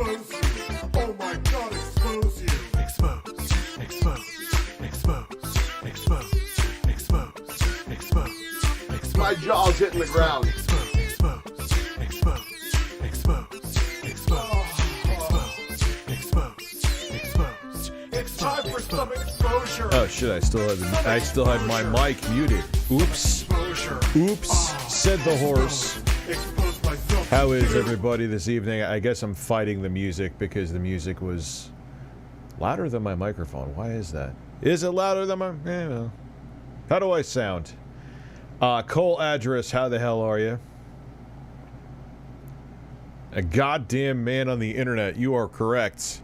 expose you. Oh my god, expose you. Expose, expose, expose, expose, expose, expose, expose. My jaw's hitting the ground. Expose, expose, expose, expose, expose, expose, expose. It's time for some exposure. Oh shit! I still had my mic muted. Oops. Exposure. Oops. Said the horse. Expose myself. How is everybody this evening? I guess I'm fighting the music because the music was louder than my microphone. Why is that? Is it louder than my? Well. How do I sound? Cole Address, how the hell are you? A goddamn man on the internet. You are correct.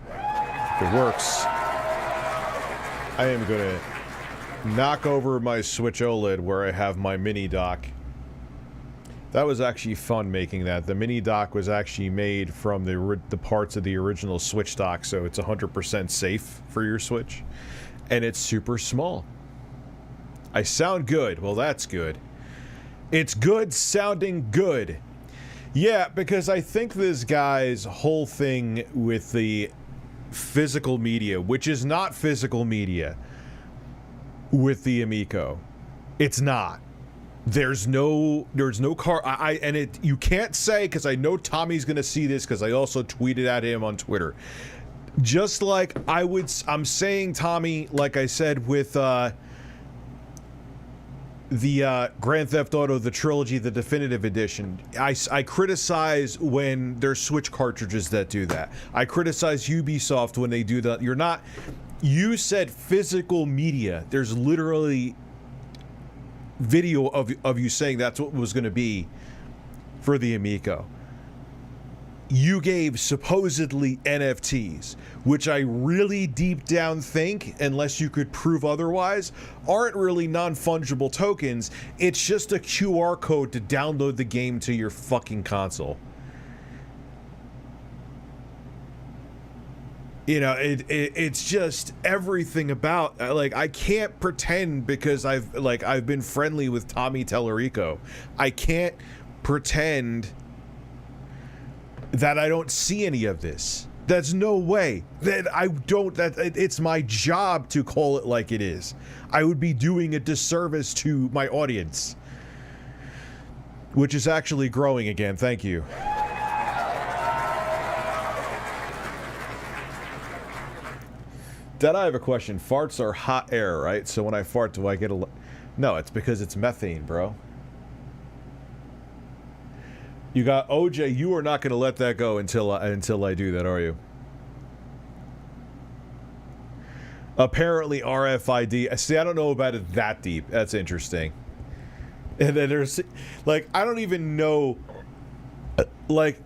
If it works, I am gonna knock over my Switch OLED where I have my mini dock. That was actually fun making that. The mini dock was actually made from the parts of the original Switch dock, so it's 100% safe for your Switch. And it's super small. I sound good. Well, that's good. It's good sounding good. Yeah, because I think this guy's whole thing with the physical media, which is not physical media, with the Amico. It's not. There's no car. You can't say, because I know Tommy's gonna see this, because I also tweeted at him on Twitter. Just like I'm saying, Tommy, like I said with the Grand Theft Auto, the trilogy, the definitive edition, I criticize when there's Switch cartridges that do that. I criticize Ubisoft when they do that. You said physical media. There's literally video of you saying that's what was going to be for the Amico. You gave supposedly NFTs, which I really deep down think, unless you could prove otherwise, aren't really non-fungible tokens. It's just a QR code to download the game to your fucking console. You know, it's just everything about, like, I can't pretend because I've been friendly with Tommy Tellerico. I can't pretend that I don't see any of this. There's no way that it's my job to call it like it is. I would be doing a disservice to my audience, which is actually growing again. Thank you. Dad, I have a question. Farts are hot air, right? So when I fart, do I get a... No, it's because it's methane, bro. You got OJ. You are not going to let that go until I do that, are you? Apparently RFID. See, I don't know about it that deep. That's interesting. And then there's... Like, I don't even know... Like...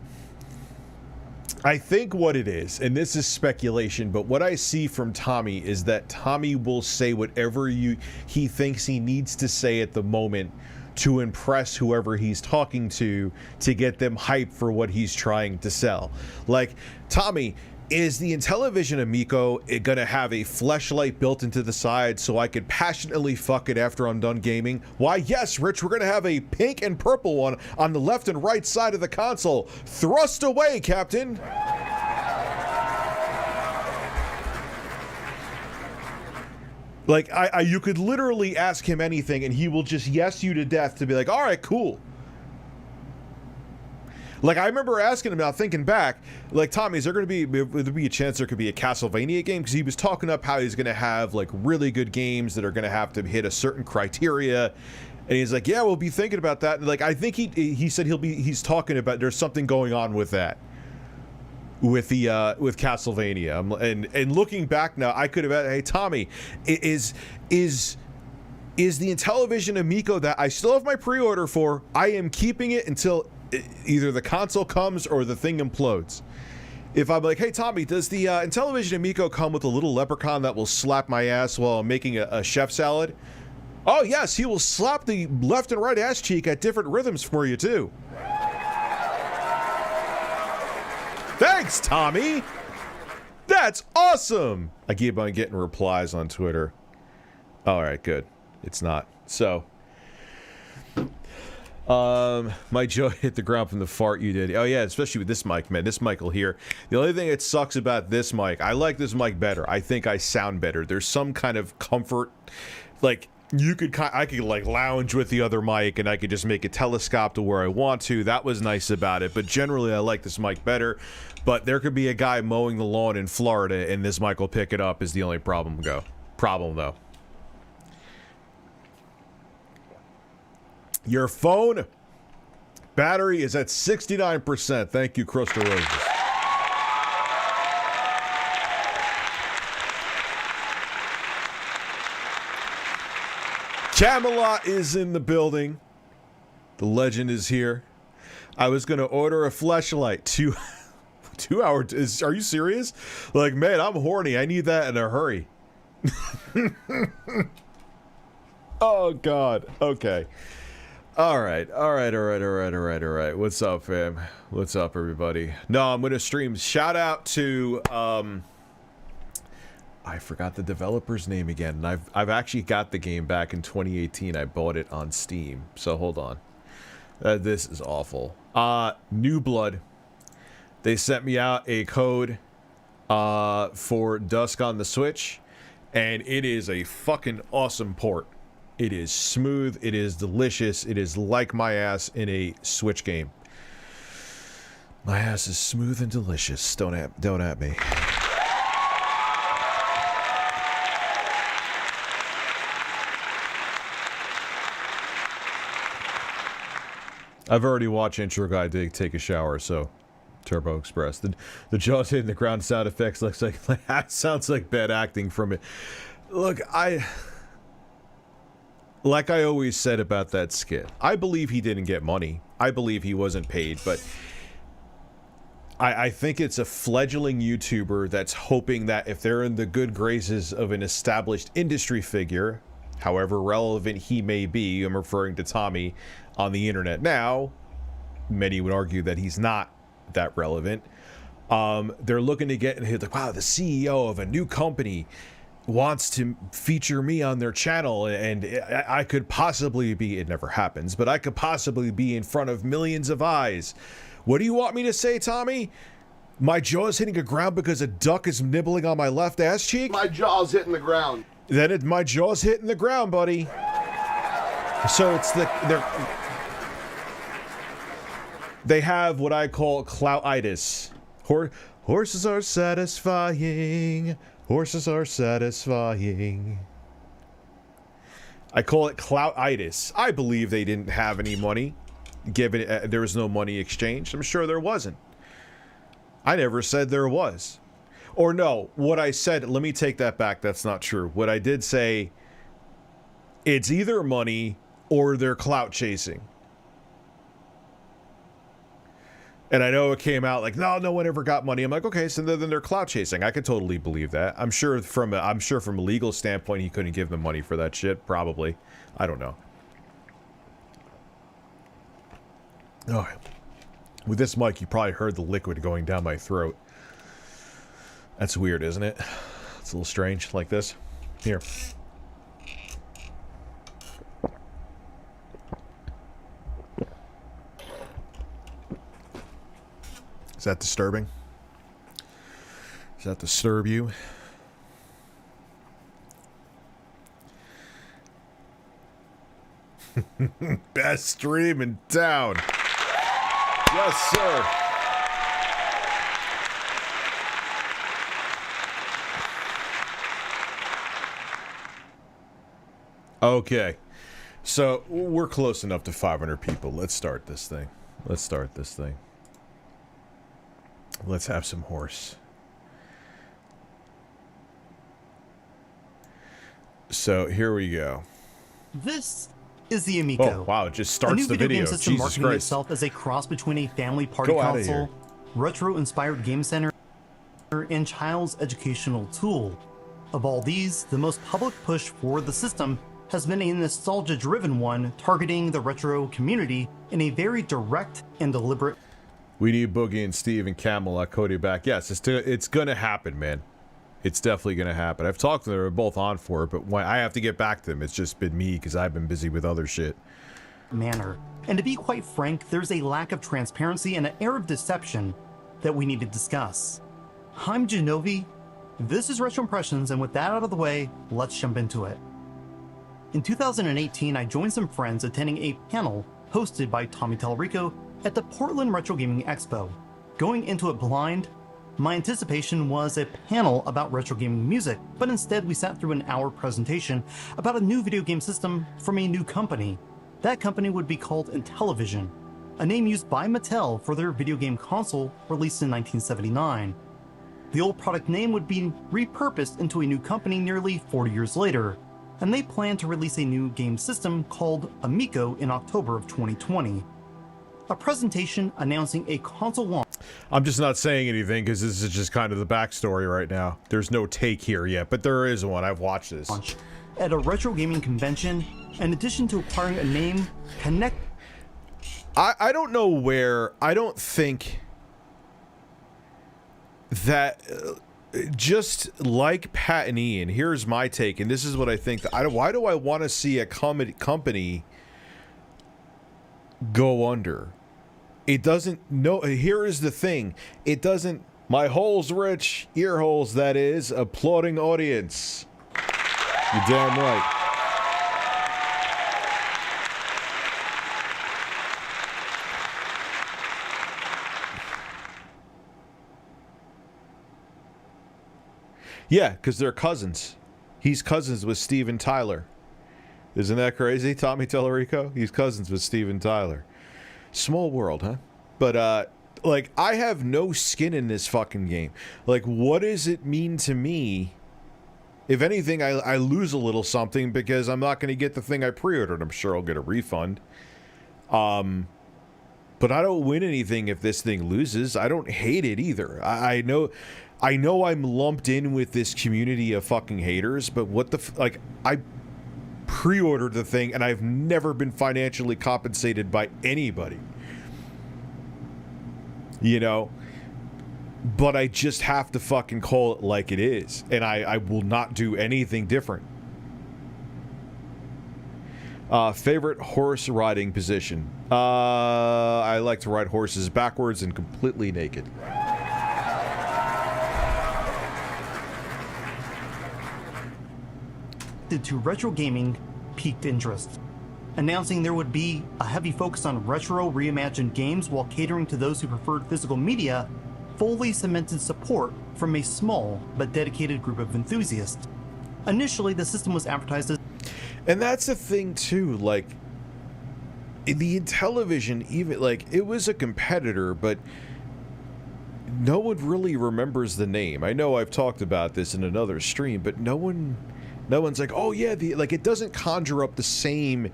I think what it is, and this is speculation, but what I see from Tommy is that Tommy will say whatever he thinks he needs to say at the moment to impress whoever he's talking to get them hyped for what he's trying to sell. Like, Tommy, is the Intellivison Amico gonna have a fleshlight built into the side so I could passionately fuck it after I'm done gaming? Why, yes, Rich, we're gonna have a pink and purple one on the left and right side of the console. Thrust away, Captain! Like, you could literally ask him anything and he will just yes you to death to be like, alright, cool. Like, I remember asking him, now thinking back, like, Tommy, is there going to be a chance there could be a Castlevania game? Because he was talking up how he's going to have, like, really good games that are going to have to hit a certain criteria. And he's like, yeah, we'll be thinking about that. And, like, I think he said he's talking about, there's something going on with that. With Castlevania. And looking back now, I could have asked, hey, Tommy, is the Intellivison Amico that I still have my pre-order for, I am keeping it until either the console comes or the thing implodes. If I'm like, hey Tommy, does the Intellivison Amico come with a little leprechaun that will slap my ass while I'm making a chef salad? Oh yes, he will slap the left and right ass cheek at different rhythms for you too. Thanks, Tommy! That's awesome! I keep on getting replies on Twitter. Alright, good. It's not. So... My jaw hit the ground from the fart you did. Oh yeah, especially with this mic, man. This mic will hear. The only thing that sucks about this mic, I like this mic better. I think I sound better. There's some kind of comfort, like I could like lounge with the other mic and I could just make it telescope to where I want to. That was nice about it. But generally, I like this mic better. But there could be a guy mowing the lawn in Florida and this mic will pick it up. Is the only problem though. Your phone battery is at 69%. Thank you, Crystal Roses. Camelot is in the building. The legend is here. I was going to order a fleshlight. 2 hours. Are you serious? Like, man, I'm horny. I need that in a hurry. Oh, God. Okay. All right. What's up, fam? What's up, everybody? No, I'm going to stream. Shout out to, I forgot the developer's name again. And I've actually got the game back in 2018. I bought it on Steam. So hold on. This is awful. New Blood. They sent me out a code for Dusk on the Switch, and it is a fucking awesome port. It is smooth, it is delicious, it is like my ass in a Switch game. My ass is smooth and delicious. Don't at me. I've already watched Intro Guy take a shower, so Turbo Express. The jaws hitting the ground sound effects looks like that sounds like bad acting from it. Look, like I always said about that skit, I believe he didn't get money. I believe he wasn't paid, but I think it's a fledgling YouTuber that's hoping that if they're in the good graces of an established industry figure, however relevant he may be, I'm referring to Tommy on the internet now, many would argue that he's not that relevant. They're looking to get like, wow, the CEO of a new company wants to feature me on their channel, and I could possibly be, it never happens, but I could possibly be in front of millions of eyes. What do you want me to say, Tommy? My jaw's hitting the ground because a duck is nibbling on my left ass cheek? My jaw's hitting the ground. Then my jaw's hitting the ground, buddy. So it's they have what I call cloutitis. Horses are satisfying. Horses are satisfying. I call it cloutitis. I believe they didn't have any money. Given there was no money exchanged. I'm sure there wasn't. I never said there was. Or no, what I said, let me take that back. That's not true. What I did say, it's either money or they're clout chasing. And I know it came out like, no one ever got money. I'm like, okay, so then they're clout chasing. I could totally believe that. I'm sure from a legal standpoint, he couldn't give them money for that shit. Probably. I don't know. Oh, with this mic, you probably heard the liquid going down my throat. That's weird, isn't it? It's a little strange, like this. Here. Is that disturbing? Does that disturb you? Best stream in town. Yes, sir. Okay. So, we're close enough to 500 people. Let's start this thing. Let's have some horse. So, here we go. This is the Amico. Oh, wow, it just starts the video. Game system Jesus marketing Christ. itself as a cross between a family party Go outta console, here. retro-inspired game center, and child's educational tool. Of all these, the most public push for the system has been a nostalgia-driven one targeting the retro community in a very direct and deliberate. We need Boogie and Steve and Camelot Cody back. Yes, it's gonna happen, man. It's definitely gonna happen. I've talked to them, they're both on for it, but when I have to get back to them, it's just been me because I've been busy with other shit. Manner. And to be quite frank, there's a lack of transparency and an air of deception that we need to discuss. I'm Genovi, this is Retro Impressions, and with that out of the way, let's jump into it. In 2018, I joined some friends attending a panel hosted by Tommy Tallarico at the Portland Retro Gaming Expo. Going into it blind, my anticipation was a panel about retro gaming music, but instead we sat through an hour presentation about a new video game system from a new company. That company would be called Intellivison, a name used by Mattel for their video game console released in 1979. The old product name would be repurposed into a new company nearly 40 years later, and they plan to release a new game system called Amico in October of 2020. A presentation announcing a console launch. I'm just not saying anything because this is just kind of the backstory right now. There's no take here yet, but there is one. I've watched this. At a retro gaming convention, in addition to acquiring a name, connect. I don't know where. I don't think that just like Pat and Ian, here's my take, and this is what I think. Why do I want to see a company go under? It doesn't. No. Here is the thing. It doesn't. My hole's rich. Ear holes, that is. Applauding audience. You're damn right. Yeah, because they're cousins. He's cousins with Steven Tyler. Isn't that crazy, Tommy Tallarico? He's cousins with Steven Tyler. Small world, huh? But, like, I have no skin in this fucking game. Like, what does it mean to me? If anything, I lose a little something because I'm not going to get the thing I pre-ordered. I'm sure I'll get a refund. But I don't win anything if this thing loses. I don't hate it either. I know I'm lumped in with this community of fucking haters, but what the like, I pre-ordered the thing and I've never been financially compensated by anybody. You know? But I just have to fucking call it like it is, and I will not do anything different. Favorite horse riding position? I like to ride horses backwards and completely naked. To retro gaming piqued interest, announcing there would be a heavy focus on retro reimagined games while catering to those who preferred physical media, fully cemented support from a small but dedicated group of enthusiasts. Initially, the system was advertised as... And that's the thing too, like, the Intellivison, even, like, it was a competitor, but no one really remembers the name. I know I've talked about this in another stream, but no one's like, oh yeah, like, it doesn't conjure up the same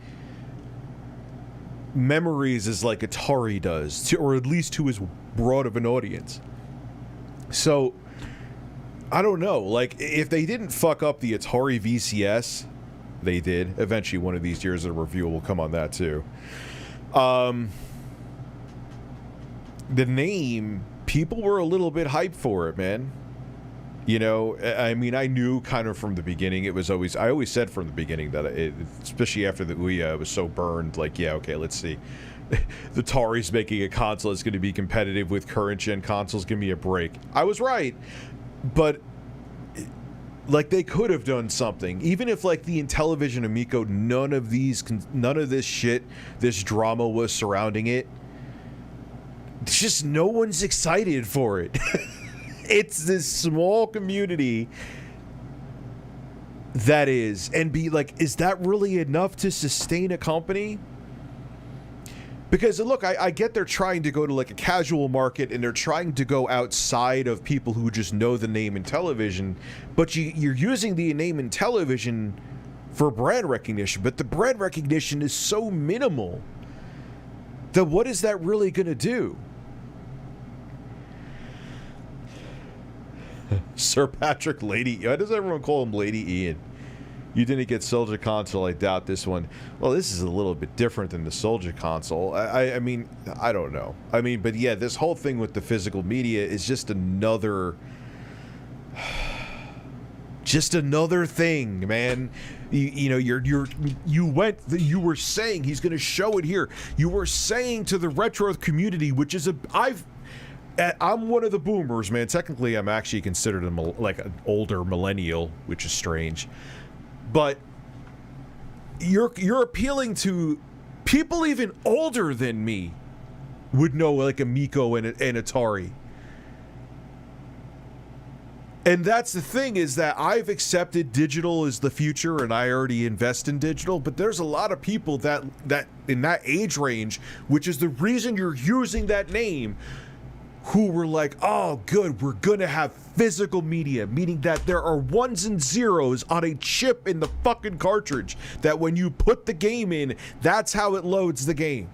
memories as like Atari does, or at least to as broad of an audience. So I don't know, like, if they didn't fuck up the Atari VCS, they did. Eventually one of these years a review will come on that too. The name, people were a little bit hyped for it, man. You know, I mean, I knew kind of from the beginning, it was always, I always said from the beginning that it, especially after the Ouya, it was so burned, like, yeah, okay, let's see. The Atari's making a console that's going to be competitive with current gen consoles, give me a break. I was right, but like, they could have done something. Even if, like, the Intellivison Amico, none of this shit, this drama was surrounding it. It's just no one's excited for it. It's this small community that is, and be like, is that really enough to sustain a company? Because look, I get they're trying to go to like a casual market and they're trying to go outside of people who just know the name Intellivison, but you're using the name Intellivison for brand recognition, but the brand recognition is so minimal that what is that really going to do? Sir Patrick, Lady, why does everyone call him Lady Ian? You didn't get Soldier console, I doubt this one. Well, this is a little bit different than the Soldier console. I mean, I don't know. I mean, but yeah, this whole thing with the physical media is just another Just another thing, man. You know, you were saying he's going to show it here. You were saying to the retro community, which is I'm one of the boomers, man. Technically, I'm actually considered like an older millennial, which is strange. But you're appealing to people even older than me would know, like Amico and Atari. And that's the thing, is that I've accepted digital as the future and I already invest in digital, but there's a lot of people that in that age range, which is the reason you're using that name, who were like, oh, good, we're gonna have physical media, meaning that there are ones and zeros on a chip in the fucking cartridge, that when you put the game in, that's how it loads the game.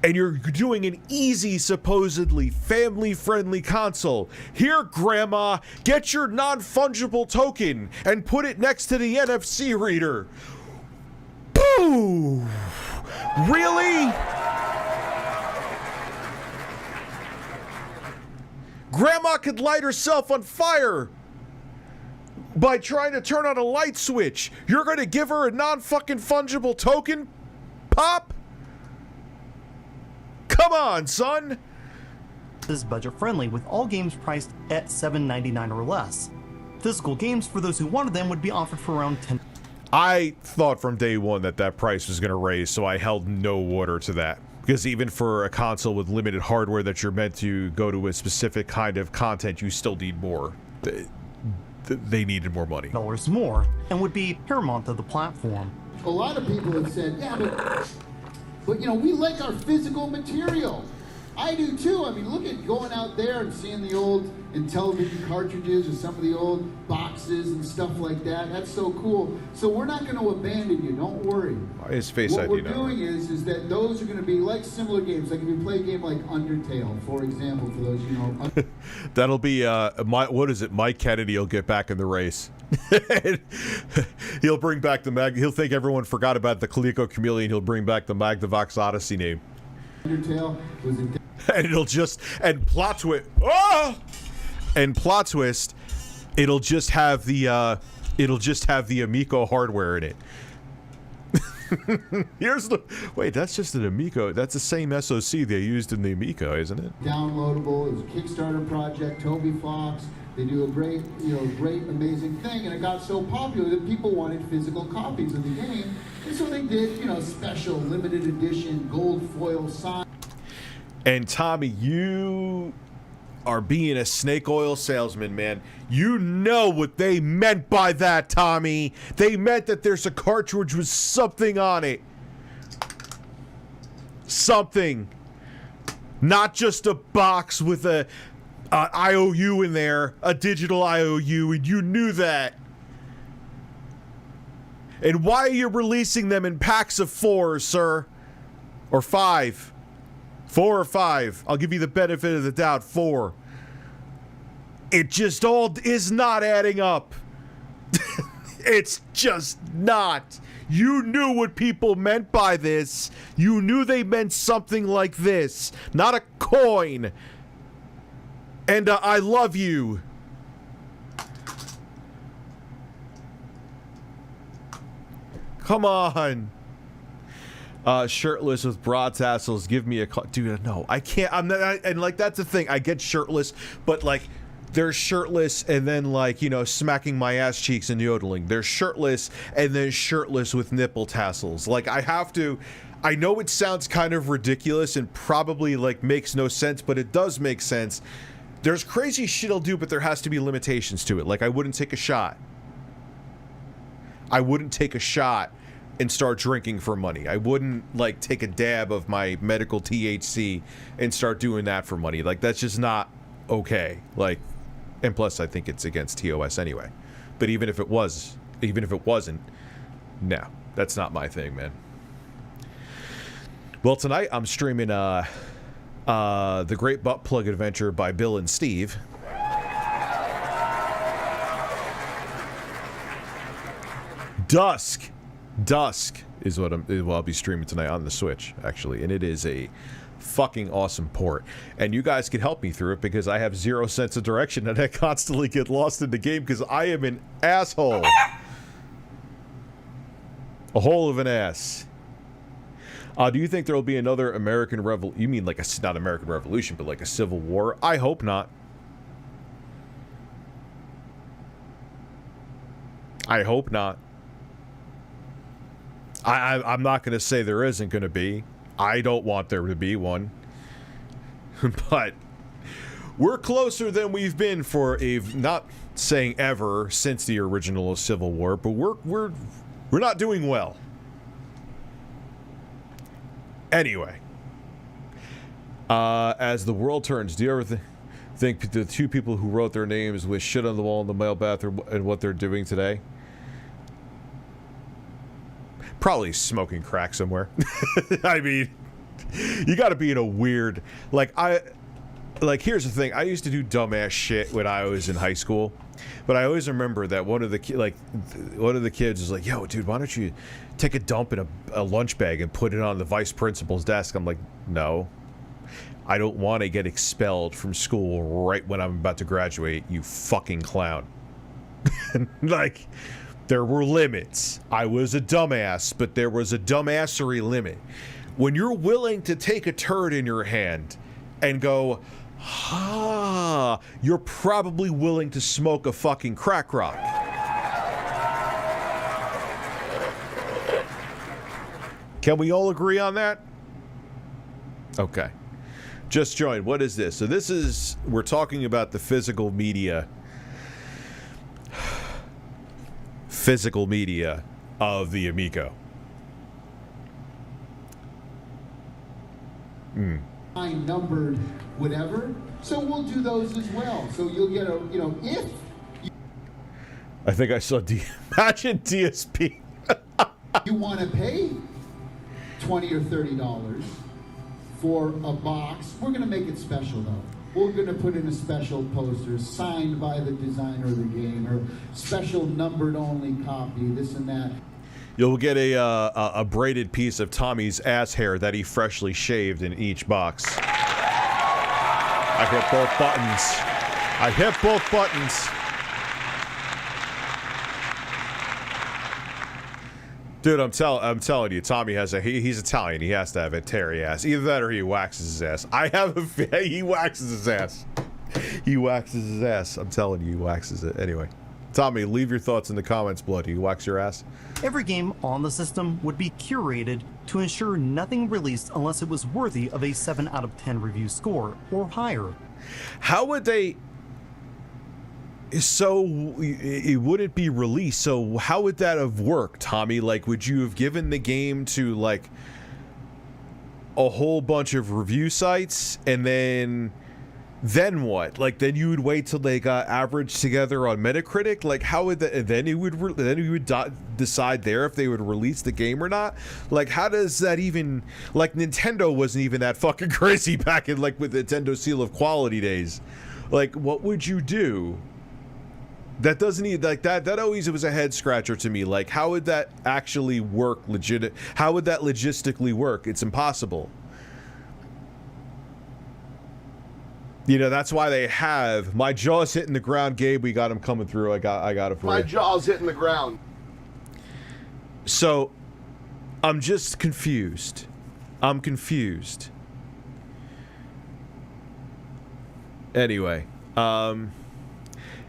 And you're doing an easy, supposedly family-friendly console. Here, Grandma, get your non-fungible token and put it next to the NFC reader. Boo! Really? Grandma could light herself on fire by trying to turn on a light switch. You're going to give her a non-fucking fungible token, Pop? Come on, son! This is budget-friendly, with all games priced at $7.99 or less. Physical games, for those who wanted them, would be offered for around $10. I thought from day one that price was going to raise, so I held no water to that. Because even for a console with limited hardware that you're meant to go to a specific kind of content, you still need more. They needed more money. Dollars more, and would be paramount to the platform. A lot of people have said, yeah, but you know, we like our physical material. I do too. I mean, look at going out there and seeing the old Intellivison cartridges or some of the old boxes and stuff like that. That's so cool. So we're not going to abandon you. Don't worry. His face what ID we're number. doing is that those are going to be like similar games. Like if you play a game like Undertale, for example, for those, you know. That'll be what is it? Mike Kennedy will get back in the race. He'll bring back he'll think everyone forgot about the Coleco Chameleon. He'll bring back the Magnavox Odyssey name. Undertale was a and plot twist. Oh! And plot twist, it'll just have the Amico hardware in it. Wait, that's just an Amico. That's the same SoC they used in the Amico, isn't it? Downloadable. It was a Kickstarter project. Toby Fox. They do a great, amazing thing, and it got so popular that people wanted physical copies of the game, and so they did, special limited edition gold foil sign. And Tommy, you are being a snake oil salesman, man. You know what they meant by that, Tommy. They meant that there's a cartridge with something on it. Something. Not just a box with a IOU in there, a digital IOU, and you knew that. And why are you releasing them in packs of 4, sir? Or 5? 4 or 5. I'll give you the benefit of the doubt. 4. It just all is not adding up. It's just not. You knew what people meant by this. You knew they meant something like this. Not a coin. And I love you. Come on. Shirtless with broad tassels. Give me a call. Dude, no, I can't. I'm not. And like, that's the thing. I get shirtless, but like, they're shirtless and then like, smacking my ass cheeks and yodeling. They're shirtless and then shirtless with nipple tassels. Like, I have to. I know it sounds kind of ridiculous and probably like makes no sense, but it does make sense. There's crazy shit I'll do, but there has to be limitations to it. Like, I wouldn't take a shot. I wouldn't take a shot and start drinking for money. I wouldn't, like, take a dab of my medical THC and start doing that for money. Like, that's just not okay. Like, and plus, I think it's against TOS anyway. But even if it wasn't, no, that's not my thing, man. Well, tonight I'm streaming, The Great Butt Plug Adventure by Bill and Steve. Dusk is what I'll be streaming tonight on the Switch, actually, and it is a fucking awesome port. And you guys can help me through it because I have zero sense of direction and I constantly get lost in the game because I am an asshole. A hole of an ass. Do you think there will be another American Revolution? You mean like not American Revolution, but like a Civil War? I hope not. I hope not. I'm not going to say there isn't going to be. I don't want there to be one. But we're closer than we've been for a, not saying ever since the original Civil War, but we're not doing well. Anyway, as the world turns, do you ever think the two people who wrote their names with shit on the wall in the mail bathroom and what they're doing today? Probably smoking crack somewhere. I mean, you got to be in a weird, like, here's the thing. I used to do dumbass shit when I was in high school, but I always remember that one of the kids was like, "Yo, dude, why don't you take a dump in a lunch bag and put it on the vice principal's desk?" I'm like, "No, I don't want to get expelled from school right when I'm about to graduate, you fucking clown." Like, there were limits. I was a dumbass, but there was a dumbassery limit. When you're willing to take a turd in your hand and go, you're probably willing to smoke a fucking crack rock. Can we all agree on that? Okay. Just joined. What is this? So we're talking about the physical media. Physical media of the Amico. Numbered whatever, so we'll do those as well. So you'll get a, if I think I saw imagine DSP. you want to pay $20 or $30 for a box, we're going to make it special though. We're going to put in a special poster signed by the designer of the game, or special numbered only copy, this and that. You'll get a braided piece of Tommy's ass hair that he freshly shaved in each box. I hit both buttons. I hit both buttons. Dude, I'm telling you, Tommy has he's Italian. He has to have a terry ass. Either that or he waxes his ass. He waxes his ass. He waxes his ass. I'm telling you, he waxes it. Anyway, Tommy, leave your thoughts in the comments below. Do you wax your ass? Every game on the system would be curated to ensure nothing released unless it was worthy of a 7 out of 10 review score or higher. How would they... So, it wouldn't be released, so how would that have worked, Tommy? Like, would you have given the game to, like, a whole bunch of review sites, and then what? Like, then you would wait till they got averaged together on Metacritic? Like, how would that... And then you would decide there if they would release the game or not? Like, how does that even... Like, Nintendo wasn't even that fucking crazy back in, like, with Nintendo Seal of Quality days. Like, what would you do? That doesn't need, like, that always was a head scratcher to me. Like, how would that actually work how would that logistically work? It's impossible. You know, that's why they have my jaw's hitting the ground. Gabe, we got him coming through. I got it for you. My jaw's hitting the ground. So, I'm just confused. I'm confused. Anyway,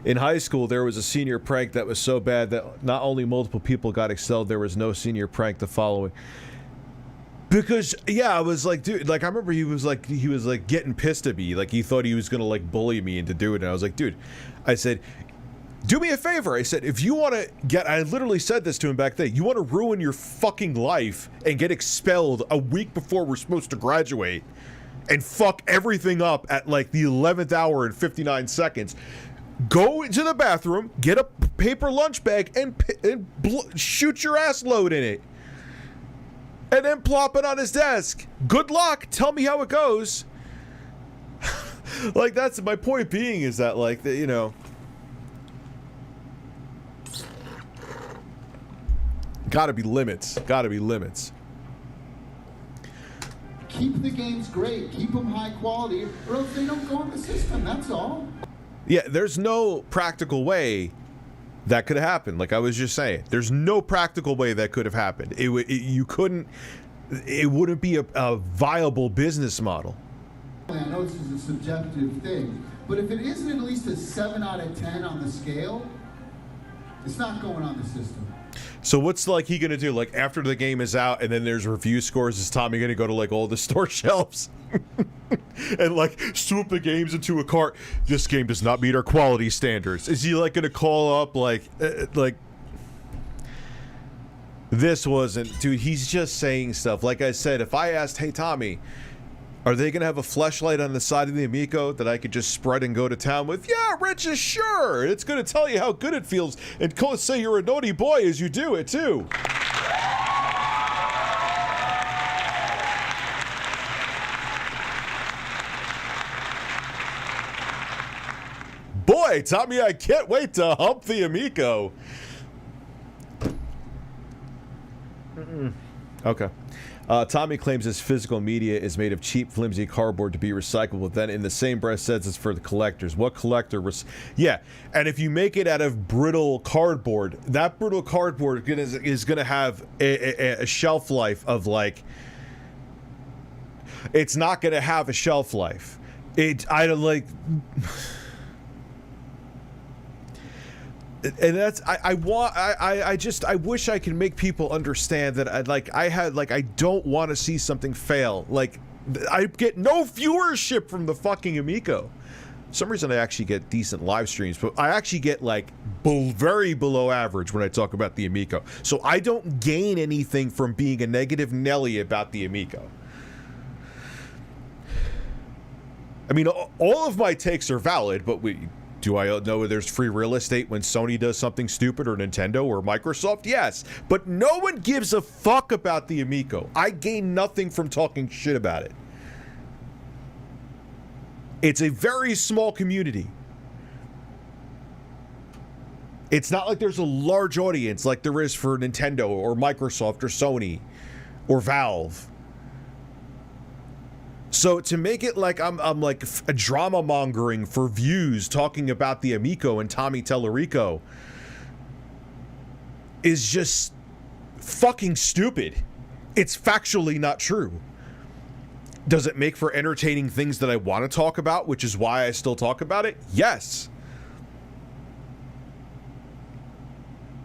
in high school, there was a senior prank that was so bad that not only multiple people got expelled, there was no senior prank the following. Because, yeah, I was like, dude, like, I remember he was like getting pissed at me. Like, he thought he was gonna, like, bully me into doing it. And I was like, dude, I said, do me a favor. I said, if you want to I literally said this to him back then, you want to ruin your fucking life and get expelled a week before we're supposed to graduate and fuck everything up at, like, the 11th hour and 59 seconds, go into the bathroom, get a paper lunch bag, and shoot your ass load in it. And then plop it on his desk. Good luck. Tell me how it goes. Like, that's my point being is that, like, you know, gotta be limits. Gotta be limits. keep the games great, keep them high quality, or else they don't go on the system, that's all. Yeah, there's no practical way that could have happened. Like I was just saying, there's no practical way that could have happened. It wouldn't be a viable business model. I know this is a subjective thing, but if it isn't at least a 7 out of 10 on the scale, it's not going on the system. So what's like he gonna do? Like after the game is out and then there's review scores, is Tommy gonna go to like all the store shelves and like swoop the games into a cart? This game does not meet our quality standards. Is he like gonna call up like this wasn't, dude, he's just saying stuff. Like I said, if I asked, hey Tommy, are they gonna have a fleshlight on the side of the Amico that I could just spread and go to town with? Yeah, Rich is sure. It's gonna tell you how good it feels and say you're a naughty boy as you do it too. Boy, Tommy, I can't wait to hump the Amico. Okay. Tommy claims his physical media is made of cheap, flimsy cardboard to be recyclable. Then, in the same breath, says it's for the collectors. What collector? Yeah, and if you make it out of brittle cardboard, that brittle cardboard is going to have a shelf life of like. It's not going to have a shelf life. I don't like. And that's I wish I could make people understand that I don't want to see something fail. Like I get no viewership from the fucking Amico. For some reason I actually get decent live streams, but I actually get like very below average when I talk about the Amico. So I don't gain anything from being a negative Nelly about the Amico. I mean, all of my takes are valid, but do I know there's free real estate when Sony does something stupid, or Nintendo or Microsoft? Yes, but no one gives a fuck about the Amico. I gain nothing from talking shit about it. It's a very small community. It's not like there's a large audience like there is for Nintendo or Microsoft or Sony or Valve. So to make it like I'm like a drama mongering for views talking about the Amico and Tommy Tellerico is just fucking stupid. It's factually not true. Does it make for entertaining things that I want to talk about, which is why I still talk about it? Yes.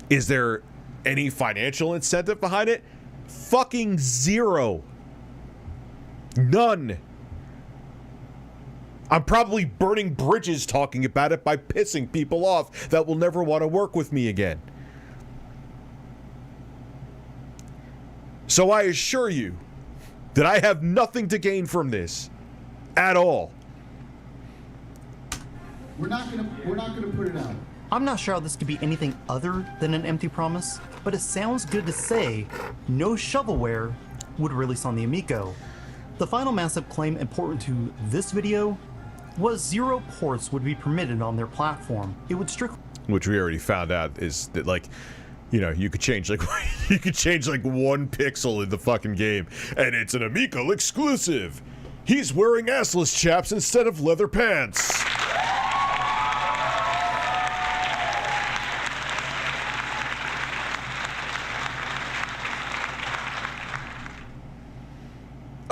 Is there any financial incentive behind it? Fucking zero. None. I'm probably burning bridges talking about it by pissing people off that will never want to work with me again. So I assure you that I have nothing to gain from this at all. We're not gonna put it out. I'm not sure how this could be anything other than an empty promise, but it sounds good to say no shovelware would release on the Amico. The final massive claim important to this video was 0 ports would be permitted on their platform. It would strictly, which we already found out is that, like, you know, you could change like you could change like 1 pixel in the fucking game, and it's an Amico exclusive. He's wearing assless chaps instead of leather pants.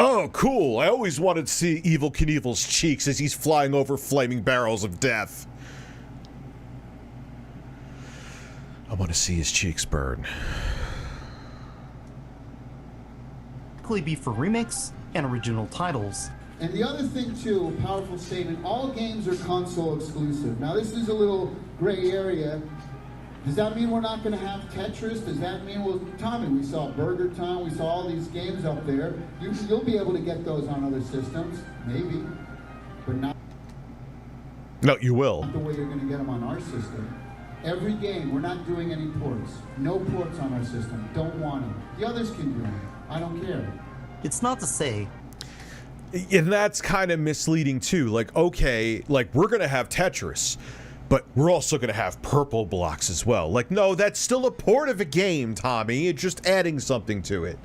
Oh, cool. I always wanted to see Evel Knievel's cheeks as he's flying over flaming barrels of death. I want to see his cheeks burn. be for remakes and original titles. And the other thing too, a powerful statement, all games are console exclusive. Now this is a little gray area. Does that mean we're not going to have Tetris? Does that mean, well, Tommy, we saw Burger Time, we saw all these games up there. You'll be able to get those on other systems, maybe, but not. No, you will. Not the way you're going to get them on our system. Every game, we're not doing any ports. No ports on our system. Don't want them. The others can do them. I don't care. It's not to say. And that's kind of misleading too. Like, okay, like we're going to have Tetris, but we're also going to have purple blocks as well. Like, no, that's still a port of a game, Tommy. It's just adding something to it.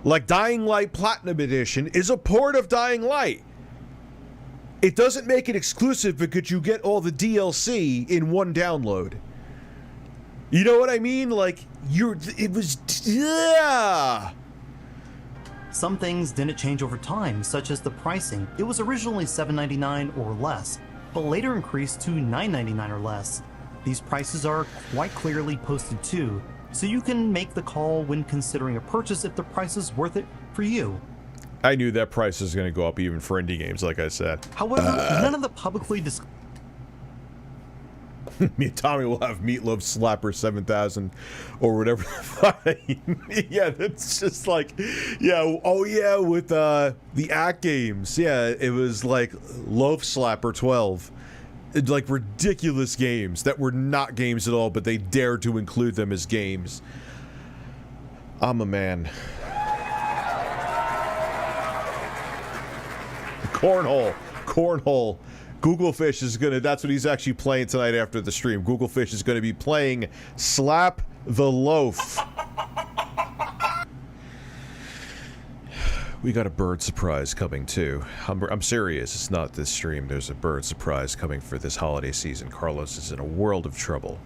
Like Dying Light Platinum Edition is a port of Dying Light. It doesn't make it exclusive because you get all the DLC in one download. You know what I mean? Like, yeah. Some things didn't change over time, such as the pricing. It was originally $7.99 or less, but later increased to $9.99 or less. These prices are quite clearly posted too, so you can make the call when considering a purchase if the price is worth it for you. I knew that price was going to go up even for indie games, like I said. However, none of the publicly disclosed... Me and Tommy will have Meatloaf Slapper 7000 or whatever the fuck. Yeah, that's just like, yeah, oh yeah, with the Act games. Yeah, it was like Loaf Slapper 12. Like ridiculous games that were not games at all, but they dared to include them as games. I'm a man. Cornhole. Googlefish is gonna, that's what he's actually playing tonight after the stream. Googlefish is gonna be playing Slap the Loaf. We got a bird surprise coming too. I'm serious, it's not this stream. There's a bird surprise coming for this holiday season. Carlos is in a world of trouble.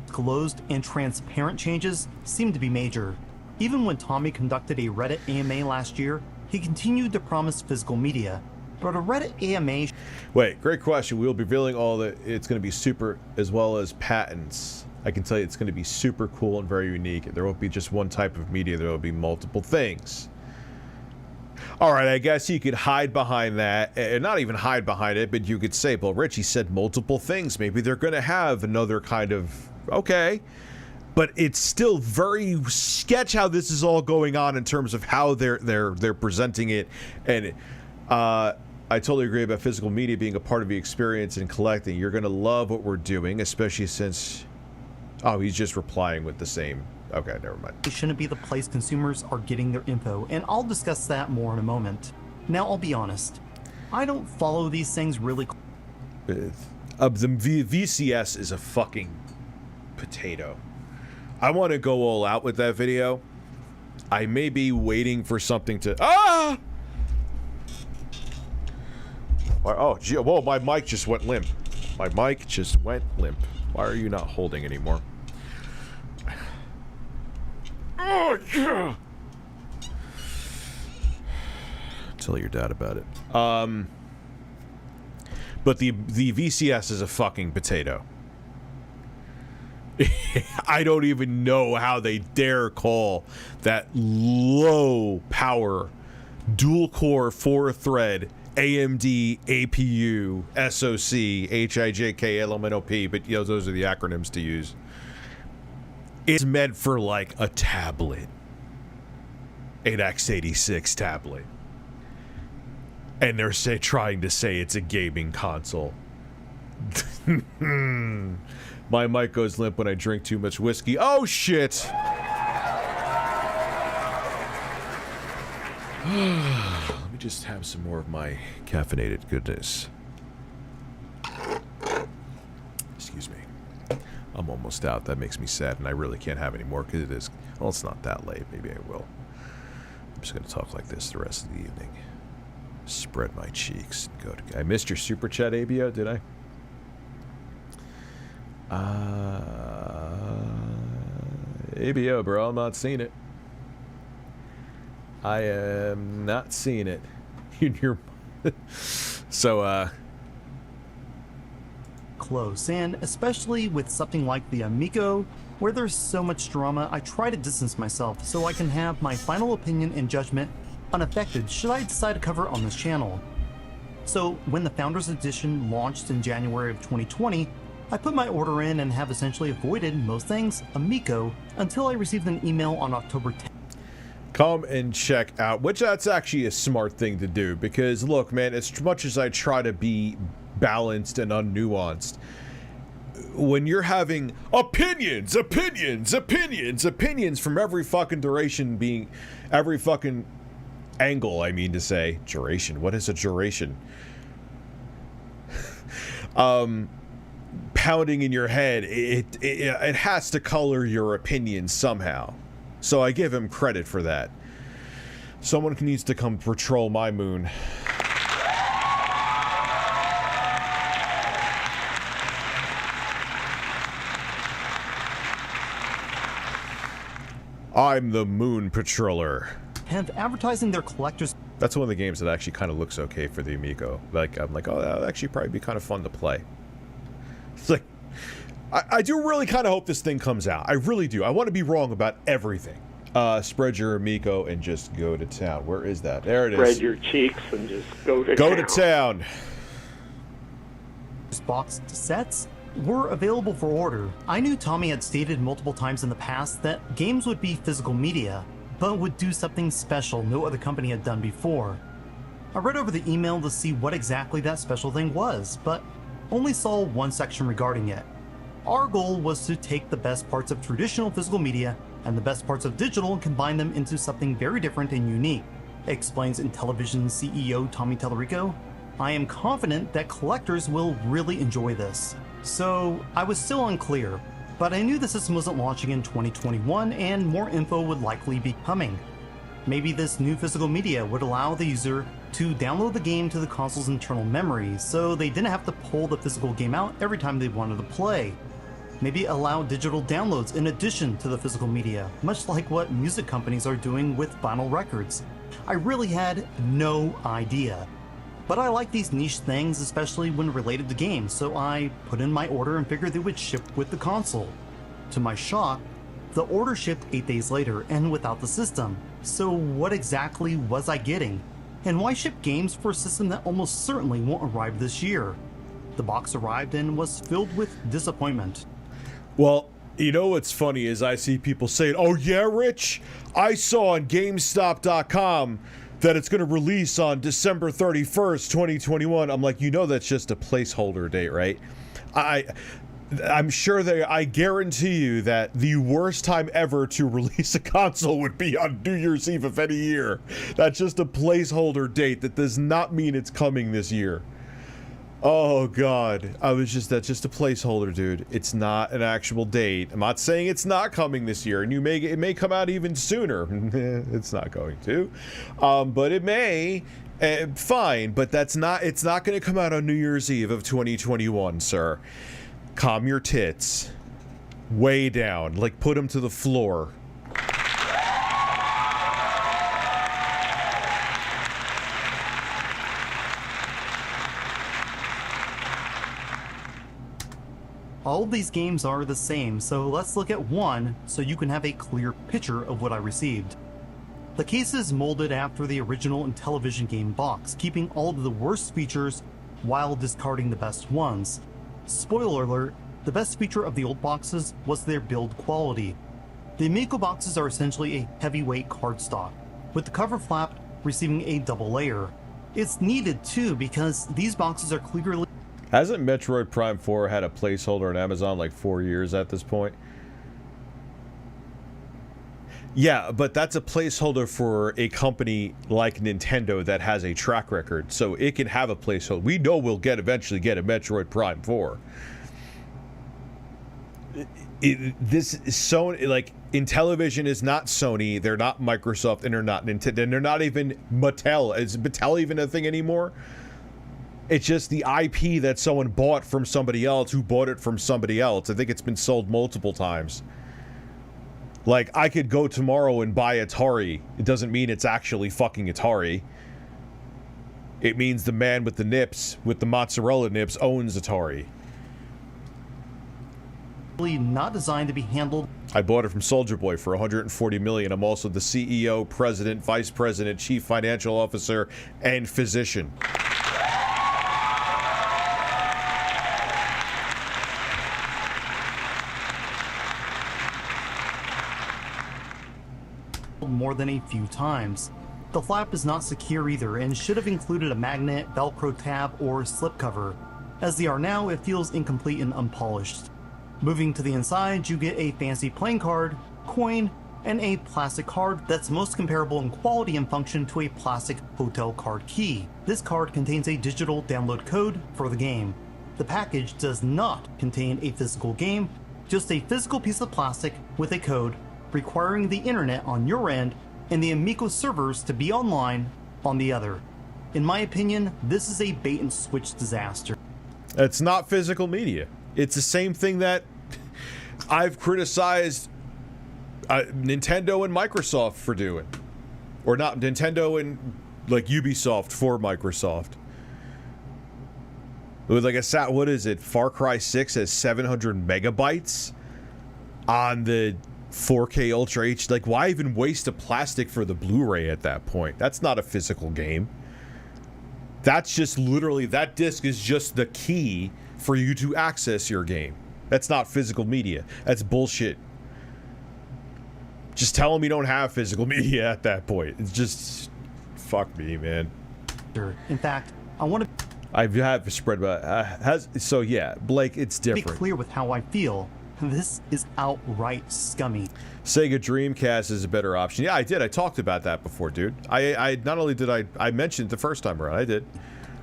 Disclosed and transparent changes seem to be major. Even when Tommy conducted a Reddit AMA last year, he continued to promise physical media. But a Reddit AMA... Wait, great question. We'll be revealing all the... It's going to be super, as well as patents. I can tell you it's going to be super cool and very unique. There won't be just one type of media. There will be multiple things. All right, I guess you could hide behind that. Not even hide behind it, but you could say, well, Richie said multiple things. Maybe they're going to have another kind of... Okay. But it's still very sketch how this is all going on in terms of how they're presenting it. And I totally agree about physical media being a part of the experience and collecting. You're going to love what we're doing, especially since... Oh, he's just replying with the same... Okay, never mind. It shouldn't be the place consumers are getting their info, and I'll discuss that more in a moment. Now, I'll be honest. I don't follow these things really... The VCS is a fucking potato. I want to go all out with that video. I may be waiting for something to... Ah! Oh, gee, whoa, my mic just went limp. My mic just went limp. Why are you not holding anymore? Oh, yeah! Tell your dad about it. But the VCS is a fucking potato. I don't even know how they dare call that low power dual core 4-thread AMD APU SoC HIJK LMNOP, but you know, those are the acronyms to use. It's meant for like a tablet, an x86 tablet, and they're trying to say it's a gaming console. My mic goes limp when I drink too much whiskey. Oh shit! Let me just have some more of my caffeinated goodness. Excuse me. I'm almost out. That makes me sad, and I really can't have any more because it is... Well, it's not that late. Maybe I will. I'm just going to talk like this the rest of the evening. Spread my cheeks. Go to... I missed your super chat, ABO, did I? ABO, bro. I'm not seeing it. I am not seeing it. So, close, and especially with something like the Amico, where there's so much drama, I try to distance myself so I can have my final opinion and judgment unaffected should I decide to cover on this channel. So when the Founders Edition launched in January of 2020, I put my order in and have essentially avoided most things Amico until I received an email on October 10th. Come and check out, which that's actually a smart thing to do, because look, man, as much as I try to be balanced and unnuanced, when you're having opinions from every fucking duration, being every fucking angle, I mean to say, duration, what is a duration? Pounding in your head, it has to color your opinion somehow. So I give him credit for that. Someone needs to come patrol my moon. I'm the moon patroller. Have advertising their collectors. That's one of the games that actually kind of looks okay for the Amico. Like, I'm like, oh, that'll actually probably be kind of fun to play. It's like, I do really kind of hope this thing comes out. I really do. I want to be wrong about everything. Spread your Amico and just go to town. Where is that? There it is. Spread your cheeks and just go to town. Go to town. Boxed sets were available for order. I knew Tommy had stated multiple times in the past that games would be physical media, but would do something special no other company had done before. I read over the email to see what exactly that special thing was, but only saw one section regarding it. Our goal was to take the best parts of traditional physical media and the best parts of digital and combine them into something very different and unique, explains Intellivison CEO Tommy Tallarico. I am confident that collectors will really enjoy this. So I was still unclear, but I knew the system wasn't launching in 2021 and more info would likely be coming. Maybe this new physical media would allow the user to download the game to the console's internal memory, so they didn't have to pull the physical game out every time they wanted to play. Maybe allow digital downloads in addition to the physical media, much like what music companies are doing with vinyl records. I really had no idea. But I like these niche things, especially when related to games, so I put in my order and figured they would ship with the console. To my shock, the order shipped 8 days later and without the system. So what exactly was I getting? And why ship games for a system that almost certainly won't arrive this year? The box arrived and was filled with disappointment. Well, you know what's funny is I see people saying, oh yeah, Rich, I saw on GameStop.com that it's going to release on December 31st, 2021. I'm like, you know that's just a placeholder date, right? I'm sure I guarantee you that the worst time ever to release a console would be on New Year's Eve of any year. That's just a placeholder date. That does not mean it's coming this year. Oh God, that's just a placeholder, dude. It's not an actual date. I'm not saying it's not coming this year, and it may come out even sooner. It's not going to, but it may. Fine, but it's not going to come out on New Year's Eve of 2021, sir. Calm your tits. Way down, like put them to the floor. All of these games are the same, so let's look at one so you can have a clear picture of what I received. The case is molded after the original Intellivison game box, keeping all of the worst features while discarding the best ones. Spoiler alert, the best feature of the old boxes was their build quality. The Amico boxes are essentially a heavyweight cardstock, with the cover flap receiving a double layer. It's needed too because these boxes are clearly... Hasn't Metroid Prime 4 had a placeholder on Amazon like 4 years at this point? Yeah, but that's a placeholder for a company like Nintendo that has a track record, so it can have a placeholder. We know we'll eventually get a Metroid Prime 4. This is Sony, like, Intellivision is not Sony, they're not Microsoft, and they're not Nintendo, and they're not even Mattel. Is Mattel even a thing anymore? It's just the IP that someone bought from somebody else who bought it from somebody else. I think it's been sold multiple times. Like, I could go tomorrow and buy Atari. It doesn't mean it's actually fucking Atari. It means the man with the nips, with the mozzarella nips, owns Atari. Not designed to be handled. I bought it from Soldier Boy for $140 million. I'm also the CEO, president, vice president, chief financial officer, and physician. More than a few times. The flap is not secure either and should have included a magnet, Velcro tab, or slipcover. As they are now, it feels incomplete and unpolished. Moving to the inside, you get a fancy playing card, coin, and a plastic card that's most comparable in quality and function to a plastic hotel card key. This card contains a digital download code for the game. The package does not contain a physical game, just a physical piece of plastic with a code requiring the internet on your end and the Amico servers to be online on the other. In my opinion, this is a bait-and-switch disaster. It's not physical media. It's the same thing that I've criticized Nintendo and Microsoft for doing. Or not Nintendo and, like, Ubisoft for Microsoft. With, like, what is it? Far Cry 6 has 700 megabytes on the 4K Ultra HD. Like, why even waste a plastic for the Blu-ray at that point? That's not a physical game. That's just literally, that disc is just the key for you to access your game. That's not physical media. That's bullshit. Just tell them you don't have physical media at that point. It's just, fuck me, man. In fact, I want to I have spread about so yeah, Blake, it's different. be clear with how I feel. This is outright scummy. Sega Dreamcast is a better option. Yeah, I did. I talked about that before, dude. I not only did I mentioned it the first time around, I did.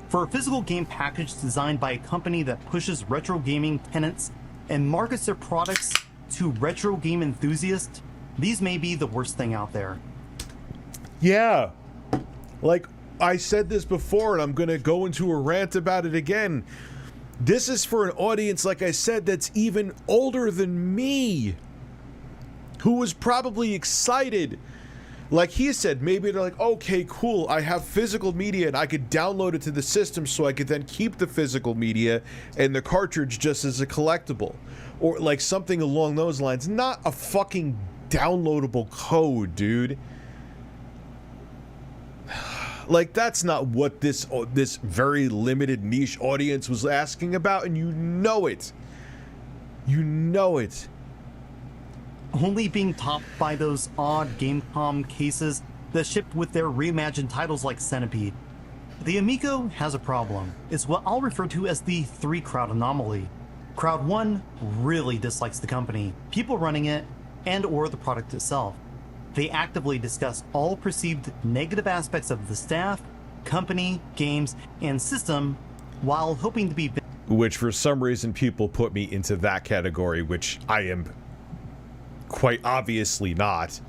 For a physical game package designed by a company that pushes retro gaming tenets and markets their products to retro game enthusiasts, these may be the worst thing out there. Yeah. Like, I said this before, and I'm going to go into a rant about it again. This is for an audience, like I said, that's even older than me, who was probably excited. Like he said, maybe they're like, okay, cool, I have physical media and I could download it to the system so I could then keep the physical media and the cartridge just as a collectible. Or like something along those lines. Not a fucking downloadable code, dude. Like, that's not what this very limited niche audience was asking about, and you know it. You know it. Only being topped by those odd Gamecom cases that shipped with their reimagined titles like Centipede. The Amico has a problem. It's what I'll refer to as the 3-crowd anomaly. Crowd 1 really dislikes the company, people running it, and or the product itself. They actively discuss all perceived negative aspects of the staff, company, games, and system while hoping to be... Which for some reason people put me into that category, which I am quite obviously not.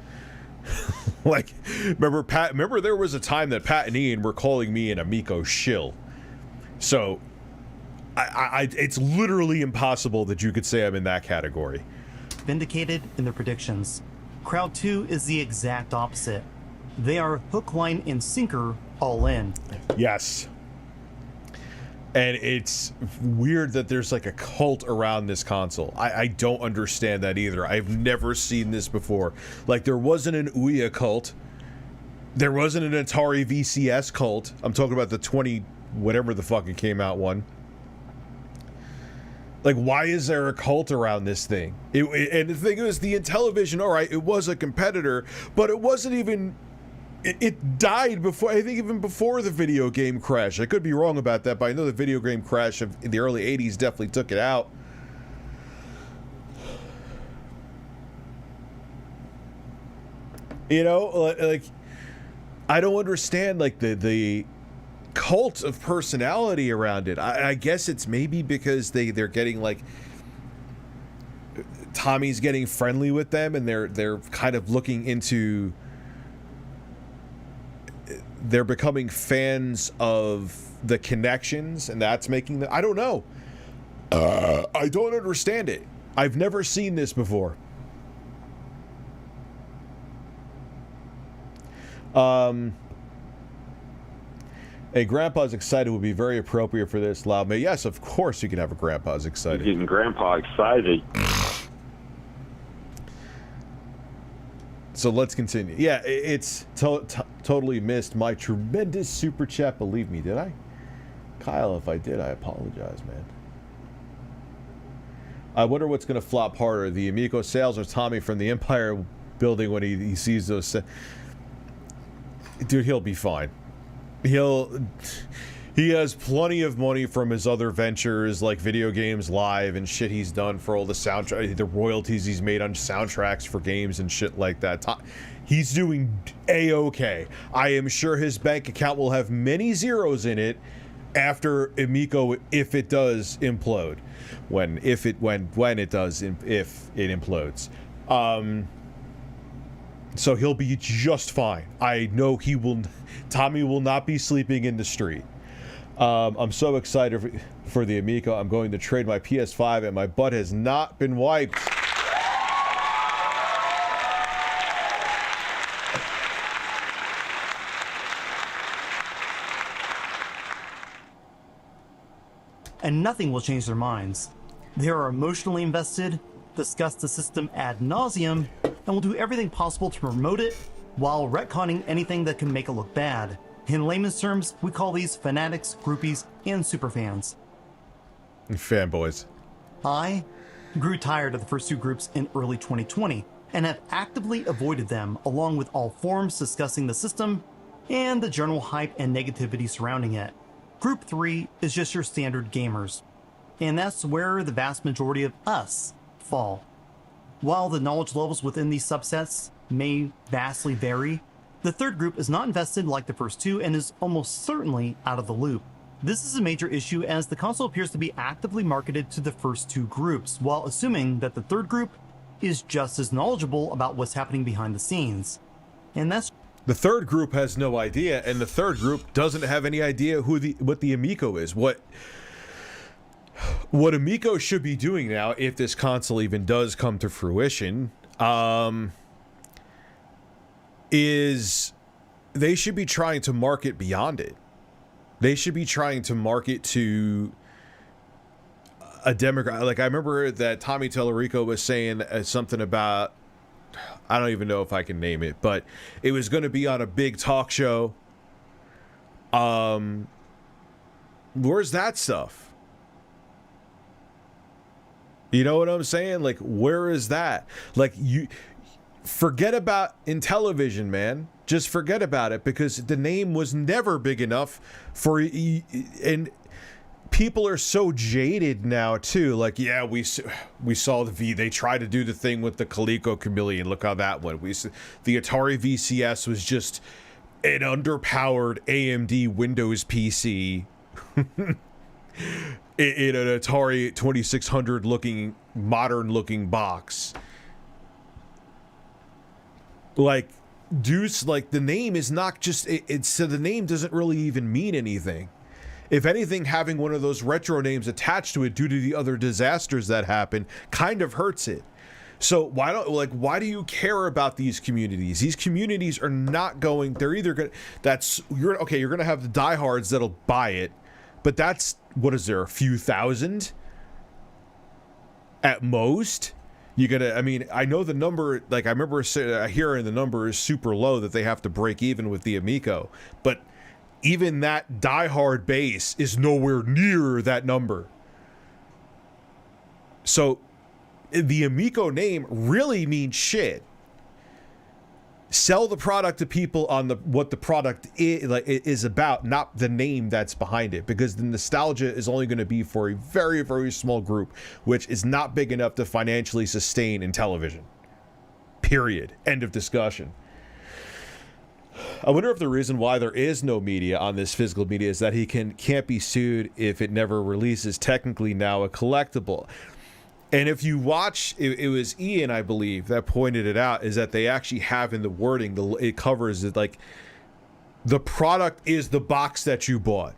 Like, remember there was a time that Pat and Ian were calling me an Amico shill. So, it's literally impossible that you could say I'm in that category. Vindicated in their predictions. Crowd 2 is the exact opposite. They are hook, line, and sinker all in. Yes. And it's weird that there's like a cult around this console. I don't understand that either. I've never seen this before. Like, there wasn't an Ouya cult. There wasn't an Atari VCS cult. I'm talking about the 20 whatever the fuck it came out one. Like, why is there a cult around this thing? And the thing is, the Intellivison, all right, it was a competitor, but it wasn't even... It died before, I think even before the video game crash. I could be wrong about that, but I know the video game crash in the early 80s definitely took it out. You know, like, I don't understand, like, the cult of personality around it. I guess it's maybe because they're getting, like, Tommy's getting friendly with them, and they're kind of looking into... They're becoming fans of the connections, and that's making the... I don't know. I don't understand it. I've never seen this before. A grandpa's excited would be very appropriate for this, Loud May. Yes, of course you can have a grandpa's excited. Getting grandpa excited. So let's continue. Yeah, it's totally missed my tremendous super chat. Believe me, did I? Kyle, if I did, I apologize, man. I wonder what's going to flop harder, the Amico sales or Tommy from the Empire building when he sees those... Dude, he'll be fine. He has plenty of money from his other ventures, like Video Games Live and shit he's done for all the soundtrack, the royalties he's made on soundtracks for games and shit like that. He's doing A-okay. I am sure his bank account will have many zeros in it after Amico, if it does implode. If it implodes. So he'll be just fine. I know he will. Tommy will not be sleeping in the street. I'm so excited for the Amico. I'm going to trade my PS5 and my butt has not been wiped. And nothing will change their minds. They are emotionally invested, discuss the system ad nauseum, and will do everything possible to promote it while retconning anything that can make it look bad. In layman's terms, we call these fanatics, groupies, and superfans. Fanboys. I grew tired of the first two groups in early 2020 and have actively avoided them, along with all forums discussing the system and the general hype and negativity surrounding it. Group 3 is just your standard gamers, and that's where the vast majority of us fall. While the knowledge levels within these subsets may vastly vary, the third group is not invested like the first two and is almost certainly out of the loop. This is a major issue as the console appears to be actively marketed to the first two groups, while assuming that the third group is just as knowledgeable about what's happening behind the scenes. And that's The third group has no idea, and the third group doesn't have any idea what the Amico is. What Amico should be doing now, if this console even does come to fruition, is they should be trying to market beyond it. They should be trying to market to a demographic. Like, I remember that Tommy Tellerico was saying something about, I don't even know if I can name it, but it was going to be on a big talk show. Where's that stuff? You know what I'm saying? Like, where is that? Like, you forget about Intellivison, man. Just forget about it, because the name was never big enough for, and people are so jaded now too. Like, yeah, we saw the they tried to do the thing with the Calico Chameleon. Look how that went. The Atari VCS was just an underpowered AMD Windows PC in an Atari 2600 looking, modern looking box. Like, Deuce, like, the name is not just so the name doesn't really even mean anything. If anything, having one of those retro names attached to it due to the other disasters that happen kind of hurts it. So why do you care about these communities? These communities are not going, they're either going you're going to have the diehards that'll buy it, but that's, what is there, a few thousand at most? I mean, I know the number, like, I remember hearing the number is super low, that they have to break even with the Amico, but even that diehard base is nowhere near that number. So the Amico name really means shit. Sell the product to people on what the product is about, not the name that's behind it, because the nostalgia is only going to be for a very, very small group, which is not big enough to financially sustain Intellivison. Period. End of discussion. I wonder if the reason why there is no media on this physical media is that he can't be sued if it never releases, technically now a collectible. And if you watch, it was Ian, I believe, that pointed it out, is that they actually have in the wording, it covers it like, the product is the box that you bought.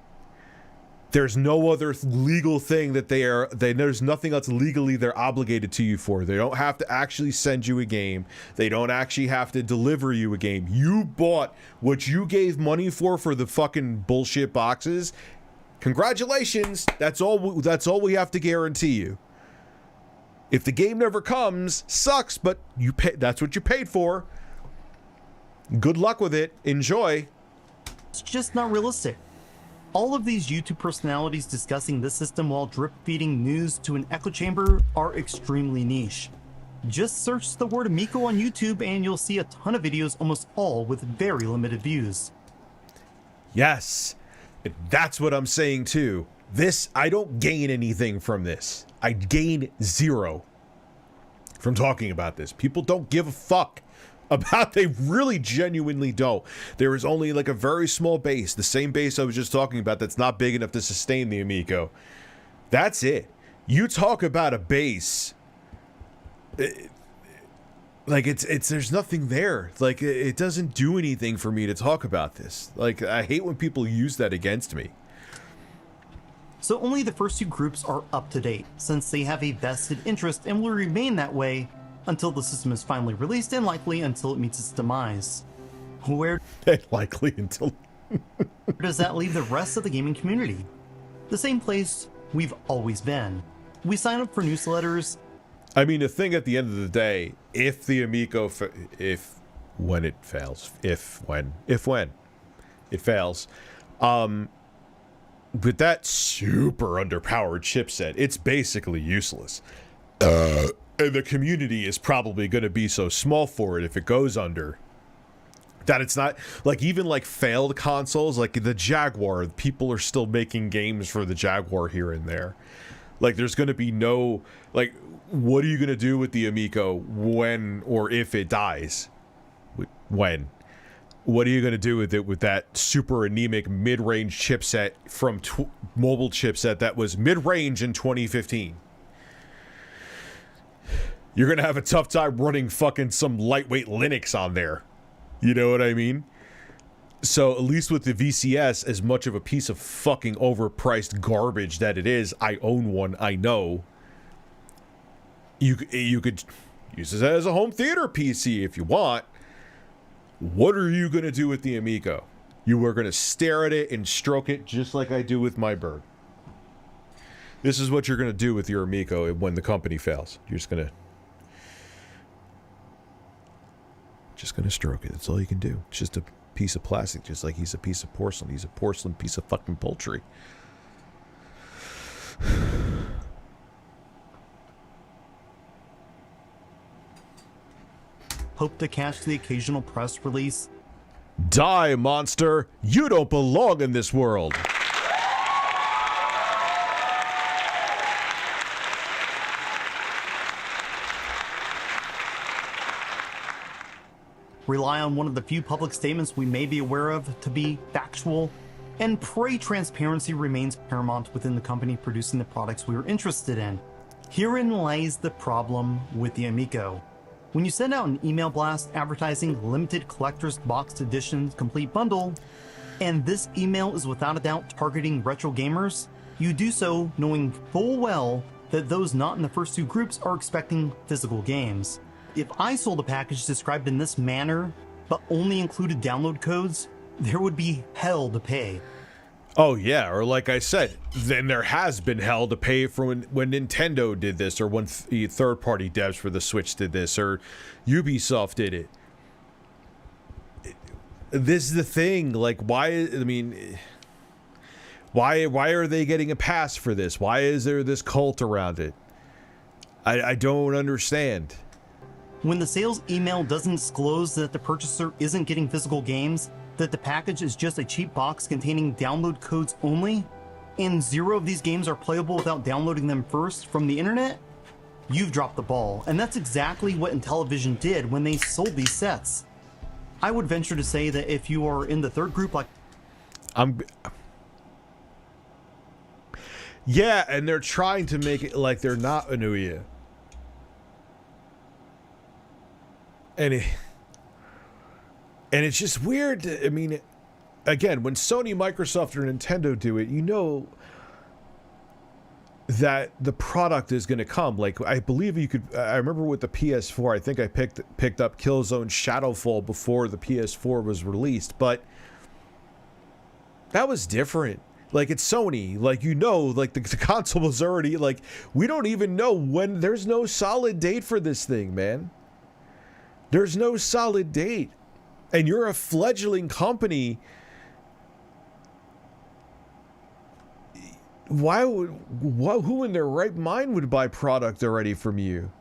There's no other legal thing that there's nothing else legally they're obligated to you for. They don't have to actually send you a game. They don't actually have to deliver you a game. You bought what you gave money for the fucking bullshit boxes. Congratulations. That's all we have to guarantee you. If the game never comes, sucks, but you pay, that's what you paid for. Good luck with it. Enjoy. It's just not realistic. All of these YouTube personalities discussing this system while drip-feeding news to an echo chamber are extremely niche. Just search the word Amico on YouTube and you'll see a ton of videos, almost all with very limited views. Yes, that's what I'm saying too. I don't gain anything from this. I gain zero from talking about this. People don't give a fuck about, they really genuinely don't. There is only like a very small base, the same base I was just talking about, that's not big enough to sustain the Amico. That's it. You talk about a base, Like, it's there's nothing there. Like, it doesn't do anything for me to talk about this. Like, I hate when people use that against me. So only the first two groups are up to date, since they have a vested interest and will remain that way until the system is finally released, and likely until it meets its demise. Where Likely until... does that leave the rest of the gaming community? The same place we've always been. We sign up for newsletters. I mean, the thing at the end of the day, if the Amico, when it fails, when it fails, with that super underpowered chipset, it's basically useless. And the community is probably going to be so small for it if it goes under, that it's not, like, even like failed consoles, like the Jaguar, people are still making games for the Jaguar here and there. Like, there's going to be no, like, what are you going to do with the Amico when or if it dies? When? What are you going to do with it with that super anemic mid-range chipset from mobile chipset that was mid-range in 2015? You're going to have a tough time running fucking some lightweight Linux on there. You know what I mean? So at least with the VCS, as much of a piece of fucking overpriced garbage that it is, I own one, I know. You could use it as a home theater PC if you want. What are you going to do with the Amico? You are going to stare at it and stroke it just like I do with my bird. This is what you're going to do with your Amico when the company fails. You're just going to stroke it. That's all you can do. It's just a piece of plastic, just like he's a piece of porcelain. He's a porcelain piece of fucking poultry. Hope to catch the occasional press release. Die, monster! You don't belong in this world! Rely on one of the few public statements we may be aware of to be factual, and pray transparency remains paramount within the company producing the products we are interested in. Herein lies the problem with the Amico. When you send out an email blast advertising limited collector's boxed edition complete bundle, and this email is without a doubt targeting retro gamers, you do so knowing full well that those not in the first two groups are expecting physical games. If I sold a package described in this manner, but only included download codes, there would be hell to pay. Oh yeah, or like I said, then there has been hell to pay for when Nintendo did this, or when third-party devs for the Switch did this, or Ubisoft did it. This is the thing, like, why, I mean, why are they getting a pass for this? Why is there this cult around it? I don't understand. When the sales email doesn't disclose that the purchaser isn't getting physical games, that the package is just a cheap box containing download codes only, and 0 of these games are playable without downloading them first from the internet, you've dropped the ball. And that's exactly what Intellivison did when they sold these sets. I would venture to say that if you are in the third group, like... Yeah, and they're trying to make it like they're not Anuya. And it's just weird. I mean, again, when Sony, Microsoft, or Nintendo do it, you know that the product is going to come. Like, I believe you could. I remember with the PS4, I think I picked up Killzone Shadowfall before the PS4 was released, but that was different. Like, it's Sony. Like, you know, like the console was already like. We don't even know when. There's no solid date for this thing, man. There's no solid date. And you're a fledgling company. Who in their right mind would buy product already from you?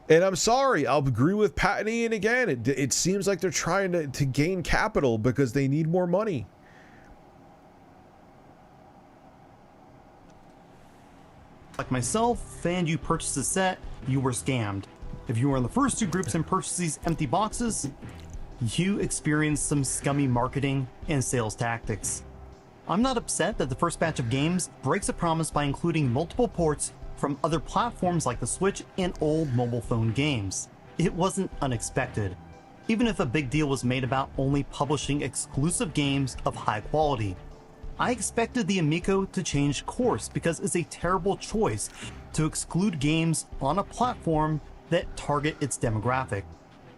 And I'm sorry, I'll agree with Pat and Ian again. It seems like they're trying to gain capital because they need more money. Like myself, and you purchased a set, you were scammed. If you were in the first two groups and purchased these empty boxes, you experienced some scummy marketing and sales tactics. I'm not upset that the first batch of games breaks a promise by including multiple ports from other platforms like the Switch and old mobile phone games. It wasn't unexpected, even if a big deal was made about only publishing exclusive games of high quality. I expected the Amico to change course because it's a terrible choice to exclude games on a platform that target its demographic.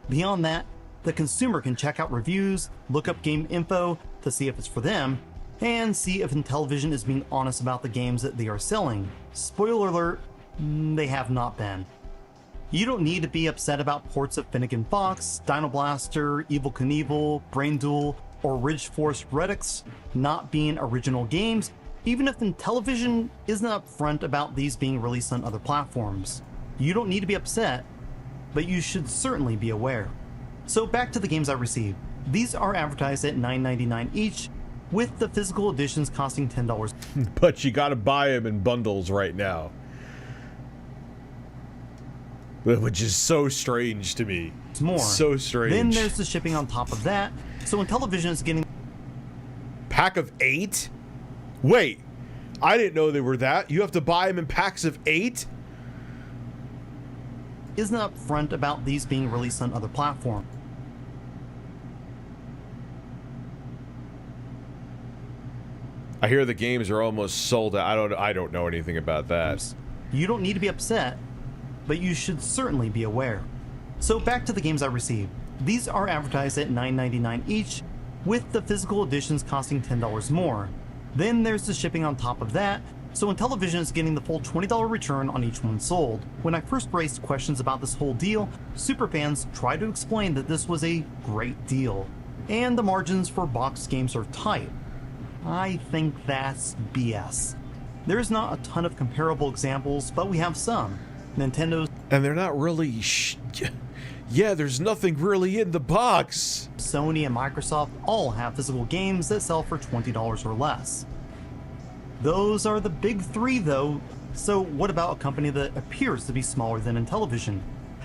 Beyond that, the consumer can check out reviews, look up game info to see if it's for them, and see if Intellivison is being honest about the games that they are selling. Spoiler alert, they have not been. You don't need to be upset about ports of Finnegan Fox, Dino Blaster, Evil Knievel, Brain Duel, or Ridge Force Redux not being original games, even if Intellivison isn't upfront about these being released on other platforms. You don't need to be upset, but you should certainly be aware. So back to the games I received. These are advertised at $9.99 each, with the physical editions costing $10. But you gotta buy them in bundles right now. Which is so strange to me. It's more. So strange. Then there's the shipping on top of that, so Intellivison is getting... Pack of 8? Wait, I didn't know they were that. You have to buy them in packs of 8? Isn't upfront about these being released on other platforms. I hear the games are almost sold out. I don't know anything about that. You don't need to be upset, but you should certainly be aware. So back to the games I received. These are advertised at $9.99 each, with the physical editions costing $10 more. Then there's the shipping on top of that, so Intellivison is getting the full $20 return on each one sold. When I first raised questions about this whole deal, superfans tried to explain that this was a great deal, and the margins for boxed games are tight. I think that's BS. There's not a ton of comparable examples, but we have some. Nintendo's... And they're not really... Yeah, there's nothing really in the box. Sony and Microsoft all have physical games that sell for $20 or less. Those are the big three though, so what about a company that appears to be smaller than Intellivison?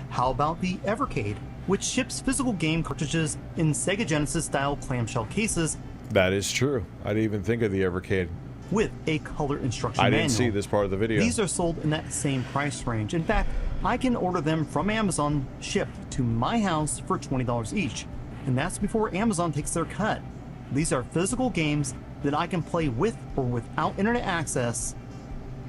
How about the Evercade, which ships physical game cartridges in Sega Genesis style clamshell cases? That is true. I didn't even think of the Evercade. With a color instruction manual. I didn't see this part of the video. These are sold in that same price range. In fact, I can order them from Amazon shipped to my house for $20 each. And that's before Amazon takes their cut. These are physical games that I can play with or without internet access,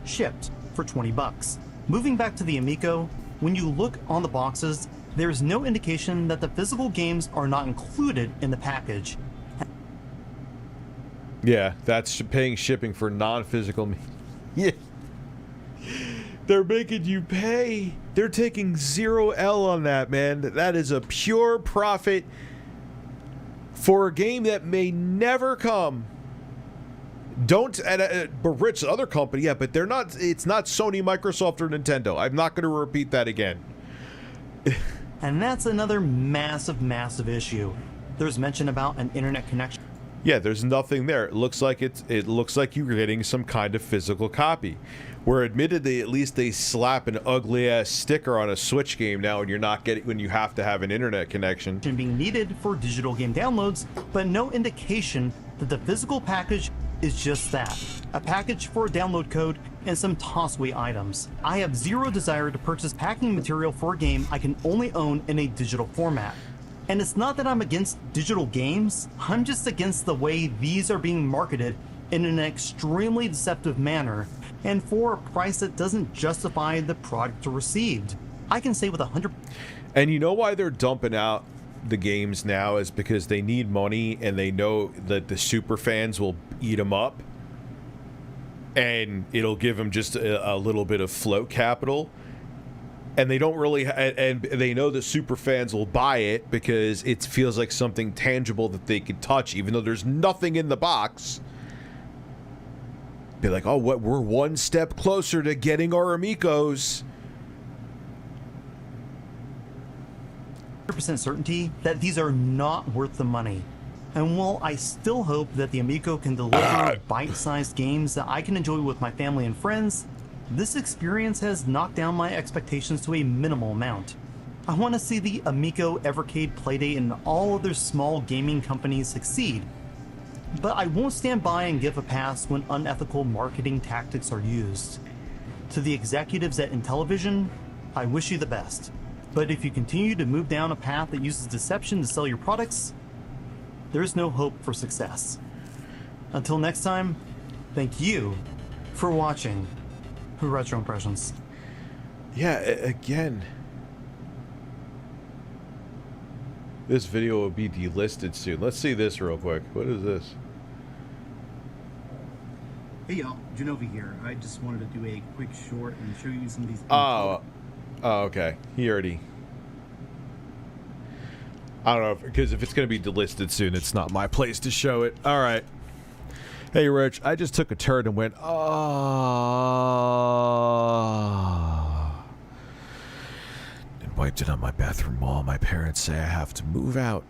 shipped for 20 bucks. Moving back to the Amico, when you look on the boxes, there's no indication that the physical games are not included in the package. Yeah, that's paying shipping for non-physical. Yeah. They're making you pay. They're taking 0 L on that, man. That is a pure profit for a game that may never come. Don't, but Rich, other company, yeah, but they're not, it's not Sony, Microsoft, or Nintendo. I'm not going to repeat that again. And that's another massive, massive issue. There's mention about an internet connection. Yeah, there's nothing there. It looks like it looks like you're getting some kind of physical copy. Where admittedly, at least they slap an ugly ass sticker on a Switch game now, and you're not getting when you have to have an internet connection. Being needed for digital game downloads, but no indication that the physical package is just that, a package for a download code and some toss-away items. I have zero desire to purchase packing material for a game I can only own in a digital format. And it's not that I'm against digital games, I'm just against the way these are being marketed in an extremely deceptive manner and for a price that doesn't justify the product received. I can say with 100%. And you know why they're dumping out the games now is because they need money and they know that the super fans will eat them up and it'll give them just a little bit of float capital. And they don't really, and they know the super fans will buy it because it feels like something tangible that they can touch, even though there's nothing in the box. Be like, oh, what? We're one step closer to getting our Amicos. 100% certainty that these are not worth the money. And while I still hope that the Amico can deliver bite-sized games that I can enjoy with my family and friends, this experience has knocked down my expectations to a minimal amount. I want to see the Amico, Evercade, Playdate, and all other small gaming companies succeed, but I won't stand by and give a pass when unethical marketing tactics are used. To the executives at Intellivison, I wish you the best. But if you continue to move down a path that uses deception to sell your products, there's no hope for success. Until next time, thank you for watching Retro Impressions. Yeah, again. This video will be delisted soon. Let's see this real quick. What is this? Hey y'all, Genovi here. I just wanted to do a quick short and show you some of these. Oh, okay. He already. I don't know, because if it's going to be delisted soon, it's not my place to show it. All right. Hey, Rich, I just took a turn and went, and wiped it on my bathroom wall. My parents say I have to move out.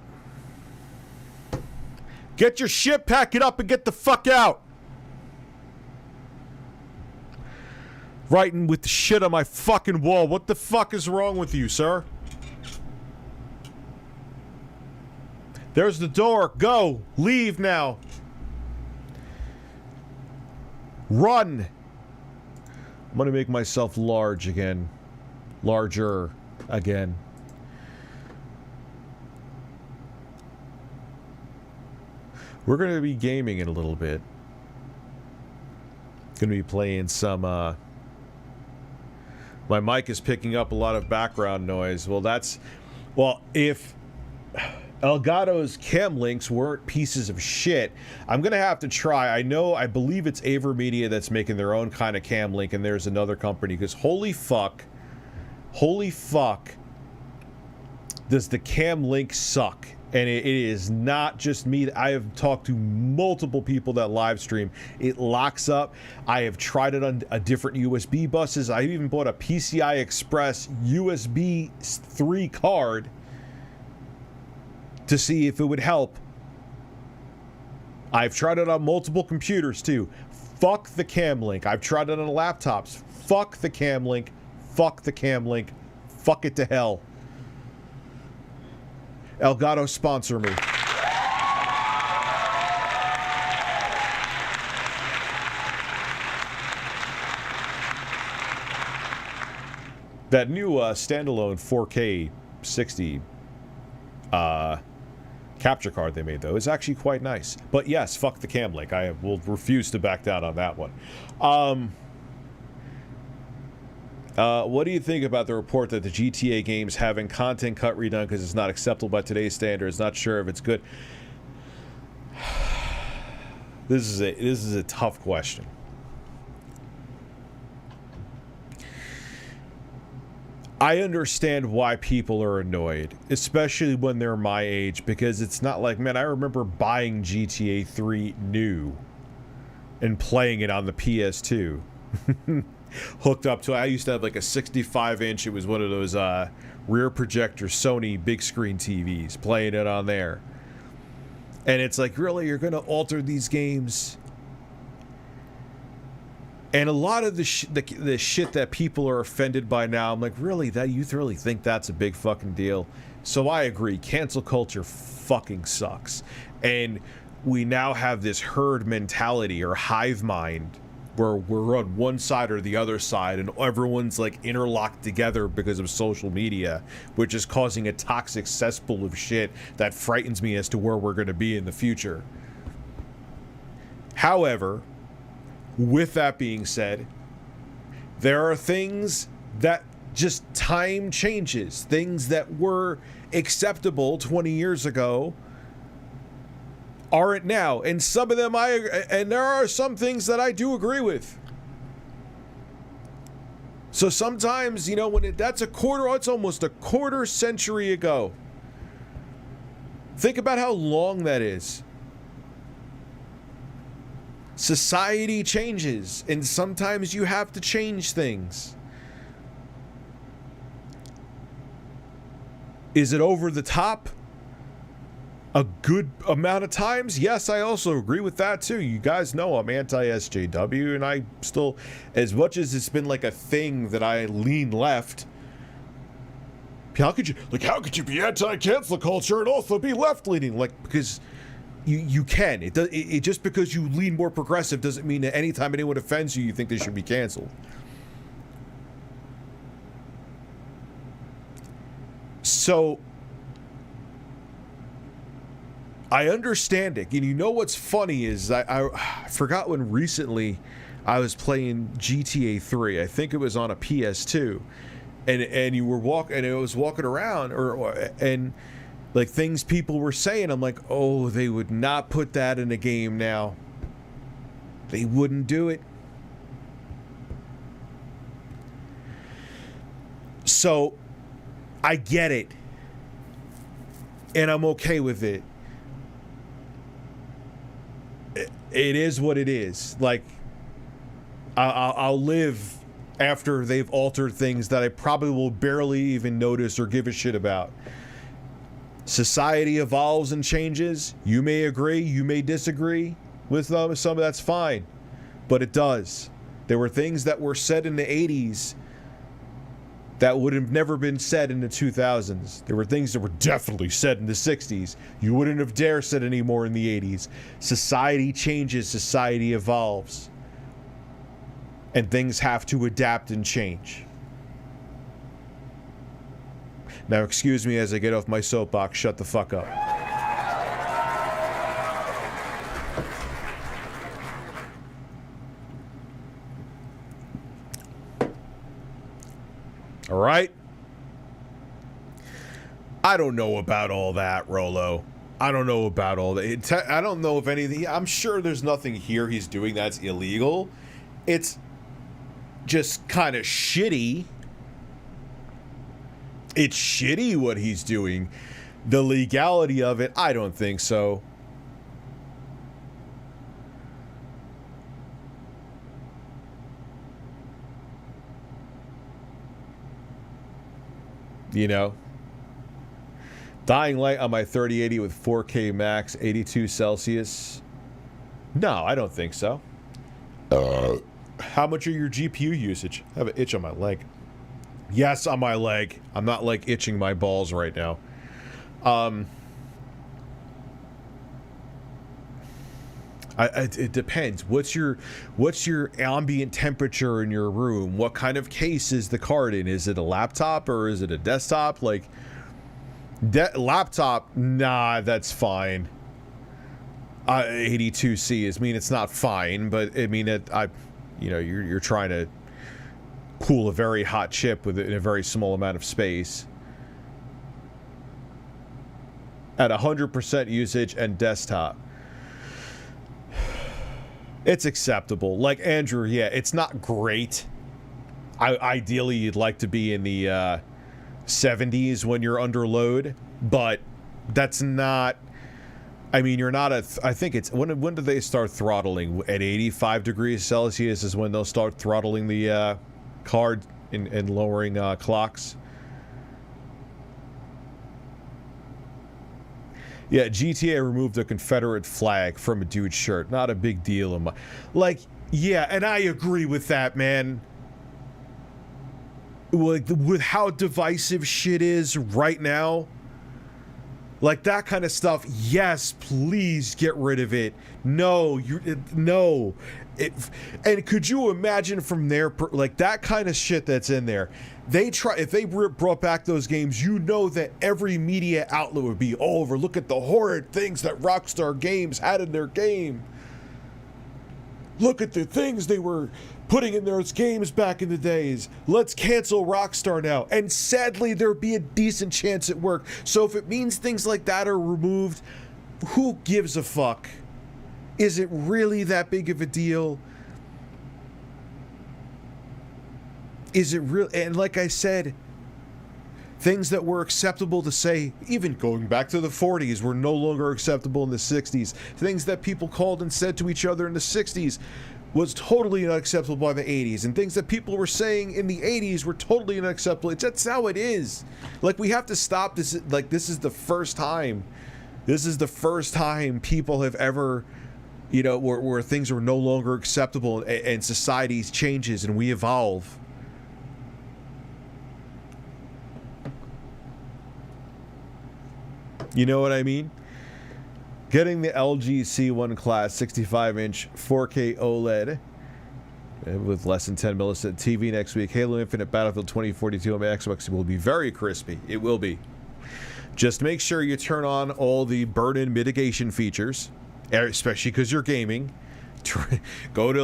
Get your shit, pack it up, and get the fuck out. Writing with the shit on my fucking wall. What the fuck is wrong with you, sir? There's the door. Go. Leave now. Run. I'm gonna make myself large again. Larger again. We're gonna be gaming in a little bit. Gonna be playing some, my mic is picking up a lot of background noise. Well, that's... Well, if Elgato's cam links weren't pieces of shit, I'm gonna have to try. I believe it's AverMedia that's making their own kind of cam link, and there's another company, because holy fuck, does the cam link suck. And it is not just me. I have talked to multiple people that live stream. It locks up. I have tried it on different USB buses. I even bought a PCI Express USB 3 card to see if it would help. I've tried it on multiple computers too. Fuck the cam link. I've tried it on laptops. Fuck the cam link. Fuck the cam link. Fuck it to hell. Elgato, sponsor me. That new standalone 4K 60 capture card they made, though, is actually quite nice. But yes, fuck the cam link. I will refuse to back down on that one. What do you think about the report that the GTA games having content cut redone because it's not acceptable by today's standards? Not sure if it's good. This is a tough question. I understand why people are annoyed, especially when they're my age, because it's not like, man, I remember buying GTA 3 new and playing it on the PS2. Hooked up to, I used to have like a 65-inch, it was one of those rear projector Sony big screen TVs, playing it on there. And it's like, really, you're gonna alter these games? And a lot of the shit that people are offended by now, I'm like, really, that you really think that's a big fucking deal? So I agree, cancel culture fucking sucks. And we now have this herd mentality or hive mind where we're on one side or the other side, and everyone's like interlocked together because of social media, which is causing a toxic cesspool of shit that frightens me as to where we're going to be in the future. However, with that being said, there are things that just time changes. Things that were acceptable 20 years ago aren't now, and some of them and there are some things that I do agree with. So sometimes, you know, when that's it's almost a quarter century ago. Think about how long that is. Society changes, and sometimes you have to change things. Is it over the top? A good amount of times? Yes, I also agree with that too. You guys know I'm anti-SJW, and I still, as much as it's been like a thing that I lean left, how could you be anti-cancel culture and also be left-leaning? Like, because you can. It just because you lean more progressive doesn't mean that anytime anyone offends you, you think they should be canceled. So I understand it. And you know what's funny is I forgot when recently I was playing GTA 3. I think it was on a PS2. And you were walking, and it was walking around, and like things people were saying, I'm like, oh, they would not put that in a game now. They wouldn't do it. So I get it, and I'm okay with it. It is what it is. Like, I'll live after they've altered things that I probably will barely even notice or give a shit about. Society evolves and changes. You may agree, you may disagree with some of that's fine, but it does. There were things that were said in the 80s that would have never been said in the 2000s. There were things that were definitely said in the 60s. You wouldn't have dared said anymore in the 80s. Society changes, society evolves. And things have to adapt and change. Now, excuse me as I get off my soapbox. Shut the fuck up. All right? I don't know about all that, Rolo. I don't know about all that. I don't know if anything... I'm sure there's nothing here he's doing that's illegal. It's just kind of shitty. It's shitty what he's doing. The legality of it, I don't think so. You know? Dying light on my 3080 with 4K max, 82 Celsius. No, I don't think so. How much are your GPU usage? I have an itch on my leg. Yes, on my leg. I'm not like itching my balls right now. It depends. What's your ambient temperature in your room? What kind of case is the card in? Is it a laptop or is it a desktop? Like laptop? Nah, that's fine. 82C is it's not fine, but I mean you're trying to cool a very hot chip in a very small amount of space. At 100% usage and desktop, it's acceptable. Like Andrew, yeah, it's not great. Ideally, you'd like to be in the 70s when you're under load, but that's not. I mean, you're not I think it's when do they start throttling? At 85 degrees Celsius is when they'll start throttling the card and lowering clocks. Yeah, GTA removed a Confederate flag from a dude's shirt. Not a big deal. Like, yeah, and I agree with that, man. Like, with how divisive shit is right now. Like, that kind of stuff, yes, please get rid of it. No, no. And could you imagine from there, like, that kind of shit that's in there, if they brought back those games, you know that every media outlet would be over. Look at the horrid things that Rockstar Games had in their game. Look at the things they were putting in those games back in the days. Let's cancel Rockstar now. And sadly, there'd be a decent chance it worked. So if it means things like that are removed, who gives a fuck? Is it really that big of a deal? Is it real? And like I said, things that were acceptable to say, even going back to the 40s, were no longer acceptable in the 60s. Things that people called and said to each other in the 60s was totally unacceptable by the 80s. And things that people were saying in the 80s were totally unacceptable. That's how it is. Like, we have to stop this. Like, this is the first time. This is the first time people have ever, where things are no longer acceptable and society changes and we evolve. You know what I mean? Getting the LG C1 class 65-inch 4K OLED with less than 10 millisecond TV next week. Halo Infinite, Battlefield 2042 on my Xbox will be very crispy. It will be. Just make sure you turn on all the burn-in mitigation features, especially because you're gaming. Go to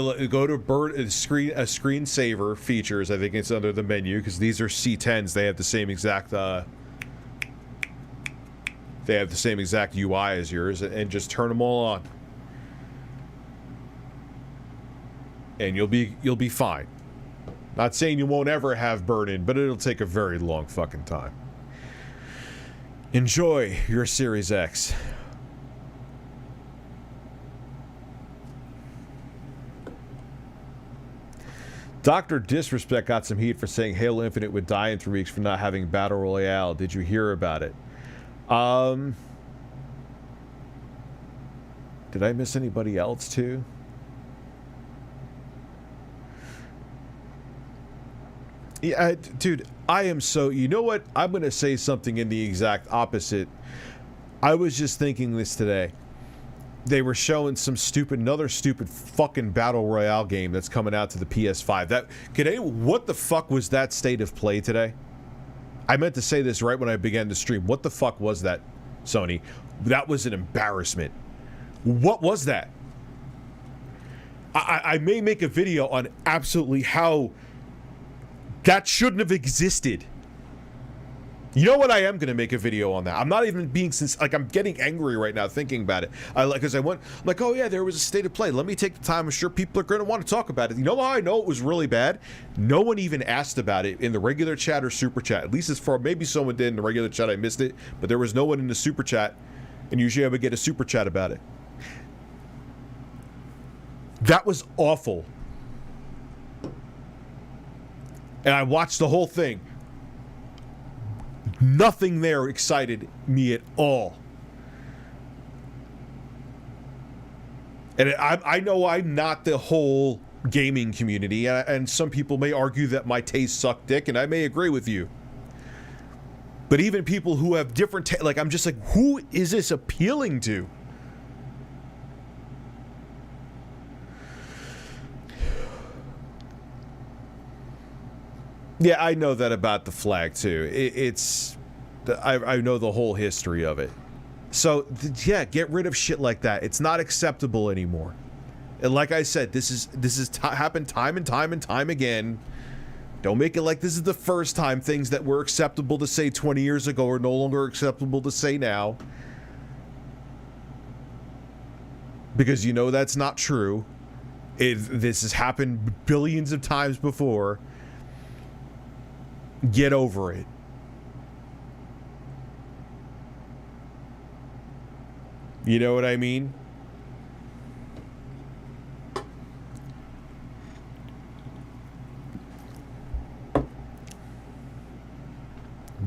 screensaver features. I think it's under the menu because these are C10s. They have the same exact UI as yours, and just turn them all on, and you'll be fine. Not saying you won't ever have burn-in, but it'll take a very long fucking time. Enjoy your Series X. Dr. Disrespect got some heat for saying Halo Infinite would die in 3 weeks for not having Battle Royale. Did you hear about it? Did I miss anybody else too? Yeah, dude, I am so... You know what? I'm going to say something in the exact opposite. I was just thinking this today. They were showing another stupid fucking Battle Royale game that's coming out to the PS5. What the fuck was that state of play today? I meant to say this right when I began to stream. What the fuck was that, Sony? That was an embarrassment. What was that? I may make a video on absolutely how that shouldn't have existed. You know what? I am going to make a video on that. I'm not even being I'm getting angry right now thinking about it. I'm like, oh yeah, there was a state of play. Let me take the time. I'm sure people are going to want to talk about it. You know how I know it was really bad? No one even asked about it in the regular chat or super chat. At least as far, maybe someone did in the regular chat. I missed it, but there was no one in the super chat. And usually I would get a super chat about it. That was awful. And I watched the whole thing. Nothing there excited me at all. And I know I'm not the whole gaming community, and some people may argue that my tastes suck dick, and I may agree with you. But even people who have different I'm just like, who is this appealing to? Yeah, I know that about the flag too. I know the whole history of it. So yeah, get rid of shit like that. It's not acceptable anymore. And like I said, this is happened time and time again. Don't make it like this is the first time things that were acceptable to say 20 years ago are no longer acceptable to say now. Because you know that's not true. This has happened billions of times before. Get over it. You know what I mean?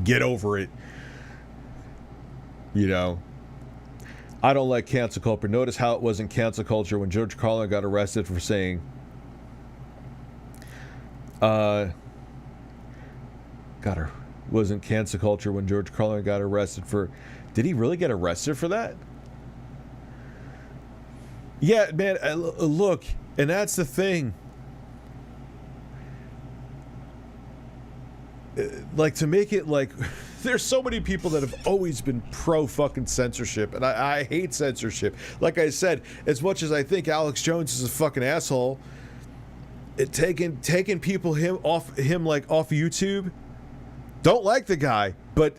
Get over it. You know? I don't like cancel culture. Notice how it wasn't cancel culture when George Carlin got arrested for saying wasn't cancel culture when George Carlin got arrested for... Did he really get arrested for that? Yeah, man, look, and that's the thing. Like, to make it like... There's so many people that have always been pro-fucking censorship, and I hate censorship. Like I said, as much as I think Alex Jones is a fucking asshole, taking people off YouTube... Don't like the guy, but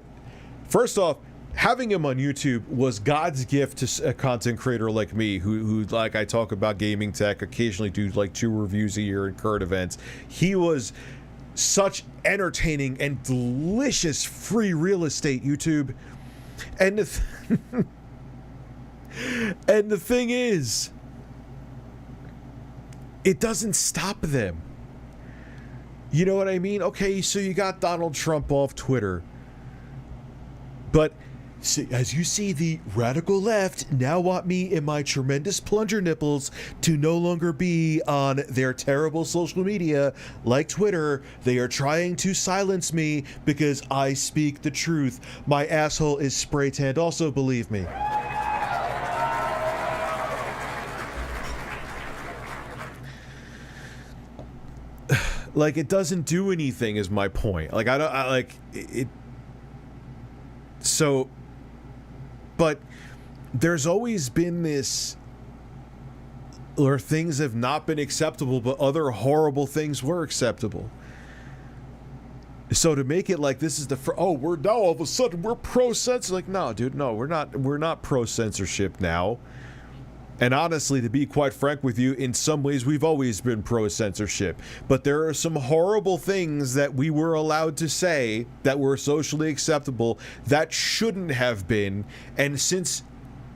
first off, having him on YouTube was God's gift to a content creator like me, who like I talk about gaming tech, occasionally do like 2 reviews a year and current events. He was such entertaining and delicious free real estate YouTube, and and the thing is, it doesn't stop them. You know what I mean? Okay, so you got Donald Trump off Twitter. But as you see, the radical left now want me and my tremendous plunger nipples to no longer be on their terrible social media like Twitter. They are trying to silence me because I speak the truth. My asshole is spray tanned also, believe me. Like, it doesn't do anything is my point. Like, So, but there's always been this, or things have not been acceptable, but other horrible things were acceptable. So to make it like this is the we're now all of a sudden we're pro censorship, like, no, dude, no, we're not pro censorship now. And honestly, to be quite frank with you, in some ways we've always been pro censorship. But there are some horrible things that we were allowed to say that were socially acceptable that shouldn't have been. And since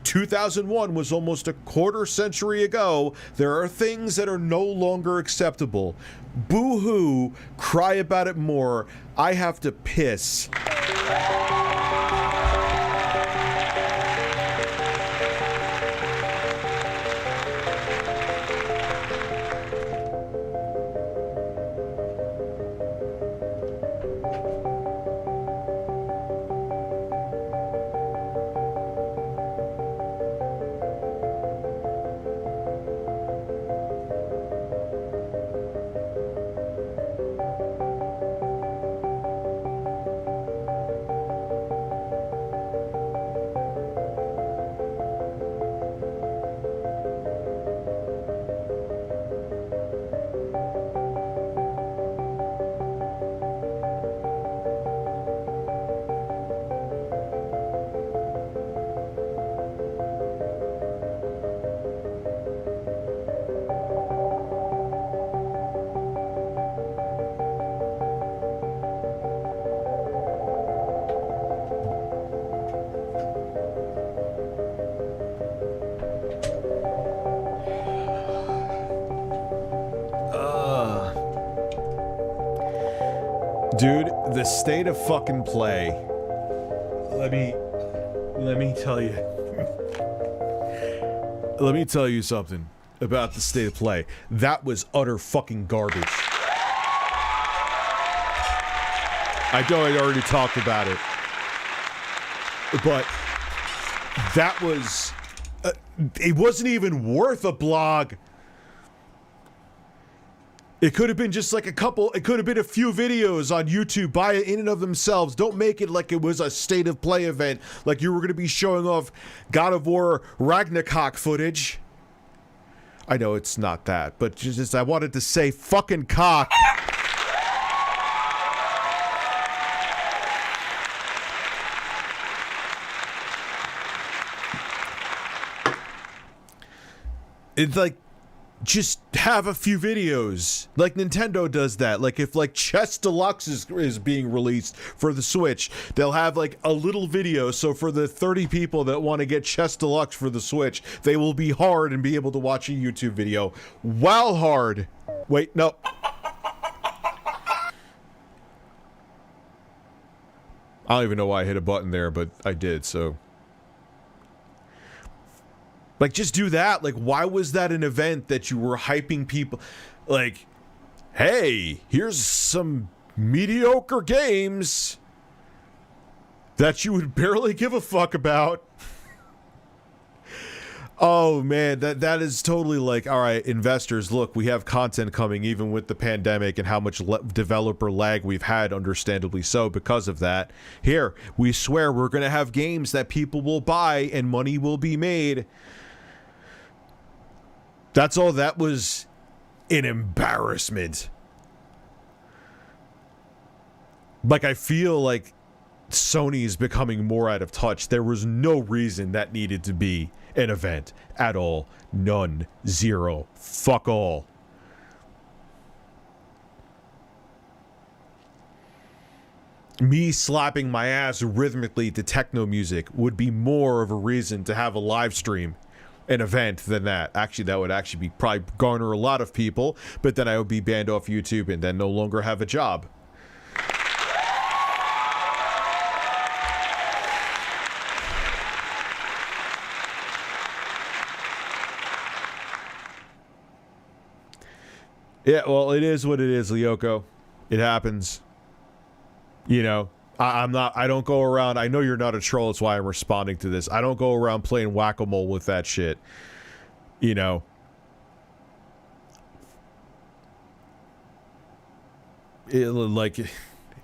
2001 was almost a quarter century ago, there are things that are no longer acceptable. Boo-hoo, cry about it more. I have to piss. Dude, the state of fucking play. Let me tell you. Let me tell you something about the state of play. That was utter fucking garbage. I know I already talked about it. But that was... it wasn't even worth a blog. It could have been just like a couple, it could have been a few videos on YouTube by in and of themselves. Don't make it like it was a state of play event, like you were going to be showing off God of War Ragnarok footage. I know it's not that, but just I wanted to say fucking cock. It's like, just have a few videos like Nintendo does that. Like if like Chess Deluxe is being released for the Switch, they'll have like a little video. So for the 30 people that want to get Chess Deluxe for the Switch, they will be hard and be able to watch a YouTube video while hard. Wait, no. I don't even know why I hit a button there, but I did, so. Like, just do that. Like, why was that an event that you were hyping people? Like, hey, here's some mediocre games that you would barely give a fuck about. Oh, man, that is totally like, all right, investors, look, we have content coming even with the pandemic and how much developer lag we've had, understandably so, because of that. Here, we swear we're going to have games that people will buy and money will be made. That's all. That was an embarrassment. Like, I feel like Sony's becoming more out of touch. There was no reason that needed to be an event at all. None. Zero. Fuck all. Me slapping my ass rhythmically to techno music would be more of a reason to have a live stream. An event than that. Actually, that would actually be probably garner a lot of people, but then I would be banned off YouTube and then no longer have a job. Yeah, well, it is what it is, Lyoko. It happens. You know, I don't go around, I know you're not a troll, that's why I'm responding to this. I don't go around playing whack-a-mole with that shit. You know.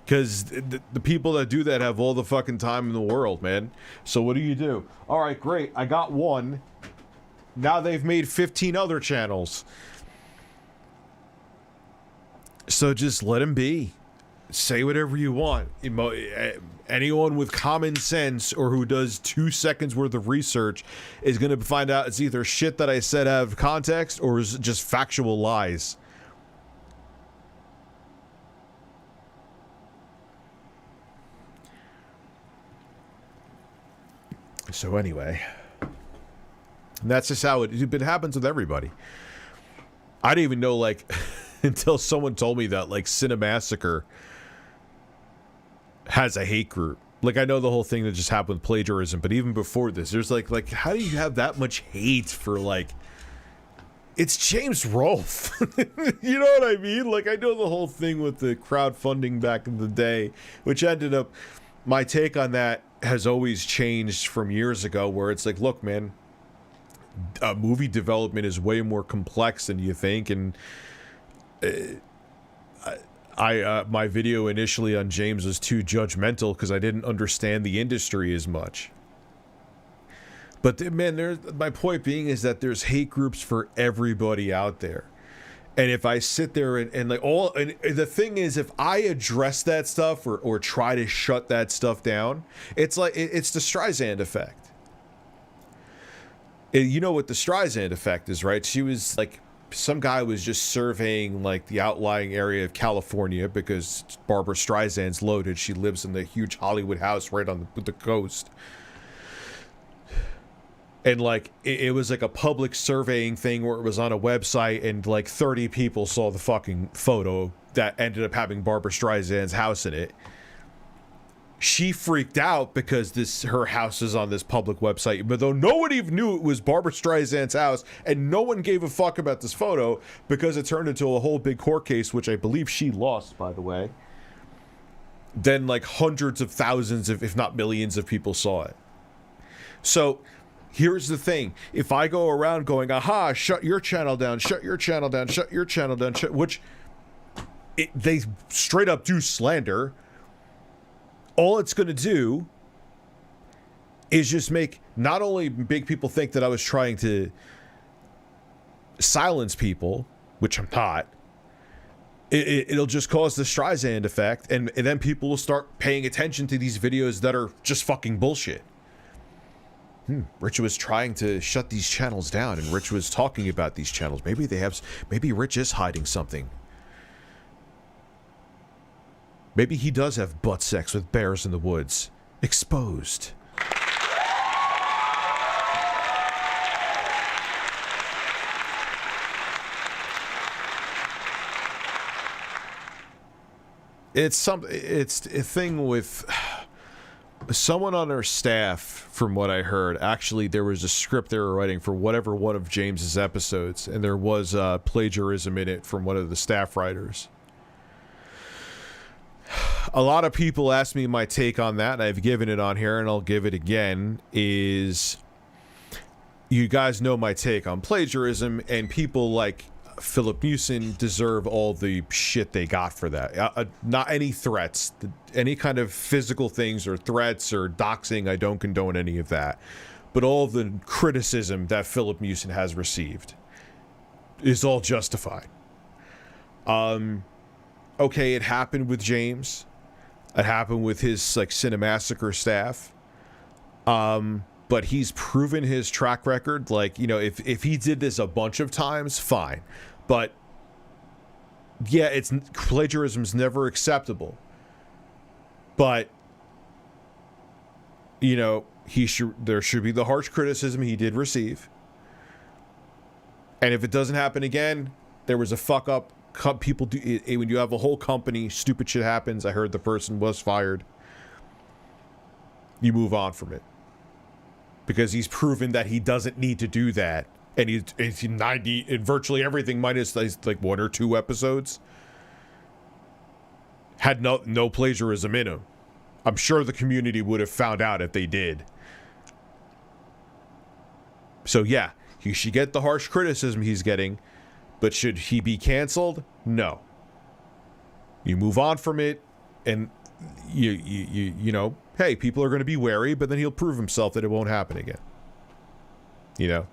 Because the people that do that have all the fucking time in the world, man. So what do? All right, great. I got one. Now they've made 15 other channels. So just let them be. Say whatever you want. Anyone with common sense or who does 2 seconds worth of research is going to find out it's either shit that I said out of context or is just factual lies. So anyway, that's just how it happens with everybody. I didn't even know, like, until someone told me that, like, Cinemassacre has a hate group. Like, I know the whole thing that just happened with plagiarism, but even before this, there's like, how do you have that much hate for, like, it's James Rolfe. You know what I mean? Like, I know the whole thing with the crowdfunding back in the day, which ended up, my take on that has always changed from years ago, where it's like, look, man, movie development is way more complex than you think, and my video initially on James was too judgmental because I didn't understand the industry as much. But man, my point being is that there's hate groups for everybody out there. And if I sit there and the thing is, if I address that stuff or try to shut that stuff down, it's like, it's the Streisand effect. You know what the Streisand effect is, right? She was like, some guy was just surveying like the outlying area of California because Barbara Streisand's loaded. She lives in the huge Hollywood house right on the coast. And like it was like a public surveying thing where it was on a website, and like 30 people saw the fucking photo that ended up having Barbara Streisand's house in it. She freaked out because her house is on this public website, but though no one even knew it was Barbara Streisand's house, and no one gave a fuck about this photo because it turned into a whole big court case, which I believe she lost, by the way. Then like hundreds of thousands of, if not millions of people saw it. So here's the thing. If I go around going, aha, shut your channel down, shut your channel down, shut your channel down, which they straight up do slander, all it's going to do is just not only make people think that I was trying to silence people, which I'm not, it'll just cause the Streisand effect, and then people will start paying attention to these videos that are just fucking bullshit. Rich was trying to shut these channels down, and Rich was talking about these channels. Maybe Rich is hiding something. Maybe he does have butt sex with bears in the woods. Exposed. It's a thing with someone on our staff, from what I heard. Actually, there was a script they were writing for whatever one of James's episodes, and there was plagiarism in it from one of the staff writers. A lot of people ask me my take on that, and I've given it on here, and I'll give it again, is you guys know my take on plagiarism, and people like Philip Mewson deserve all the shit they got for that. Not any threats, any kind of physical things or threats or doxing. I don't condone any of that. But all the criticism that Philip Mewson has received is all justified. Okay, it happened with James. It happened with his like Cinemassacre staff. But he's proven his track record. Like, you know, if he did this a bunch of times, fine. But yeah, plagiarism's never acceptable. But you know, there should be the harsh criticism he did receive. And if it doesn't happen again, there was a fuck up. People do it when you have a whole company. Stupid shit happens. I heard the person was fired. You move on from it. Because he's proven that he doesn't need to do that, and he's 90 in virtually everything minus like 1 or 2 episodes had no plagiarism in him. I'm sure the community would have found out if they did. So yeah, he should get the harsh criticism he's getting, but should he be canceled? No. You move on from it, and you know, hey, people are going to be wary, but then he'll prove himself that it won't happen again. You know?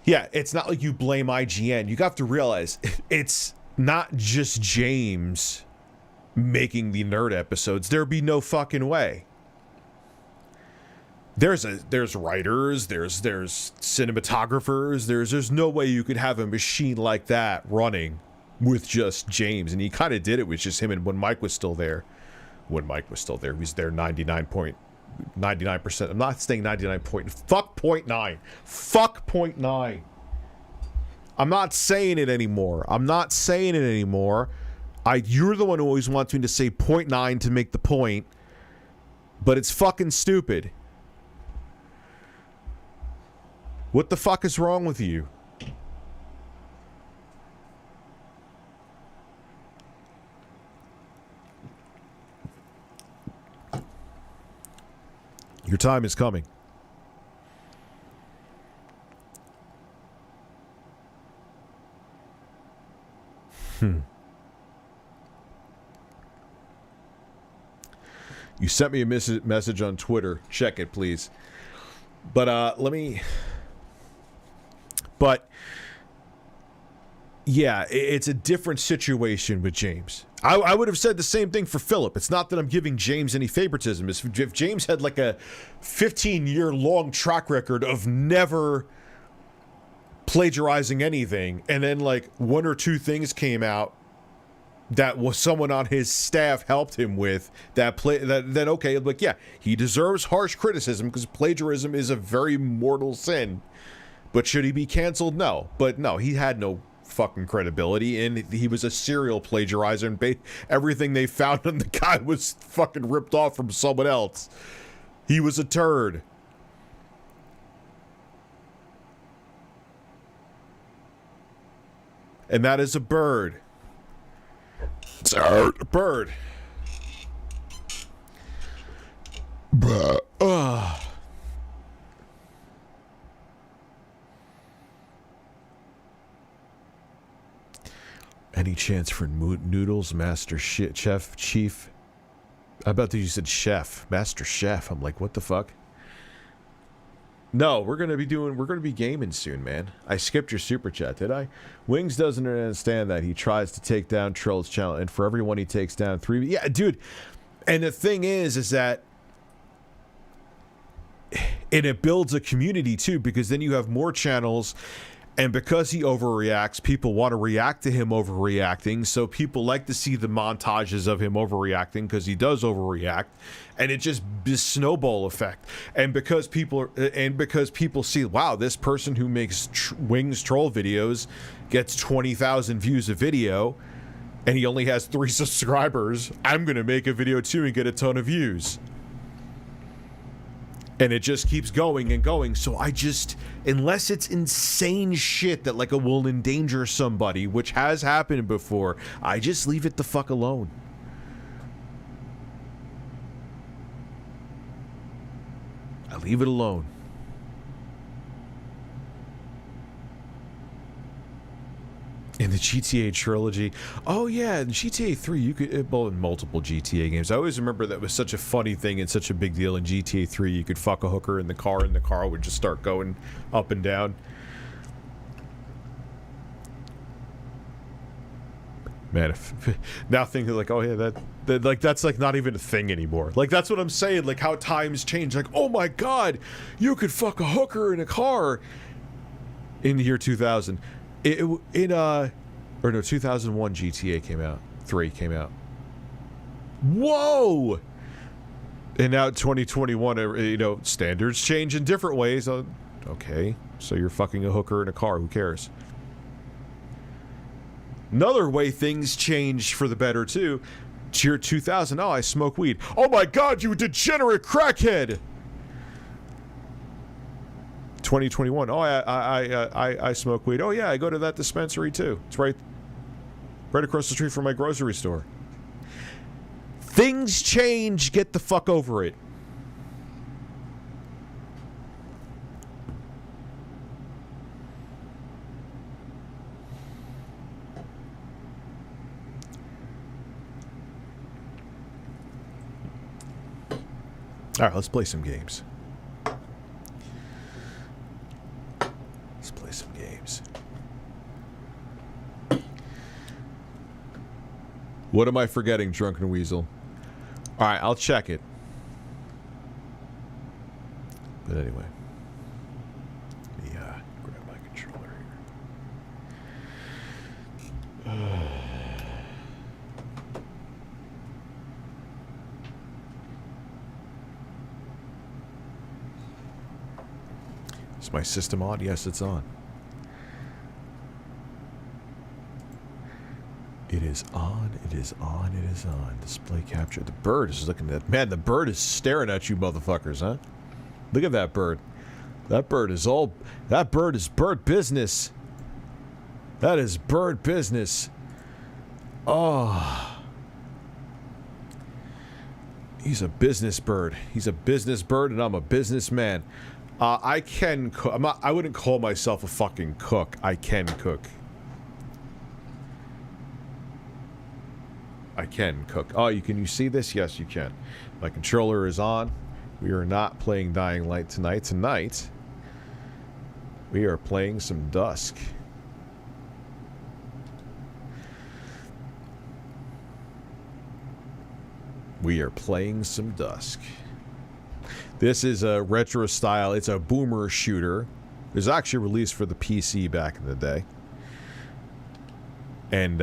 Yeah, it's not like you blame IGN. You have to realize it's not just James making the nerd episodes. There'd be no fucking way. There's writers, there's cinematographers, there's no way you could have a machine like that running with just James, and he kind of did it with just him. And when Mike was still there, he was there 99%. I'm not saying 99 point. Fuck 0.9. Fuck 0.9. I'm not saying it anymore. You're the one who always wants me to say 0.9 to make the point, but it's fucking stupid. What the fuck is wrong with you? Your time is coming. You sent me a message on Twitter. Check it, please. But yeah, it's a different situation with James. I would have said the same thing for Philip. It's not that I'm giving James any favoritism. If James had like a 15-year-long track record of never plagiarizing anything, and then like one or two things came out that was someone on his staff helped him with, then okay, like, yeah, he deserves harsh criticism because plagiarism is a very mortal sin. But should he be canceled? No. But no, he had no fucking credibility, and he was a serial plagiarizer, and everything they found on the guy was fucking ripped off from someone else. He was a turd. And that is a bird. It's a bird. Any chance for noodles, Master Chef, Chief? I bet that you said Chef, Master Chef. I'm like, what the fuck? No, we're gonna be gaming soon, man. I skipped your super chat, did I? Wings doesn't understand that. He tries to take down Troll's channel, and for everyone he takes down, 3. Yeah, dude. And the thing is that it builds a community too, because then you have more channels. And because he overreacts, people want to react to him overreacting. So people like to see the montages of him overreacting because he does overreact, and it just this snowball effect. And because people see, wow, this person who makes Wings troll videos gets 20,000 views a video, and he only has 3 subscribers. I'm gonna make a video too and get a ton of views. And it just keeps going and going. So unless it's insane shit that like will endanger somebody, which has happened before, I just leave it the fuck alone. I leave it alone. In the GTA trilogy. Oh yeah, in GTA 3 you could, well, in multiple GTA games. I always remember that was such a funny thing and such a big deal in GTA 3. You could fuck a hooker in the car and the car would just start going up and down. Man, now thinking like, oh yeah, that like that's like not even a thing anymore. Like that's what I'm saying, like how times change. Like, oh my god, you could fuck a hooker in a car in the year 2000. 2001 GTA came out. 3 came out. Whoa! And now 2021, standards change in different ways. Okay, so you're fucking a hooker in a car. Who cares? Another way things change for the better, too. Year 2000, oh, I smoke weed. Oh my god, you degenerate crackhead! 2021. Oh, I smoke weed. Oh yeah, I go to that dispensary too. It's right across the street from my grocery store. Things change. Get the fuck over it. Alright, let's play some games. Let's play some games. What am I forgetting, Drunken Weasel? Alright, I'll check it. But anyway. Let me grab my controller here. Is my system on? Yes, it's on. It is on, it is on, it is on. Display capture. The bird is looking at... Man, the bird is staring at you motherfuckers, huh? Look at that bird. That bird is all... That bird is bird business. That is bird business. Oh. He's a business bird. He's a business bird, and I'm a businessman. I can cook. I wouldn't call myself a fucking cook. I can cook. I can cook. Oh, can you see this? Yes, you can. My controller is on. We are not playing Dying Light tonight. Tonight, we are playing some Dusk. We are playing some Dusk. This is a retro style. It's a boomer shooter. It was actually released for the PC back in the day. And,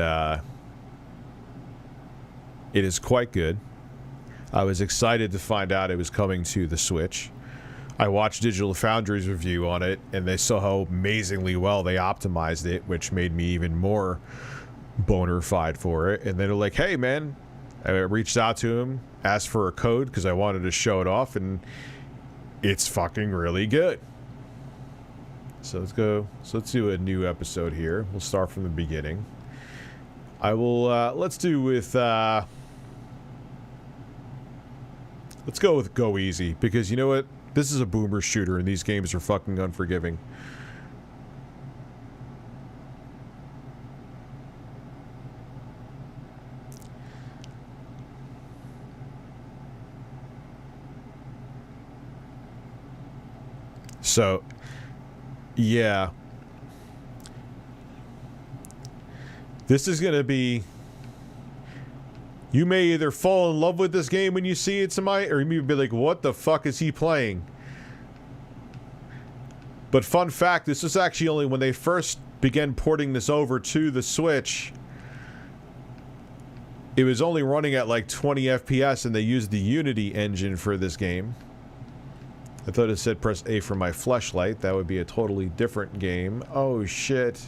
it is quite good. I was excited to find out it was coming to the Switch. I watched Digital Foundry's review on it, and they saw how amazingly well they optimized it, which made me even more boner-fied for it. And they're like, hey, man. I reached out to him, asked for a code, because I wanted to show it off, and it's fucking really good. So let's go. So let's do a new episode here. We'll start from the beginning. I will, let's do with, let's go with Go Easy, because you know what? This is a boomer shooter, and these games are fucking unforgiving. So, yeah. This is going to be... You may either fall in love with this game when you see it tonight, or you may be like, what the fuck is he playing? But fun fact, this was actually only when they first began porting this over to the Switch. It was only running at like 20 FPS, and they used the Unity engine for this game. I thought it said press A for my fleshlight. That would be a totally different game. Oh, shit.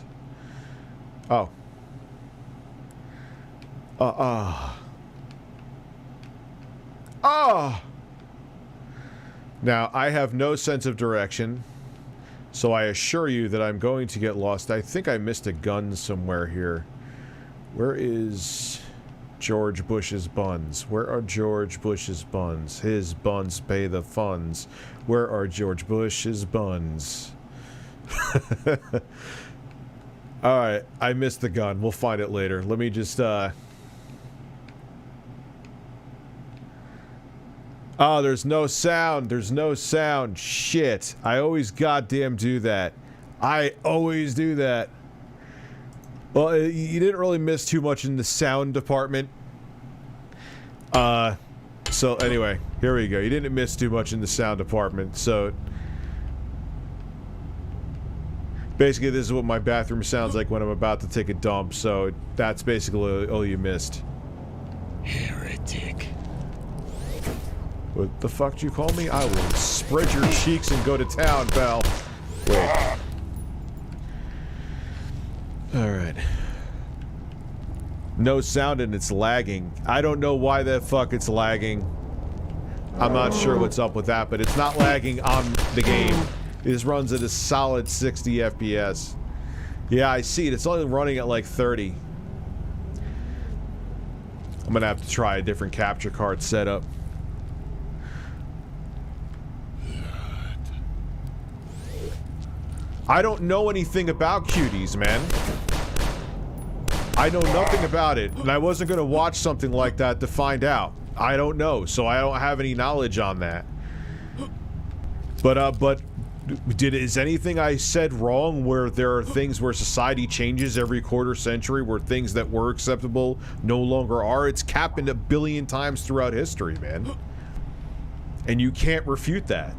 Oh. Now, I have no sense of direction, so I assure you that I'm going to get lost. I think I missed a gun somewhere here. Where is George Bush's buns? Where are George Bush's buns? His buns pay the funds. Where are George Bush's buns? Alright, I missed the gun. We'll find it later. Let me just, Oh, there's no sound. There's no sound. Shit. I always goddamn do that. I always do that. Well, you didn't really miss too much in the sound department. So anyway, here we go. You didn't miss too much in the sound department, so... Basically, this is what my bathroom sounds like when I'm about to take a dump, so that's basically all you missed. Heretic. What the fuck do you call me? I will spread your cheeks and go to town, pal. Wait. Alright. No sound and it's lagging. I don't know why the fuck it's lagging. I'm not sure what's up with that, but it's not lagging on the game. It just runs at a solid 60 FPS. Yeah, I see it. It's only running at like 30. I'm gonna have to try a different capture card setup. I don't know anything about cuties, man. I know nothing about it, and I wasn't gonna watch something like that to find out. I don't know, so I don't have any knowledge on that. But is anything I said wrong where there are things where society changes every quarter century where things that were acceptable no longer are? It's happened a billion times throughout history, man. And you can't refute that.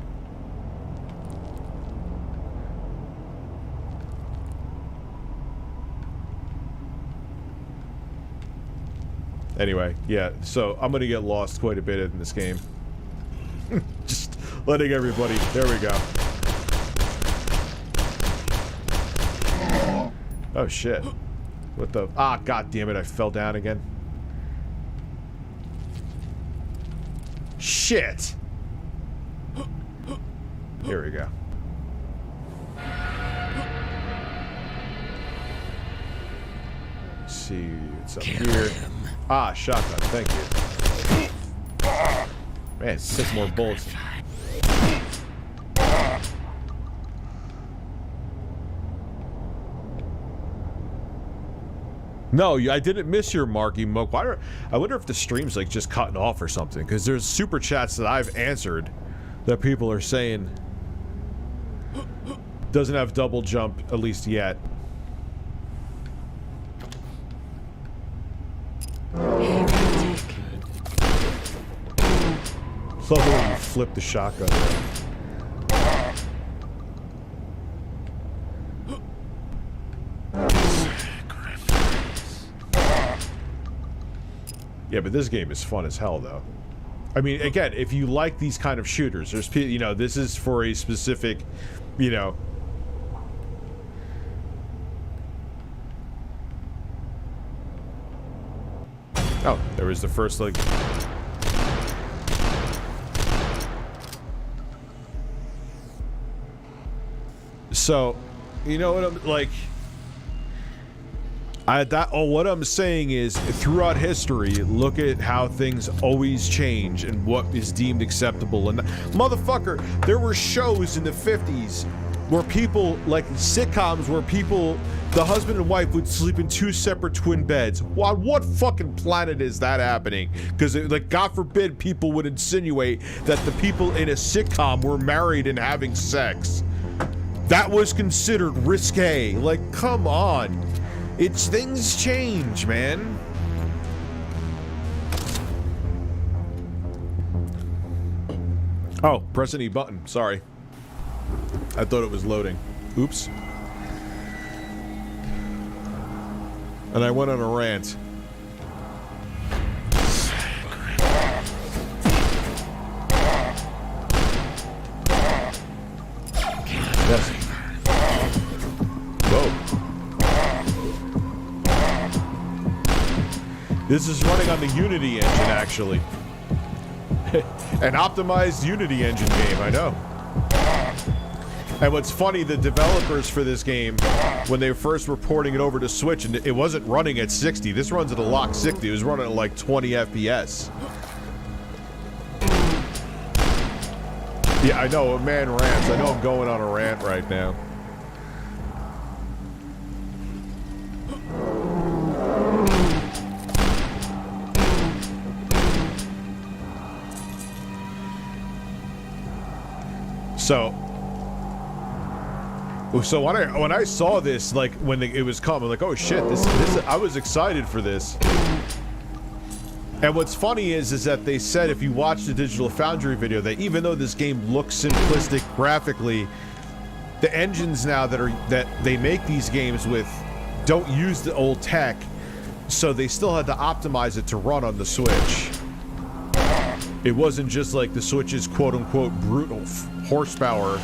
Anyway, yeah, so I'm gonna get lost quite a bit in this game. Just letting everybody... There we go. Oh, shit. What the... Ah, god damn it, I fell down again. Shit! Here we go. Let's see, it's up here. Ah, shotgun, thank you. Man, 6 more bullets. No, I didn't miss your Marky Moke. I wonder if the stream's like just cutting off or something, because there's super chats that I've answered that people are saying doesn't have double jump, at least yet. It's love when you flip the shotgun. Yeah, but this game is fun as hell, though. I mean, again, if you like these kind of shooters, there's, you know, this is for a specific, you know. Oh, there was the first, like... So, you know what I'm, like... what I'm saying is, throughout history, look at how things always change and what is deemed acceptable. And motherfucker, there were shows in the 50s where people, like sitcoms, where people, the husband and wife would sleep in 2 separate twin beds. On what fucking planet is that happening? Because, like, God forbid people would insinuate that the people in a sitcom were married and having sex. That was considered risque. Like, come on. It's things change, man. Oh, press any button. Sorry. I thought it was loading. Oops. And I went on a rant. Yes. Whoa. This is running on the Unity engine, actually. An optimized Unity engine game, I know. And what's funny, the developers for this game, when they first were porting it over to Switch, and it wasn't running at 60. This runs at a lock 60. It was running at like 20 FPS. Yeah, I know, a man rants. I know I'm going on a rant right now. So when I saw this, like when it was coming, like, oh shit, this I was excited for this. And what's funny is that they said, if you watch the Digital Foundry video, that even though this game looks simplistic graphically, the engines now that they make these games with don't use the old tech, so they still had to optimize it to run on the Switch. It wasn't just like the Switch's quote-unquote brutal horsepower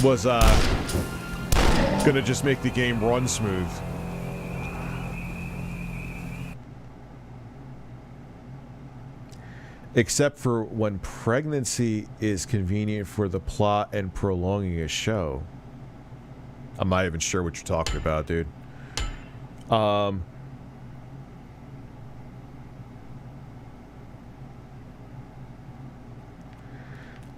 was gonna just make the game run smooth. Except for when pregnancy is convenient for the plot and prolonging a show. I'm not even sure what you're talking about, dude.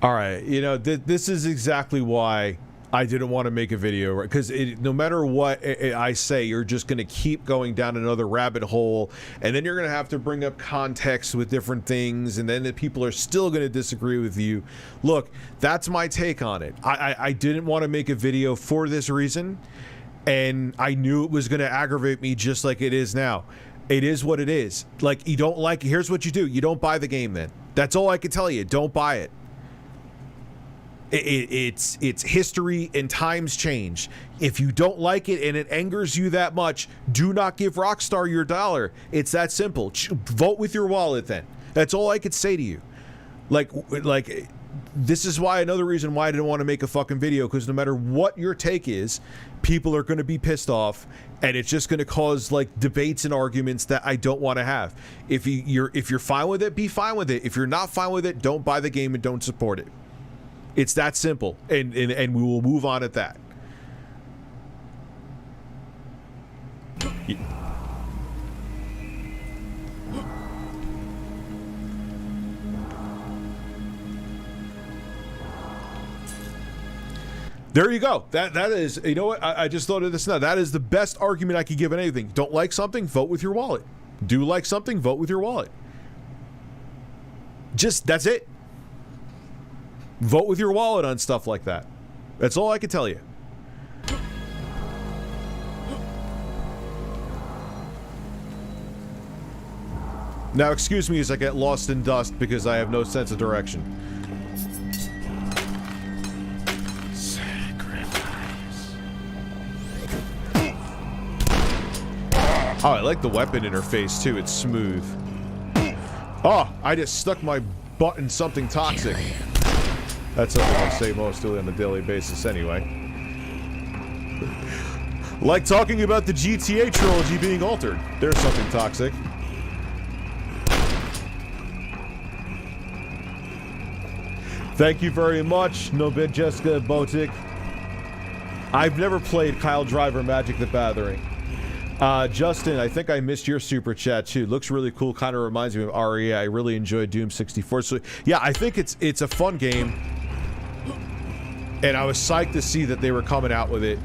Alright, you know, this is exactly why I didn't want to make a video because no matter what I say, you're just going to keep going down another rabbit hole, and then you're going to have to bring up context with different things, and then the people are still going to disagree with you. Look, that's my take on it. I didn't want to make a video for this reason, and I knew it was going to aggravate me just like it is now. It is what it is. Like, you don't like it, here's what you do. You don't buy the game then. That's all I can tell you. Don't buy it. It's history and times change. If you don't like it and it angers you that much, do not give Rockstar your dollar. It's that simple. Vote with your wallet then. That's all I could say to you. Like this is why another reason why I didn't want to make a fucking video, because no matter what your take is, people are going to be pissed off, and it's just going to cause like debates and arguments that I don't want to have. If you're fine with it, be fine with it. If you're not fine with it, don't buy the game and don't support it. It's that simple, and we will move on at that. There you go. That is, you know what? I just thought of this now. That is the best argument I could give on anything. Don't like something, vote with your wallet. Do like something, vote with your wallet. That's it. Vote with your wallet on stuff like that. That's all I can tell you. Now, excuse me as I get lost in dust because I have no sense of direction. Sacrifice. Oh, I like the weapon interface too. It's smooth. Oh, I just stuck my butt in something toxic. That's something I say mostly on a daily basis anyway. Like talking about the GTA trilogy being altered. There's something toxic. Thank you very much, Nobed Jessica Botic. I've never played Kyle Driver Magic the Gathering. Justin, I think I missed your super chat too. Looks really cool. Kind of reminds me of RE. I really enjoyed Doom 64. So yeah, I think it's a fun game. And I was psyched to see that they were coming out with it.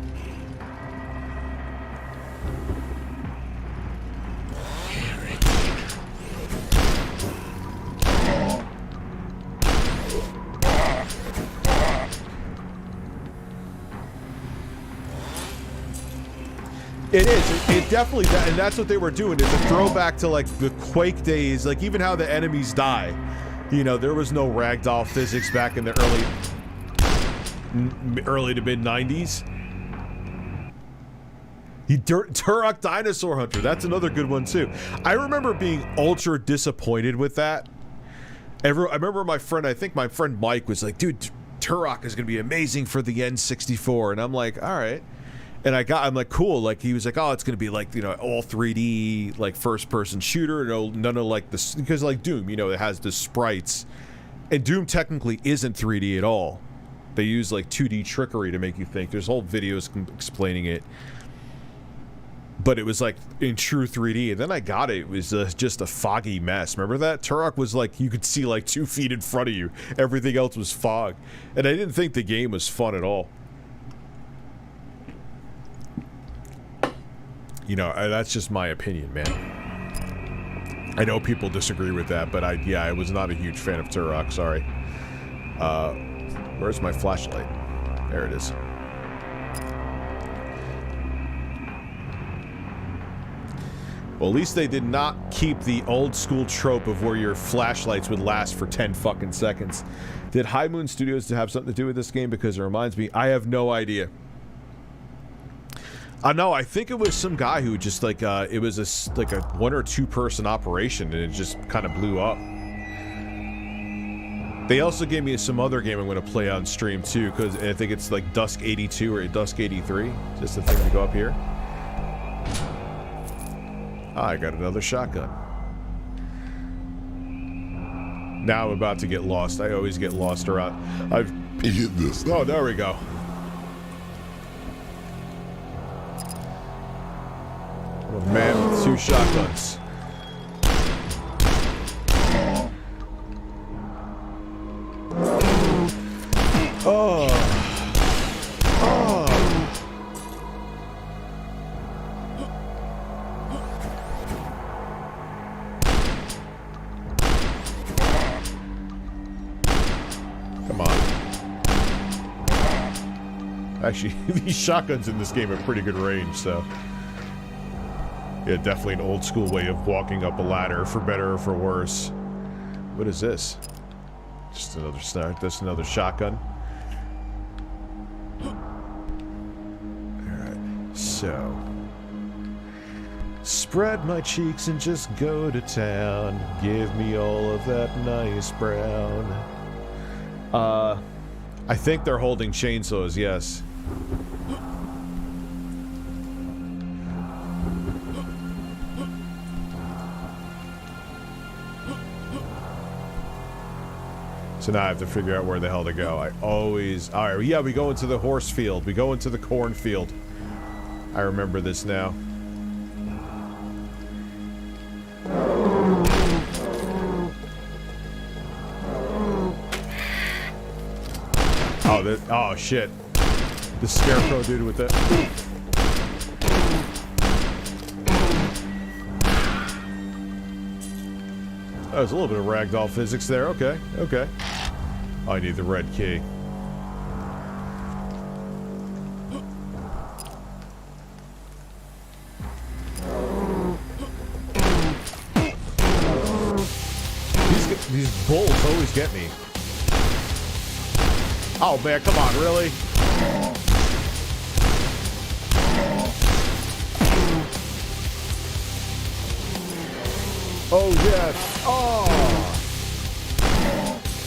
It is. It definitely, and that's what they were doing. It's a throwback to like the Quake days, like even how the enemies die. You know, there was no ragdoll physics back in the early to mid 90s. Turok Dinosaur Hunter, that's another good one too. I remember being ultra disappointed with that. I remember my friend, I think my friend Mike was like, dude, Turok is gonna be amazing for the N64, and I'm like, all right. And I'm like, cool. Like, he was like, oh, it's going to be like, you know, all 3D, like, first-person shooter. None of, like, this... Because, like, Doom, you know, it has the sprites. And Doom technically isn't 3D at all. They use, like, 2D trickery to make you think. There's whole videos explaining it. But it was, like, in true 3D. And then I got it. It was just a foggy mess. Remember that? Turok was, like, you could see, like, 2 feet in front of you. Everything else was fog. And I didn't think the game was fun at all. You know, that's just my opinion, man. I know people disagree with that, but I was not a huge fan of Turok, sorry. Where's my flashlight? There it is. Well, at least they did not keep the old school trope of where your flashlights would last for 10 fucking seconds. Did High Moon Studios have something to do with this game? Because it reminds me, I have no idea. No, I think it was some guy who just like it was like a 1 or 2 person operation, and it just kind of blew up. They also gave me some other game I'm going to play on stream too, because I think it's like Dusk 82 or Dusk 83. Just the thing to go up here. Ah, I got another shotgun. Now I'm about to get lost. I always get lost around. I've hit this. Oh, there we go. A man with 2 shotguns. Oh. Actually, these shotguns in this game have pretty good range, so... Yeah, definitely an old school way of walking up a ladder, for better or for worse. What is this? Just another start. That's another shotgun. Alright, so... Spread my cheeks and just go to town. Give me all of that nice brown. I think they're holding chainsaws, yes. So now I have to figure out where the hell to go. I always... Alright, yeah, we go into the horse field. We go into the cornfield. I remember this now. Oh, shit. The scarecrow dude with the... Oh, there's a little bit of ragdoll physics there. Okay, okay. I need the red key. These bulls always get me. Oh man, come on, really? Oh yes. Oh.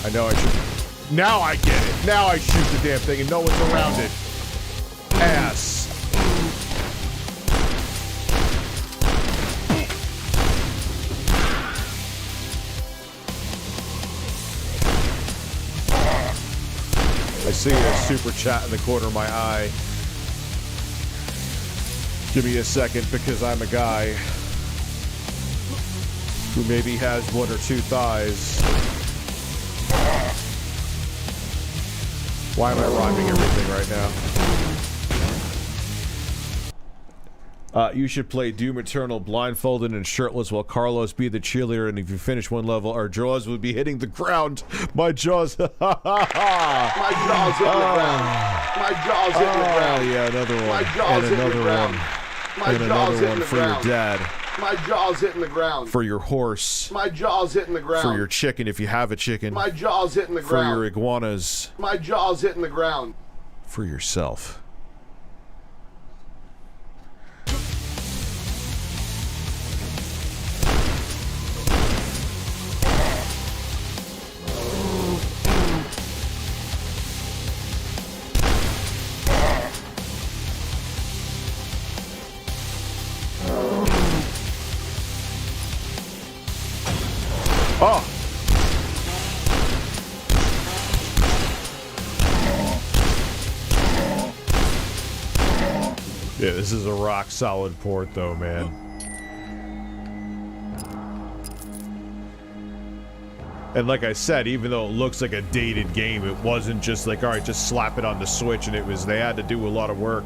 I know I should. Now I get it. Now I shoot the damn thing and no one's around it. Ass. I see a super chat in the corner of my eye. Give me a second because I'm a guy who maybe has one or two thighs. Why am I rhyming everything right now? You should play Doom Eternal blindfolded and shirtless while Carlos be the cheerleader, and if you finish one level, our jaws would be hitting the ground. My jaws. My jaws hitting the ground. My jaws hitting the ground. Yeah, another one. My jaws and hitting the ground. My and jaws another hitting one the for ground. your dad. My jaws hitting the ground. For your horse. My jaws hitting the ground. For your chicken, if you have a chicken. My jaws hitting the ground. For your iguanas. My jaws hitting the ground. For yourself. Oh! Yeah, this is a rock solid port though, man. And like I said, even though it looks like a dated game, it wasn't just like, alright, just slap it on the Switch, and it was, they had to do a lot of work.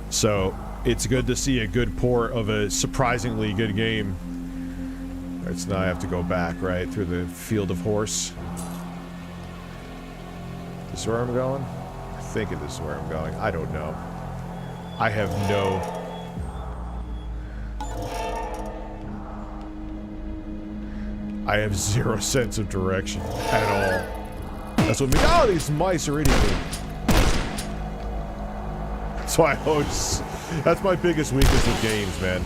So, it's good to see a good port of a surprisingly good game. Alright, so now I have to go back, right, through the field of horse. This is where I'm going? I think this is where I'm going. I don't know. I have no... I have zero sense of direction at all. That's what means. Oh, these mice are idiotic. That's why I always... That's my biggest weakness with games, man.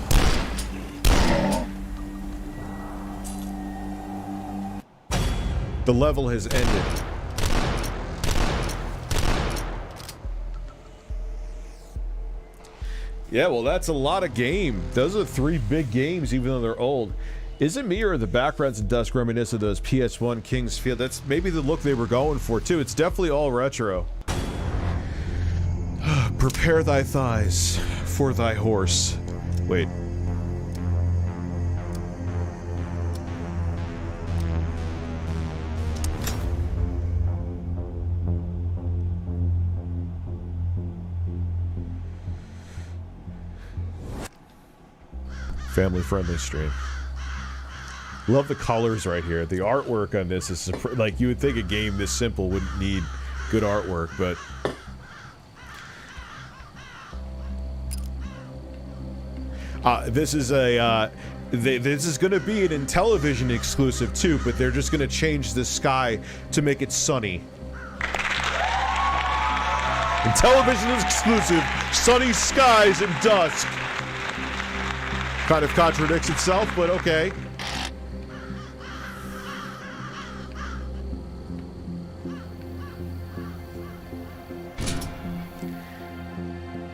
The level has ended. Yeah, well, that's a lot of game. Those are 3 big games, even though they're old. Is it me or the backgrounds in Dusk reminiscent of those PS1 King's Field? That's maybe the look they were going for, too. It's definitely all retro. Prepare thy thighs for thy horse. Wait. Family-friendly stream. Love the colors right here. The artwork on this is like, you would think a game this simple wouldn't need good artwork, but This is a, this is going to be an Intellivison exclusive too, but they're just going to change the sky to make it sunny. Intellivison is exclusive, sunny skies and dusk. Kind of contradicts itself, but okay.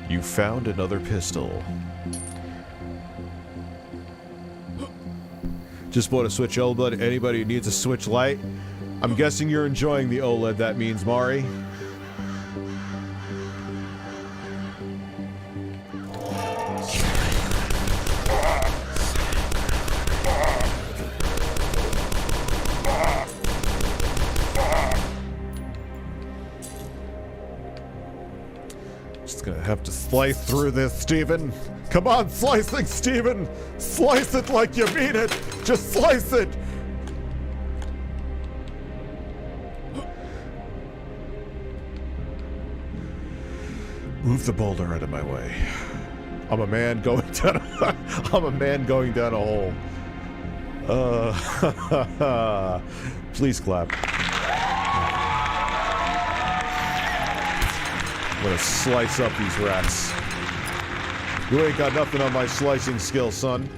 You found another pistol. Just bought a Switch OLED. Anybody who needs a Switch Lite? I'm guessing you're enjoying the OLED, that means, Mari. Just gonna have to slice through this, Steven. Come on, slicing, Steven! Slice it like you mean it! Just slice it! Move the boulder out of my way. I'm a man going down a, I'm a man going down a hole. Please clap. I'm gonna slice up these rats. You ain't got nothing on my slicing skill, son.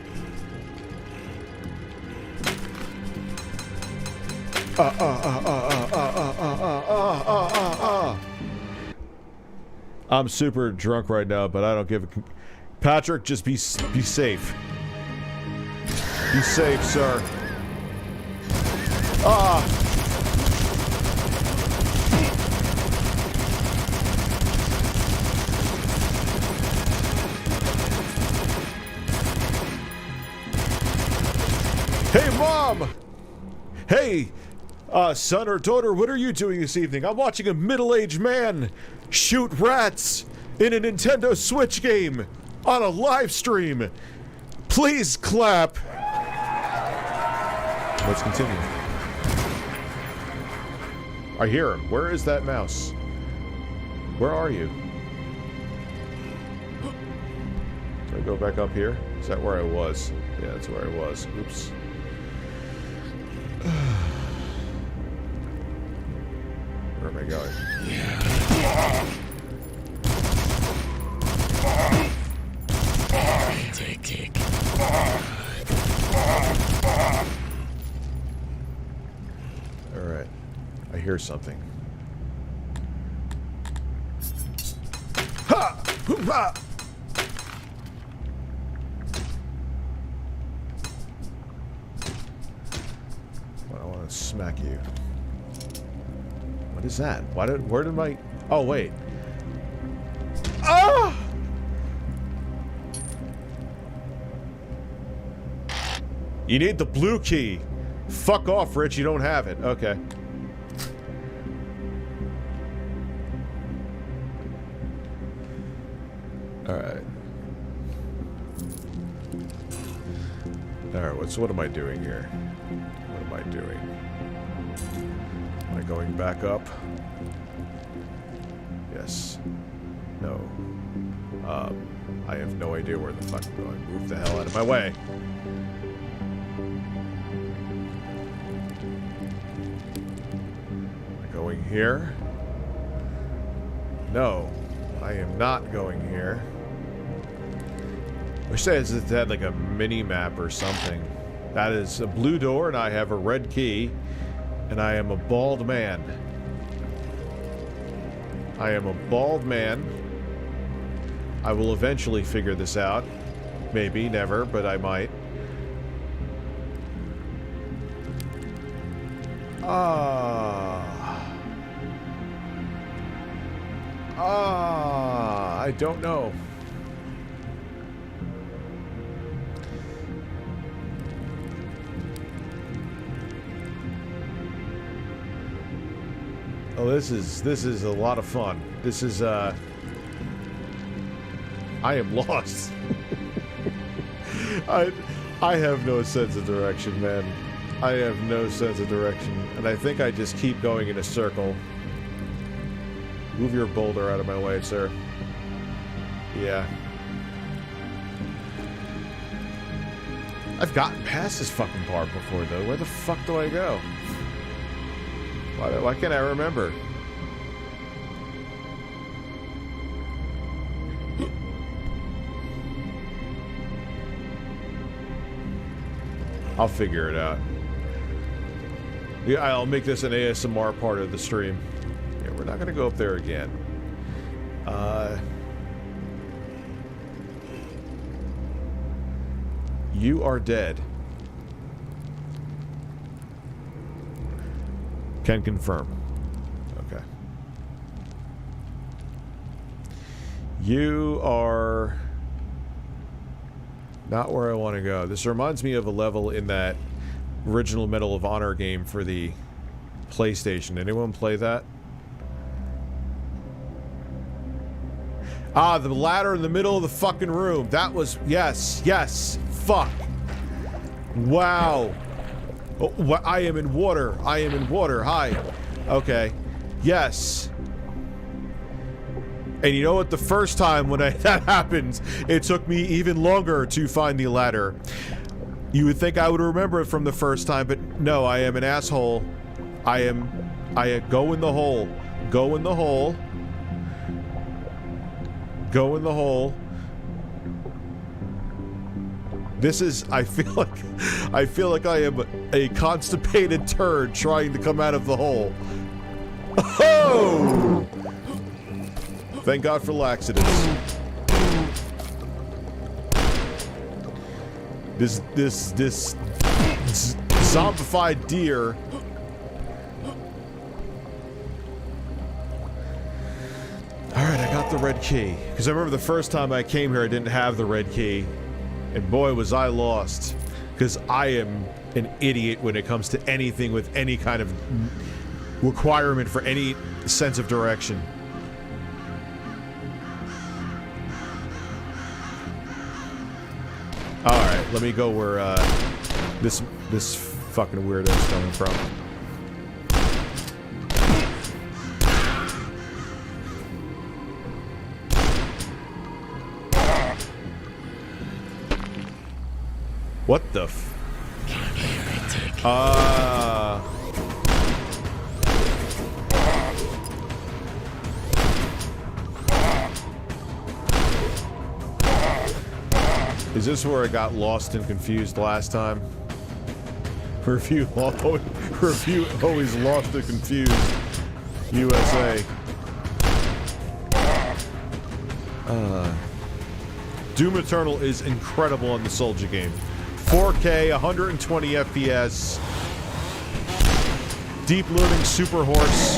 I'm super drunk right now, but I don't give a... Patrick, just be safe. Be safe, sir. Hey, Mom! Hey, son or daughter, what are you doing this evening? I'm watching a middle-aged man shoot rats in a Nintendo Switch game on a live stream. Please clap. Let's continue. I hear him. Where is that mouse? Where are you? Do I go back up here? Is that where I was? Yeah, that's where I was. Oops. Where am I going? Take. Alright. I hear something. Ha! Hoorah! I want to smack you. What is that? Where did my... Oh, wait. Ah! You need the blue key. Fuck off, Rich. You don't have it. Okay. Alright. Alright, so what am I doing here? What am I doing? Am I going back up? Yes. No. I have no idea where the fuck I'm going. Move the hell out of my way. Am I going here? No. I am not going here. Wish that had like a mini map or something. That is a blue door, and I have a red key, and I am a bald man. I am a bald man. I will eventually figure this out. Maybe, never, but I might. I don't know. Oh, this is a lot of fun. This is I am lost. I have no sense of direction, man. I have no sense of direction, and I think I just keep going in a circle. Move your boulder out of my way, sir. Yeah. I've gotten past this fucking part before, though. Where the fuck do I go? Why can't I remember? I'll figure it out. Yeah, I'll make this an ASMR part of the stream. Yeah, we're not gonna go up there again. You are dead. Can confirm. Okay. You are not where I want to go. This reminds me of a level in that original Medal of Honor game for the PlayStation. Anyone play that? Ah, the ladder in the middle of the fucking room. That was... Yes. Yes. Fuck. Wow. Oh, I am in water. I am in water. Hi. Okay. Yes. And you know what? The first time when that happened, it took me even longer to find the ladder. You would think I would remember it from the first time, but no, I am an asshole. I go in the hole. Go in the hole. Go in the hole. This is, I feel like I am a constipated turd trying to come out of the hole. Oh! Thank God for laxatives. This zombified deer. Alright, I got the red key. Because I remember the first time I came here, I didn't have the red key. And boy, was I lost. Because I am an idiot when it comes to anything with any kind of requirement for any sense of direction. Alright, let me go where this fucking weirdo's coming from. What the f... Is this where I got lost and confused last time? Review always lost and confused. USA. Doom Eternal is incredible on the Soldier game. 4K, 120 FPS. Deep loading super horse.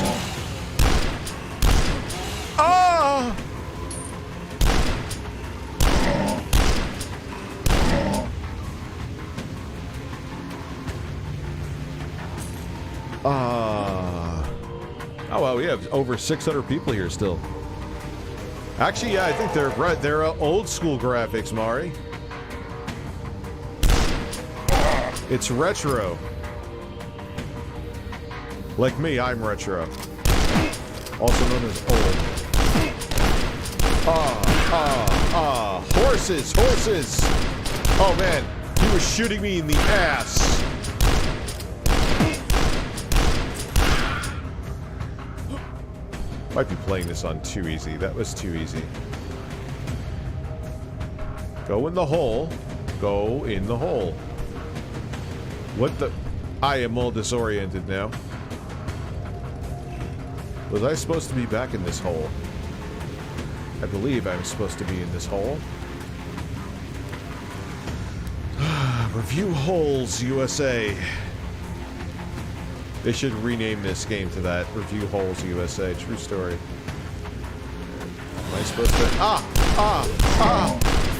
Ah! Oh well, we have over 600 people here still. Actually, yeah, I think they're old school graphics, Mari. It's retro. Like me, I'm retro. Also known as old. Horses, horses! Oh man, he was shooting me in the ass. Might be playing this on too easy. That was too easy. Go in the hole. Go in the hole. What the... I am all disoriented now. Was I supposed to be back in this hole? I believe I'm supposed to be in this hole. Review Holes USA. They should rename this game to that. Review Holes USA. True story. Am I supposed to...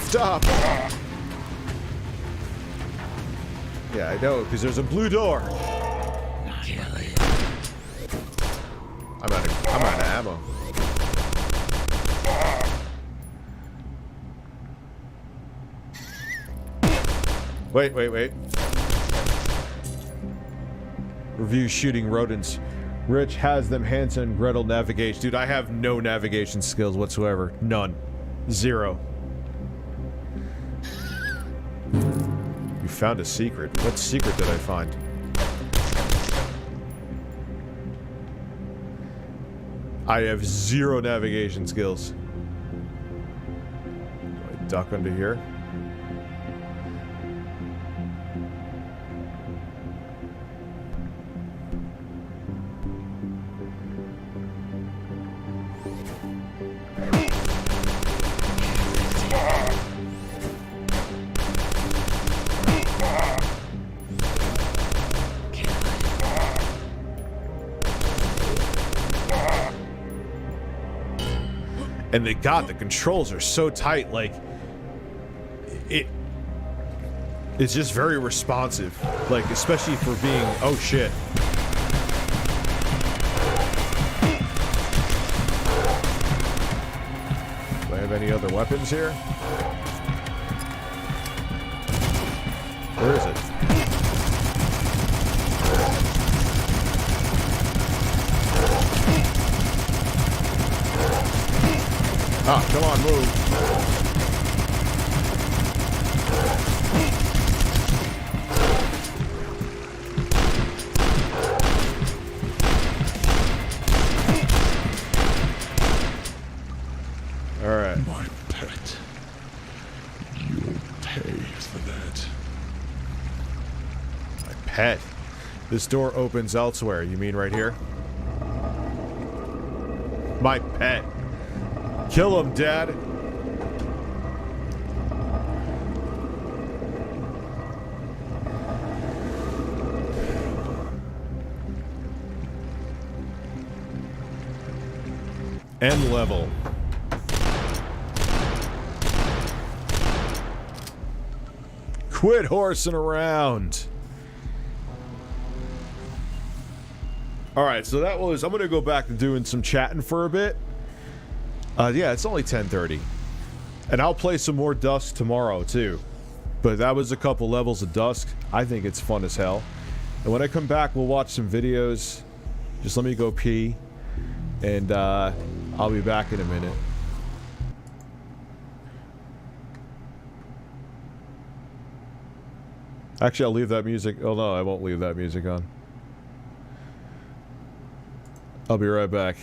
Stop! Yeah, I know, because there's a blue door. I'm out of ammo. Wait. Review shooting rodents. Rich has them. Hanson, Gretel navigates. Dude, I have no navigation skills You found a secret. What secret did I find? I have 0 navigation skills. Do I duck under here? And the controls are so tight, like it's just very responsive, like especially for being, oh shit. Do I have any other weapons here? Where is it? Ah, come on, move. All right. My pet. You'll pay for that. My pet. This door opens elsewhere. You mean right here? My pet. Kill him, Dad. End level. Quit horsing around. Alright, so that was... I'm going to go back to doing some chatting for a bit. Yeah, it's only 10:30. And I'll play some more Dusk tomorrow, too. But that was a couple levels of Dusk. I think it's fun as hell. And when I come back, we'll watch some videos. Just let me go pee. And, I'll be back in a minute. Actually, I'll leave that music... Oh, no, I won't leave that music on. I'll be right back.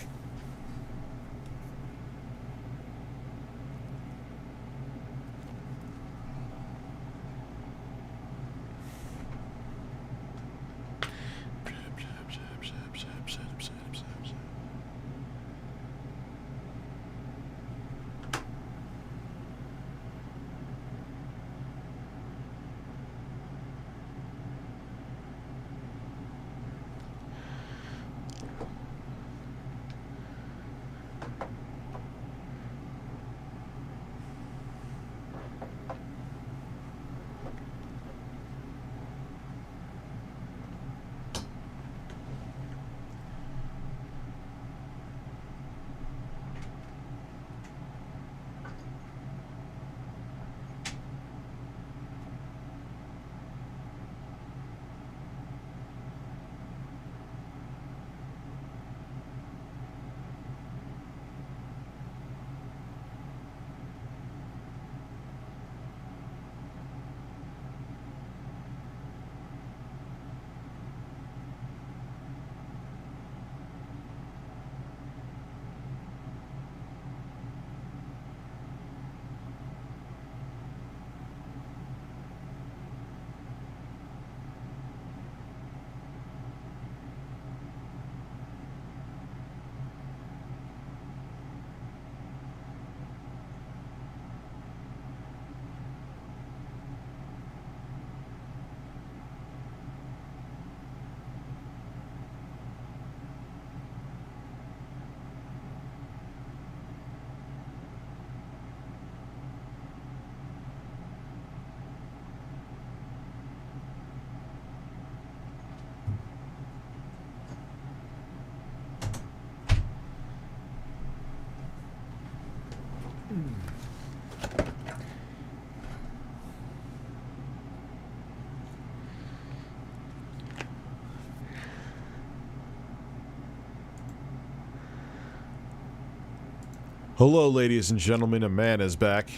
Hello, ladies and gentlemen. A man is back.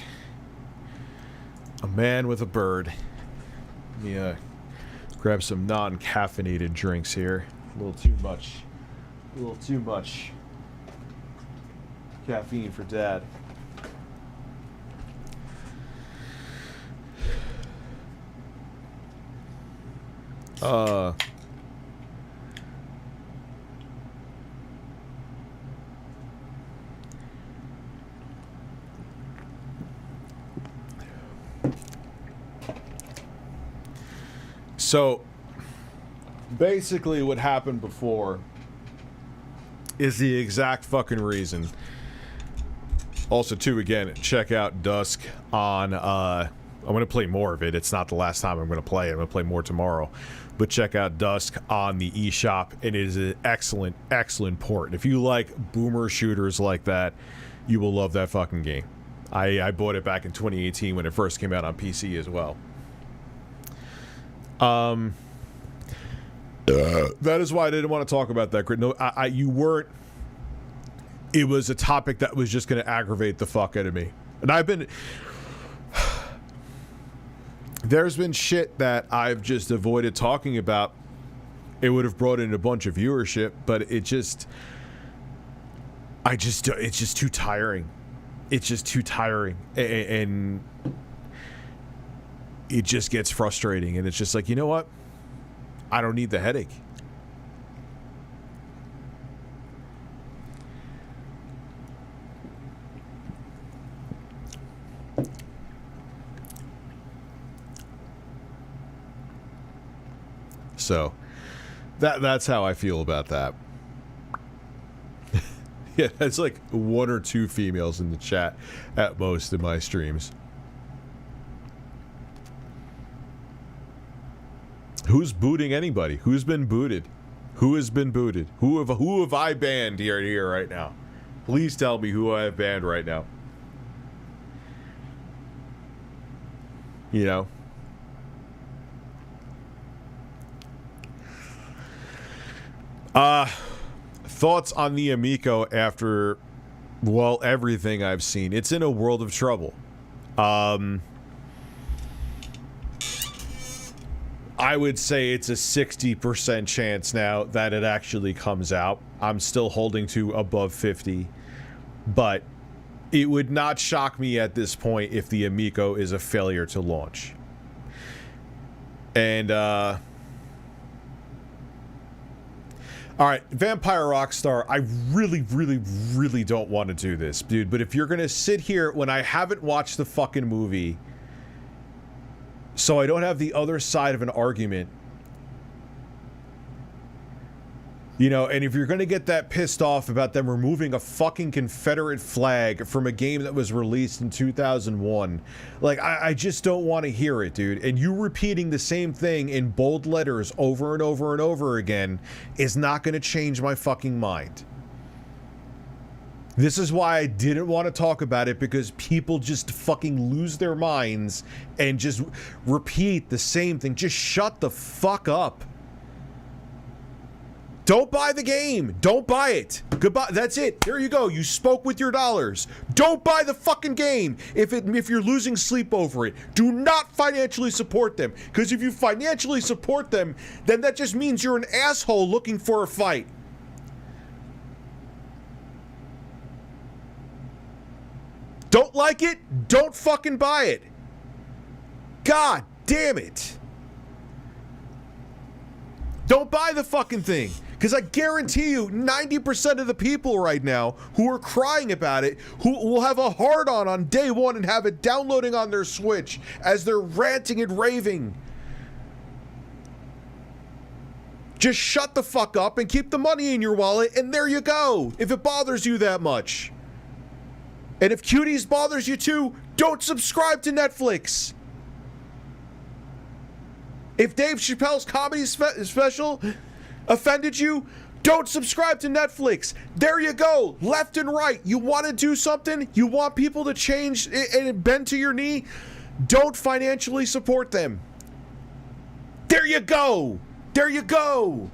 A man with a bird. Yeah. Grab some non-caffeinated drinks here. A little too much. A little too much caffeine for Dad. So, basically what happened before is the exact fucking reason. Also, too, again, check out Dusk on, I'm going to play more of it. It's not the last time I'm going to play it. I'm going to play more tomorrow. But check out Dusk on the eShop. It is an excellent, excellent port. If you like boomer shooters like that, you will love that fucking game. I bought it back in 2018 when it first came out on PC as well. That is why I didn't want to talk about that. No, you weren't. It was a topic that was just going to aggravate the fuck out of me. And I've been... There's been shit that I've just avoided talking about. It would have brought in a bunch of viewership, but it just... it's just too tiring. It's just too tiring. And it just gets frustrating. And it's just like, you know what? I don't need the headache. So, that's how I feel about that. Yeah, it's like one or two females in the chat at most in my streams. Who's booting anybody? Who's been booted? Who has been booted? Who have I banned here right now? Please tell me who I have banned right now. You know? Thoughts on the Amico after, well, everything I've seen. It's in a world of trouble. I would say it's a 60% chance now that it actually comes out. I'm still holding to above 50, but it would not shock me at this point if the Amico is a failure to launch. And, alright, Vampire Rockstar, I really, really, really don't want to do this, dude, but if you're gonna sit here when I haven't watched the fucking movie, so I don't have the other side of an argument, you know, and if you're gonna get that pissed off about them removing a fucking Confederate flag from a game that was released in 2001, like, I just don't want to hear it, dude. And you repeating the same thing in bold letters over and over and over again is not gonna change my fucking mind. This is why I didn't want to talk about it, because people just fucking lose their minds and just repeat the same thing. Just shut the fuck up. Don't buy the game. Don't buy it. Goodbye. That's it. There you go. You spoke with your dollars. Don't buy the fucking game if you're losing sleep over it. Do not financially support them, because if you financially support them, then that just means you're an asshole looking for a fight. Don't like it? Don't fucking buy it. God damn it. Don't buy the fucking thing. Because I guarantee you, 90% of the people right now who are crying about it, who will have a hard-on day one and have it downloading on their Switch as they're ranting and raving. Just shut the fuck up and keep the money in your wallet, and there you go, if it bothers you that much. And if Cuties bothers you too, don't subscribe to Netflix. If Dave Chappelle's comedy special offended you, don't subscribe to Netflix. There you go. Left and right. You want to do something? You want people to change and bend to your knee? Don't financially support them. There you go. There you go.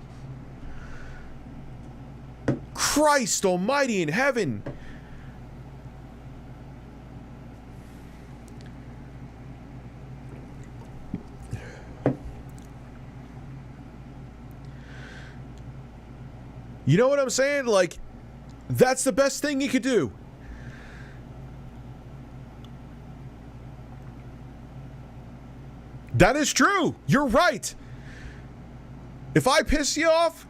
Christ almighty in heaven. You know what I'm saying? Like, that's the best thing you could do. That is true. You're right. If I piss you off,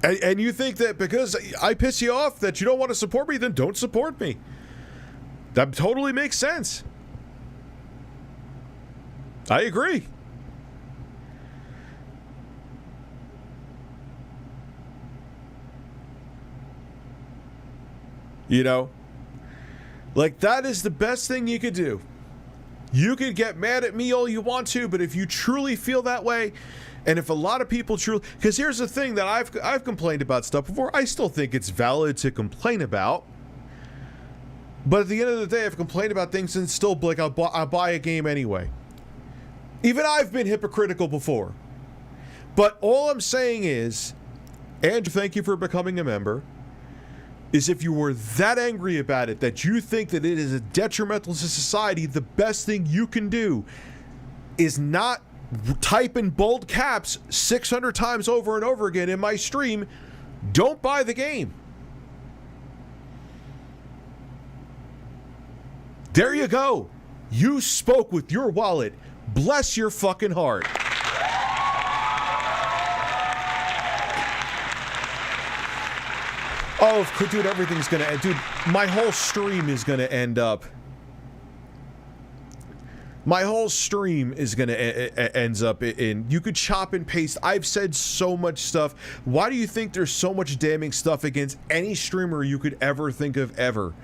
and you think that because I piss you off that you don't want to support me, then don't support me. That totally makes sense. I agree. You know? Like, that is the best thing you could do. You could get mad at me all you want to, but if you truly feel that way, and if a lot of people truly... Because here's the thing that I've complained about stuff before. I still think it's valid to complain about. But at the end of the day, I've complained about things and still, like, I'll buy a game anyway. Even I've been hypocritical before. But all I'm saying is, Andrew, thank you for becoming a member, is if you were that angry about it, that you think that it is detrimental to society, the best thing you can do is not type in bold caps 600 times over and over again in my stream, don't buy the game. There you go. You spoke with your wallet. Bless your fucking heart. Oh, dude, everything's gonna end. Dude, my whole stream is gonna end up. My whole stream is gonna ends up in. You could chop and paste. I've said so much stuff. Why do you think there's so much damning stuff against any streamer you could ever think of ever?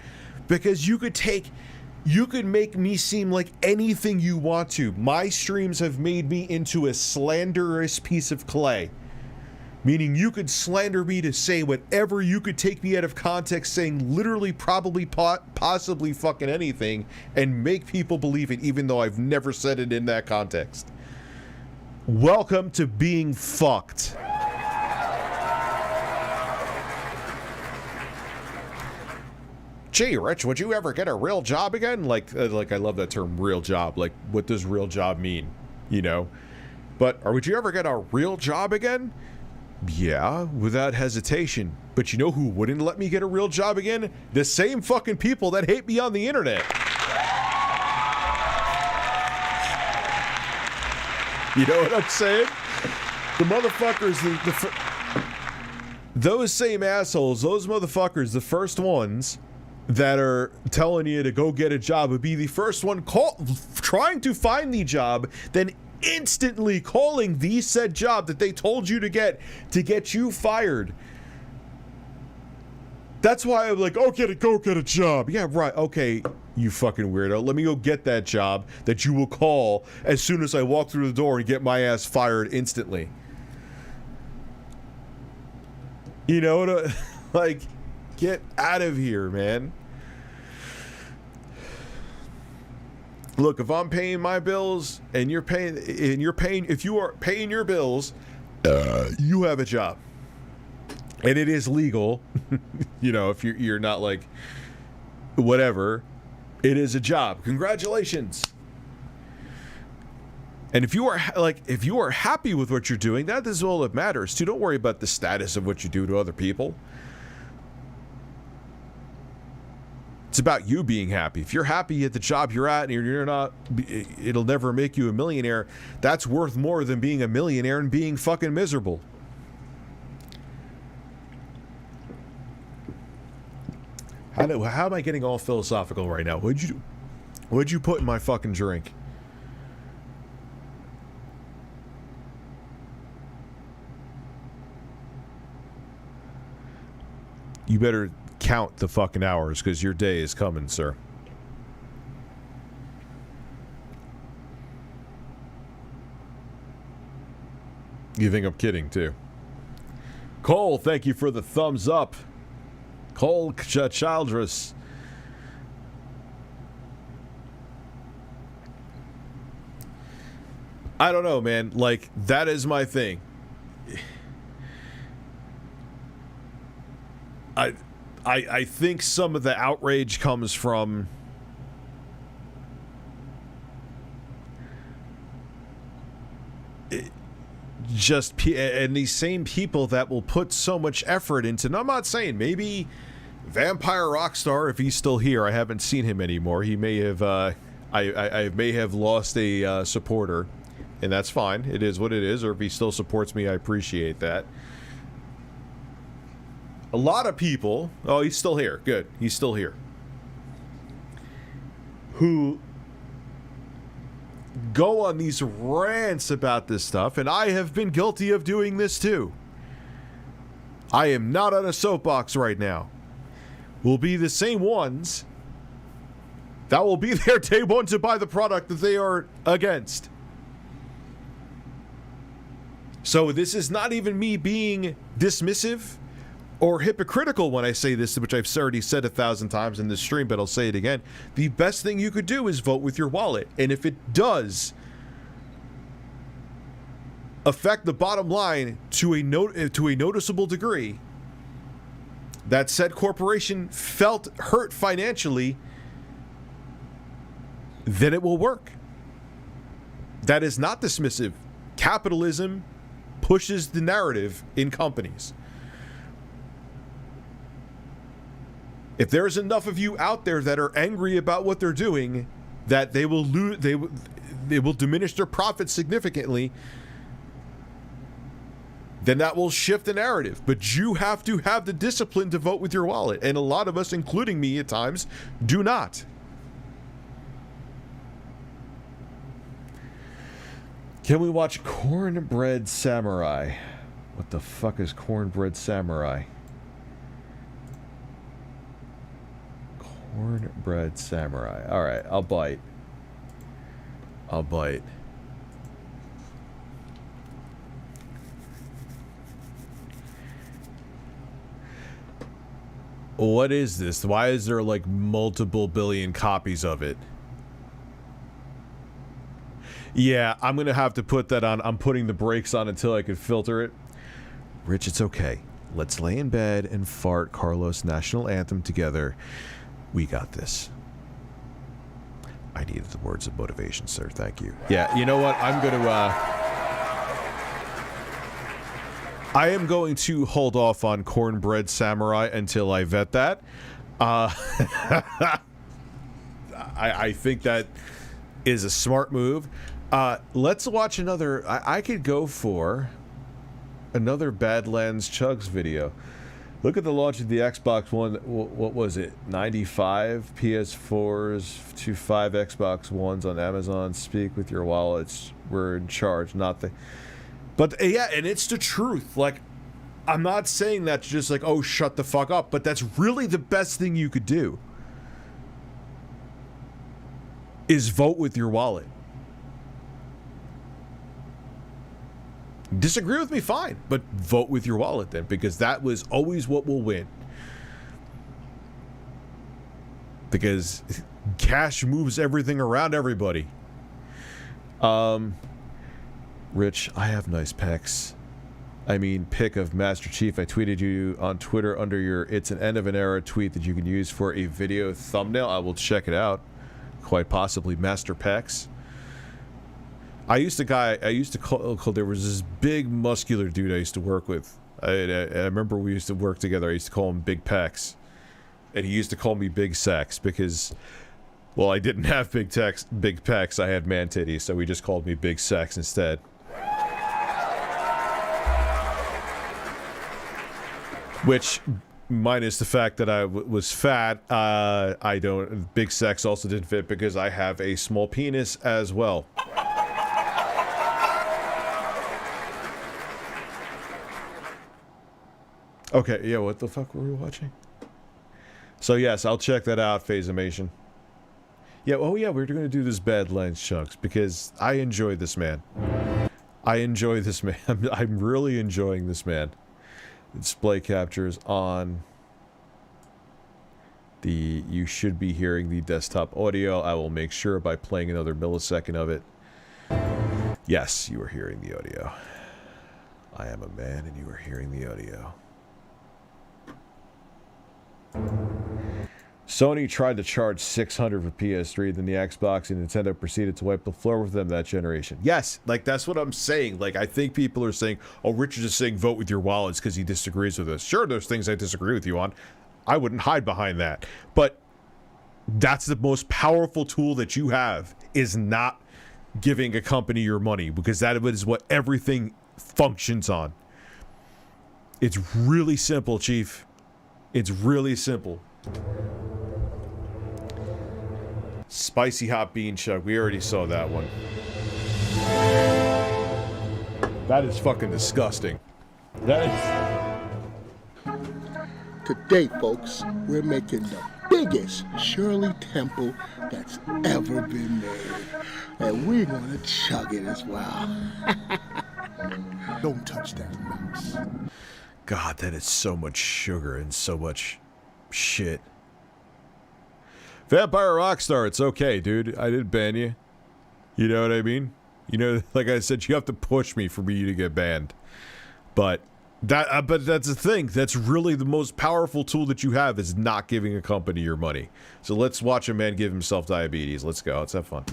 Because you could make me seem like anything you want to. My streams have made me into a slanderous piece of clay. Meaning you could slander me to say whatever, you could take me out of context saying literally, probably, possibly fucking anything and make people believe it even though I've never said it in that context. Welcome to being fucked. Gee, Rich, would you ever get a real job again? Like I love that term, real job. Like, what does real job mean? You know? But, or would you ever get a real job again? Yeah, without hesitation. But you know who wouldn't let me get a real job again? The same fucking people that hate me on the internet. You know what I'm saying? The motherfuckers, those same assholes, those motherfuckers, the first ones that are telling you to go get a job would be the first one trying to find the job, then instantly calling the said job that they told you to get you fired. That's why I'm like, go get a job. Yeah, right. Okay, you fucking weirdo. Let me go get that job that you will call as soon as I walk through the door and get my ass fired instantly. You know what? Like, get out of here, man. Look, if I'm paying my bills and if you are paying your bills, you have a job. And it is legal. You know, if you're not like whatever, it is a job. Congratulations. And if you are happy with what you're doing, that is all that matters too. Don't worry about the status of what you do to other people. It's about you being happy. If you're happy at the job you're at and you're not, it'll never make you a millionaire. That's worth more than being a millionaire and being fucking miserable. How am I getting all philosophical right now? What'd you put in my fucking drink? You better count the fucking hours because your day is coming, sir. You think I'm kidding too? Cole, thank you for the thumbs up. Cole Childress. I don't know, man. Like, that is my thing. I think some of the outrage comes from and these same people that will put so much effort into, and I'm not saying maybe Vampire Rockstar, if he's still here, I haven't seen him anymore. He may have, I may have lost a supporter, and that's fine. It is what it is, or if he still supports me, I appreciate that. A lot of people, oh, he's still here. Good, he's still here. Who go on these rants about this stuff, and I have been guilty of doing this too. I am not on a soapbox right now. Will be the same ones that will be there day one to buy the product that they are against. So this is not even me being dismissive or hypocritical when I say this, which I've already said 1,000 times in this stream, but I'll say it again. The best thing you could do is vote with your wallet. And if it does affect the bottom line to a noticeable degree, that said corporation felt hurt financially, then it will work. That is not dismissive. Capitalism pushes the narrative in companies. If there's enough of you out there that are angry about what they're doing, that they will diminish their profits significantly, then that will shift the narrative. But you have to have the discipline to vote with your wallet, and a lot of us, including me at times, do not. Can we watch Cornbread Samurai? What the fuck is Cornbread Samurai? Cornbread Samurai. Alright, I'll bite. I'll bite. What is this? Why is there like multiple billion copies of it? Yeah, I'm gonna have to put that on. I'm putting the brakes on until I can filter it. Rich, it's okay. Let's lay in bed and fart Carlos' national anthem together. We got this. I needed the words of motivation, sir. Thank you. Yeah, you know what? I am going to hold off on Cornbread Samurai until I vet that. I think that is a smart move. Let's watch another. I could go for another Badlands Chugs video. Look at the launch of the Xbox One. What was it? 95 PS4s to 5 Xbox Ones on Amazon. Speak with your wallets. We're in charge, not the... But yeah, and it's the truth. Like, I'm not saying that's just like, oh, shut the fuck up. But that's really the best thing you could do. Is vote with your wallet. Disagree with me, fine, but vote with your wallet then, because that was always what will win. Because cash moves everything around everybody. Rich, I have nice pecs. I mean, pic of Master Chief. I tweeted you on Twitter under your "It's an end of an era" tweet that you can use for a video thumbnail. I will check it out. Quite possibly Master Pecs. I used to call, there was this big muscular dude I used to work with. I remember we used to work together. I used to call him Big Pecs. And he used to call me Big Sex because, well, I didn't have big pecs. I had man titties, so he just called me Big Sex instead. Which, minus the fact that I was fat, Big Sex also didn't fit because I have a small penis as well. Okay, yeah, what the fuck were we watching? So yes, I'll check that out, Phasomation. Yeah, oh yeah, we're gonna do this Badlands Chugs because I enjoy this man. I enjoy this man. I'm really enjoying this man. Display captures on the... You should be hearing the desktop audio. I will make sure by playing another millisecond of it. Yes, you are hearing the audio. I am a man and you are hearing the audio. Sony tried to charge $600 for PS3, then the Xbox and Nintendo proceeded to wipe the floor with them that generation. Yes, like, that's what I'm saying. Like, I think people are saying, oh, Richard's just saying vote with your wallets because he disagrees with us. Sure, there's things I disagree with you on. I wouldn't hide behind that. But that's the most powerful tool that you have, is not giving a company your money, because that is what everything functions on. It's really simple, Chief. It's really simple. Spicy hot bean chug. We already saw that one. That is fucking disgusting. That is... Today, folks, we're making the biggest Shirley Temple that's ever been made. And we're gonna chug it as well. Don't touch that mouse. God, that is so much sugar and so much shit. Vampire Rockstar, it's okay, dude. I didn't ban you. You know what I mean? You know, like I said, you have to push me for me to get banned. But that's the thing. That's really the most powerful tool that you have, is not giving a company your money. So let's watch a man give himself diabetes. Let's go. Let's have fun.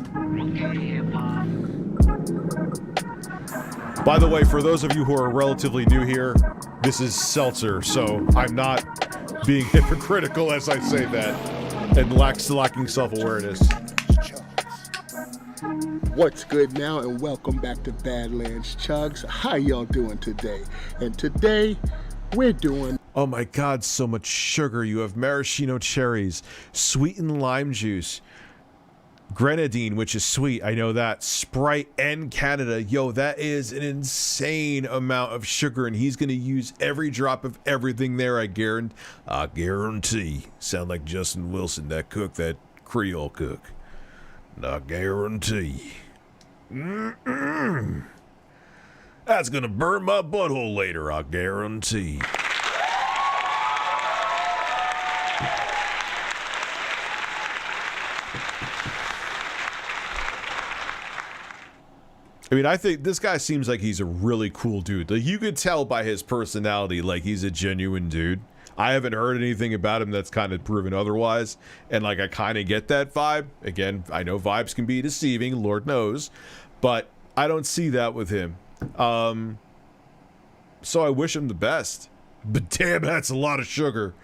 By the way, for those of you who are relatively new here, this is Seltzer, so I'm not being hypocritical as I say that. And lacking self-awareness. What's good now, and welcome back to Badlands Chugs. How y'all doing today? And today, we're doing... Oh my god, so much sugar. You have maraschino cherries, sweetened lime juice, grenadine, which is sweet, I know that, Sprite, and Canada. Yo, that is an insane amount of sugar, and he's gonna use every drop of everything there, I guarantee. Sound like Justin Wilson, that cook, that Creole cook. I guarantee. That's gonna burn my butthole later, I guarantee. I mean, I think this guy seems like he's a really cool dude. Like, you could tell by his personality, like, he's a genuine dude. I haven't heard anything about him that's kind of proven otherwise, and, like, I kind of get that vibe. Again, I know vibes can be deceiving, Lord knows, but I don't see that with him. So I wish him the best. But damn, that's a lot of sugar.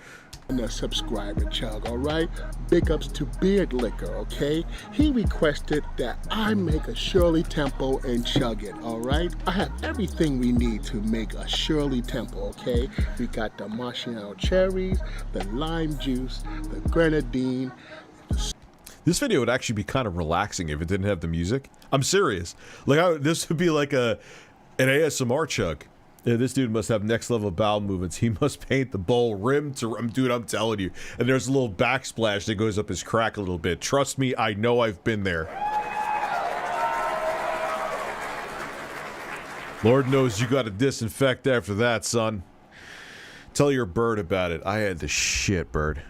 And a subscriber chug, alright? Big ups to Beard Liquor, okay? He requested that I make a Shirley Temple and chug it, alright? I have everything we need to make a Shirley Temple, okay? We got the marshmallow cherries, the lime juice, the grenadine. This video would actually be kind of relaxing if it didn't have the music. I'm serious. Like, this would be like an ASMR chug. Yeah, this dude must have next level bowel movements. He must paint the bowl rim to rim. Dude, I'm telling you. And there's a little backsplash that goes up his crack a little bit. Trust me, I know I've been there. Lord knows you gotta disinfect after that, son. Tell your bird about it. I had the shit, bird.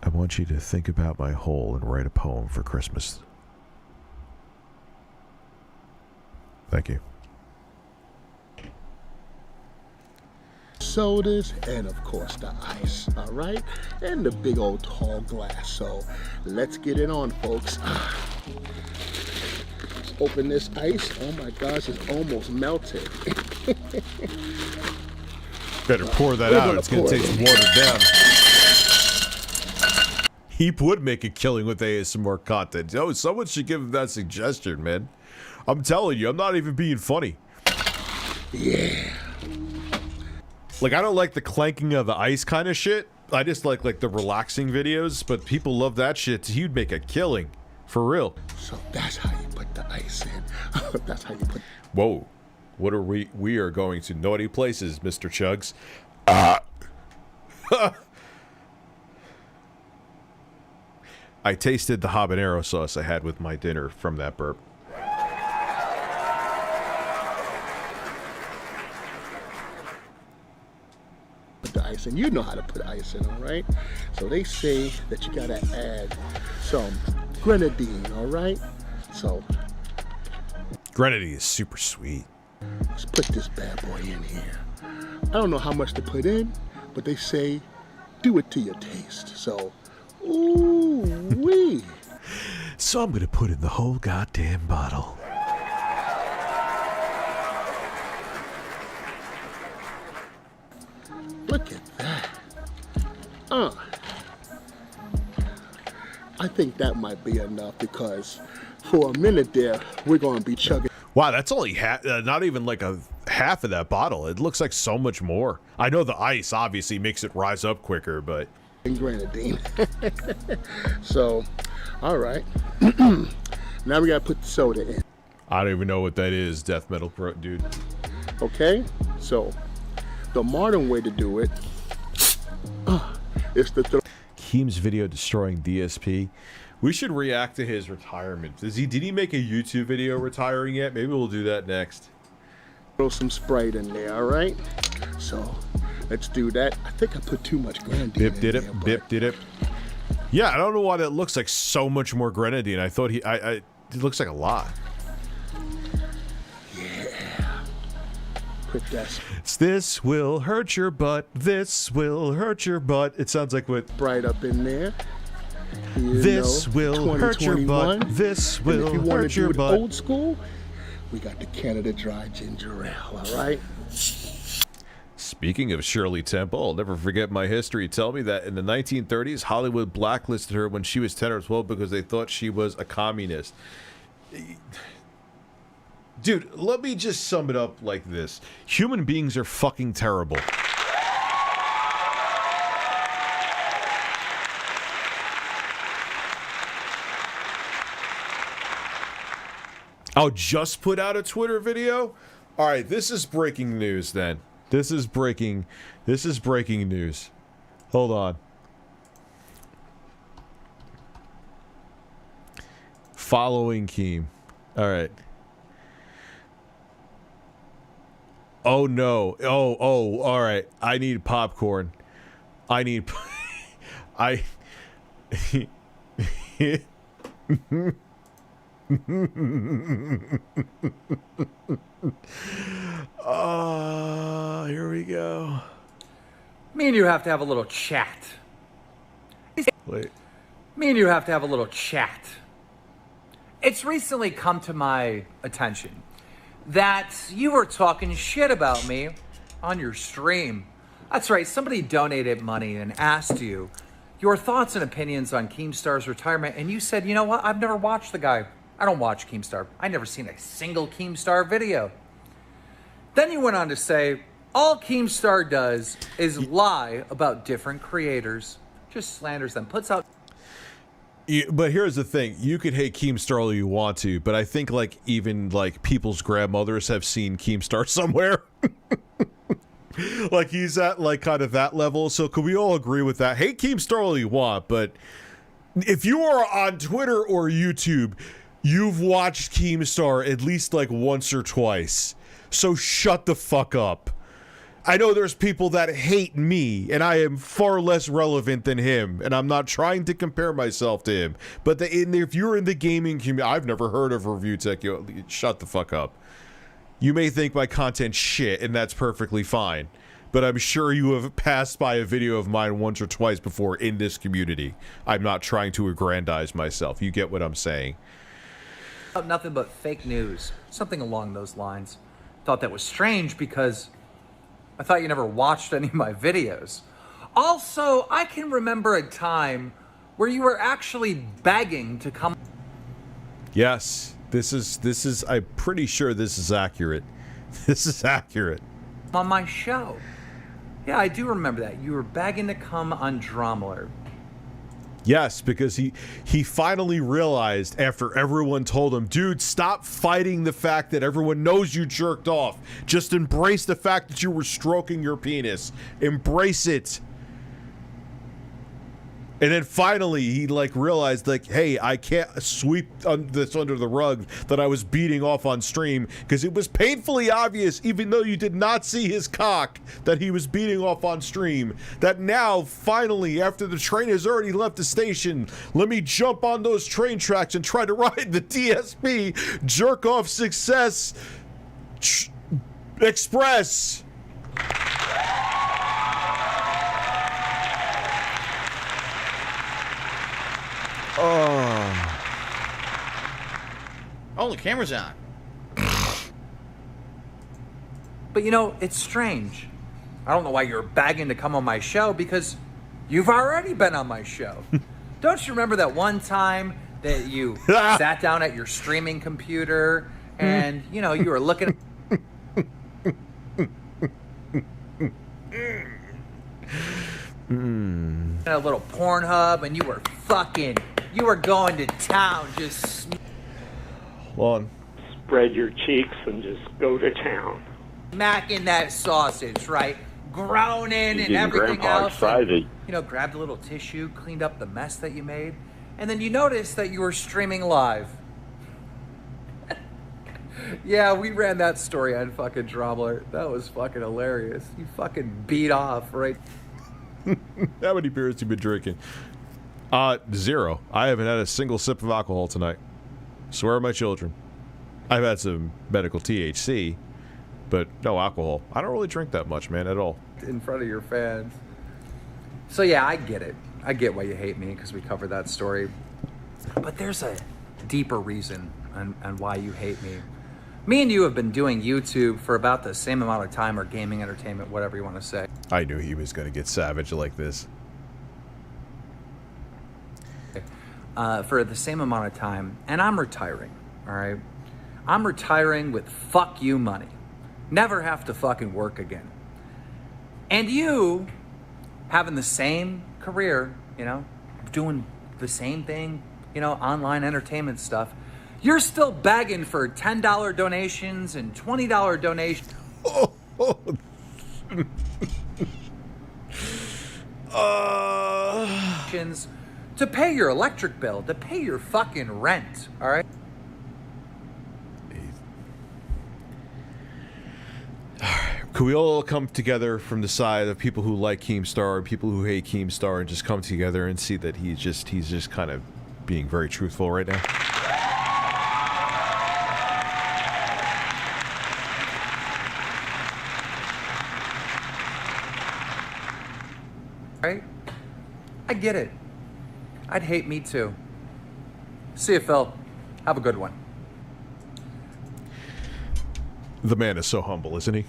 I want you to think about my hole and write a poem for Christmas. Thank you. Sodas, and of course the ice, alright? And the big old tall glass. So let's get it on, folks. Let's open this ice. Oh my gosh, it's almost melted. Better pour that out. It's going to take some water down. He would make a killing with ASMR content. Yo, someone should give him that suggestion, man. I'm telling you, I'm not even being funny. Yeah. Like, I don't like the clanking of the ice kind of shit. I just like the relaxing videos, but people love that shit. He'd make a killing. For real. So that's how you put the ice in. That's how you put... Whoa. What are we? We are going to naughty places, Mr. Chugs. I tasted the habanero sauce I had with my dinner from that burp. Put the ice in. You know how to put ice in, all right? So they say that you gotta add some grenadine, all right? So grenadine is super sweet. Let's put this bad boy in here. I don't know how much to put in, but they say do it to your taste. So, ooh wee. So I'm gonna put in the whole goddamn bottle. Look at that. I think that might be enough because for a minute there, we're gonna be chugging. Wow, that's only not even like a half of that bottle. It looks like so much more. I know the ice obviously makes it rise up quicker, but... Grenadine. So, all right. Now we gotta put the soda in. I don't even know what that is, Death Metal Pro, dude. Okay, so the modern way to do it is to throw Keem's video destroying DSP. We should react to his retirement. Did he make a YouTube video retiring yet? Maybe we'll do that next. some Sprite in there, all right? So let's do that. I think I put too much grenadine Bip did it. Bip did it. Yeah, I don't know why that looks like so much more grenadine. I thought it looks like a lot. Yeah. Put that. This will hurt your butt. This will hurt your butt. It sounds like what Sprite up in there. This will hurt your butt. This will hurt your butt. Old school, we got the Canada Dry Ginger Ale, all right? Speaking of Shirley Temple, I'll never forget my history. Tell me that in the 1930s, Hollywood blacklisted her when she was 10 or 12 because they thought she was a communist. Dude, let me just sum it up like this. Human beings are fucking terrible. I'll just put out a Twitter video? Alright, this is breaking news then. This is breaking news. Hold on. Following Keem. Alright. Oh no. Oh, alright. I need popcorn. I need... Here we go. Me and you have to have a little chat. Wait. Me and you have to have a little chat. It's recently come to my attention that you were talking shit about me on your stream. That's right, somebody donated money and asked you your thoughts and opinions on Keemstar's retirement, and you said, you know what, I've never watched the guy. I don't watch Keemstar. I've never seen a single Keemstar video. Then you went on to say, all Keemstar does is lie about different creators, just slanders them, puts out... Yeah, but here's the thing. You could hate Keemstar all you want to, but I think, like, even, like, people's grandmothers have seen Keemstar somewhere. Like, he's at, like, kind of that level, so could we all agree with that? Hate Keemstar all you want, but if you are on Twitter or YouTube, you've watched Keemstar at least, like, once or twice. So shut the fuck up. I know there's people that hate me, and I am far less relevant than him, and I'm not trying to compare myself to him. But if you're in the gaming community, I've never heard of Review Tech. Shut the fuck up. You may think my content's shit, and that's perfectly fine. But I'm sure you have passed by a video of mine once or twice before in this community. I'm not trying to aggrandize myself. You get what I'm saying. Nothing but fake news, something along those lines. Thought that was strange because I thought you never watched any of my videos. Also, I can remember a time where you were actually begging to come. Yes, this is I'm pretty sure this is accurate. This is accurate. On my show. Yeah, I do remember that. You were begging to come on Dromler. Yes, because he finally realized after everyone told him, dude, stop fighting the fact that everyone knows you jerked off. Just embrace the fact that you were stroking your penis. Embrace it. And then finally he like realized like, hey, I can't sweep this under the rug that I was beating off on stream because it was painfully obvious, even though you did not see his cock, that he was beating off on stream. That now finally, after the train has already left the station, let me jump on those train tracks and try to ride the DSP jerk off success Express. Oh, the camera's on. But you know, it's strange. I don't know why you're begging to come on my show because you've already been on my show. Don't you remember that one time that you sat down at your streaming computer and, you know, you were looking at a little Pornhub and you were going to town just Hold on. Spread your cheeks and just go to town. smacking that sausage, right? Groaning and Getting everything grandpa else. excited. You know, grabbed a little tissue, cleaned up the mess that you made, and then you noticed that you were streaming live. Yeah, we ran that story on fucking Drobler. That was fucking hilarious. You fucking beat off, right? How many beers have you been drinking? 0. I haven't had a single sip of alcohol tonight. Swear on my children. I've had some medical THC, but no alcohol. I don't really drink that much, man, at all. In front of your fans. So yeah, I get it. I get why you hate me, because we covered that story. But there's a deeper reason on why you hate me. Me and you have been doing YouTube for about the same amount of time, or gaming entertainment, whatever you want to say. I knew he was going to get savage like this. For the same amount of time, and I'm retiring, all right? I'm retiring with fuck you money. Never have to fucking work again. And you, having the same career, you know, doing the same thing, you know, online entertainment stuff, you're still begging for $10 donations and $20 donations. To pay your electric bill, to pay your fucking rent, all right? Could we all come together from the side of people who like Keemstar and people who hate Keemstar and just come together and see that he's just kind of being very truthful right now? Right? I get it. I'd hate me too. See you, Phil. Have a good one. The man is so humble, isn't he?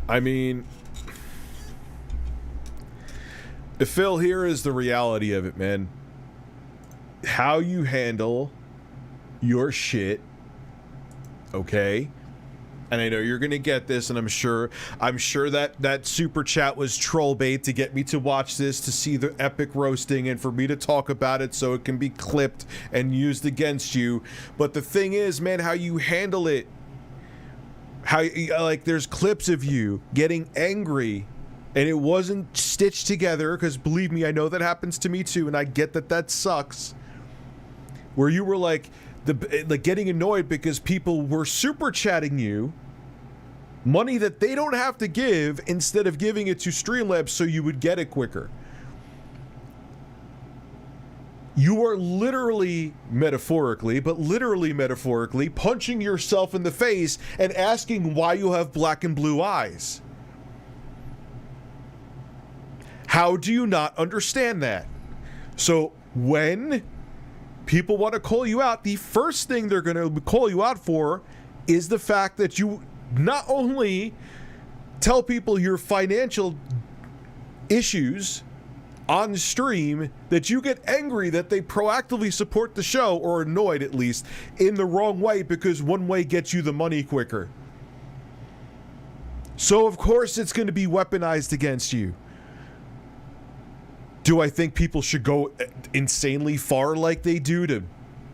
I mean, Phil, here is the reality of it, man. How you handle your shit, okay? And I know you're gonna get this, and I'm sure that super chat was troll bait to get me to watch this, to see the epic roasting, and for me to talk about it so it can be clipped and used against you. But the thing is, man, how you handle it, how, like, there's clips of you getting angry, and it wasn't stitched together, because believe me, I know that happens to me too, and I get that sucks. Where you were like getting annoyed because people were super chatting you money that they don't have to give, instead of giving it to Streamlabs so you would get it quicker. You are literally metaphorically punching yourself in the face and asking why you have black and blue eyes. How do you not understand that? So when people want to call you out, the first thing they're going to call you out for is the fact that you not only tell people your financial issues on stream, that you get angry that they proactively support the show, or annoyed at least, in the wrong way, because one way gets you the money quicker. So of course it's going to be weaponized against you. Do I think people should go insanely far like they do to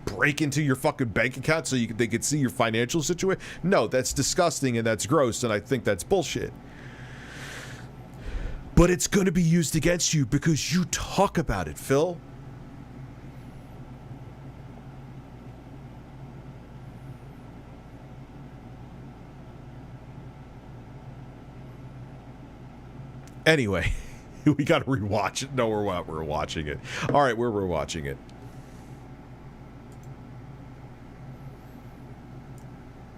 break into your fucking bank account so they could see your financial situation? No, that's disgusting and that's gross, and I think that's bullshit. But it's going to be used against you because you talk about it, Phil. Anyway. We gotta rewatch it. No, we're watching it. All right, we're watching it.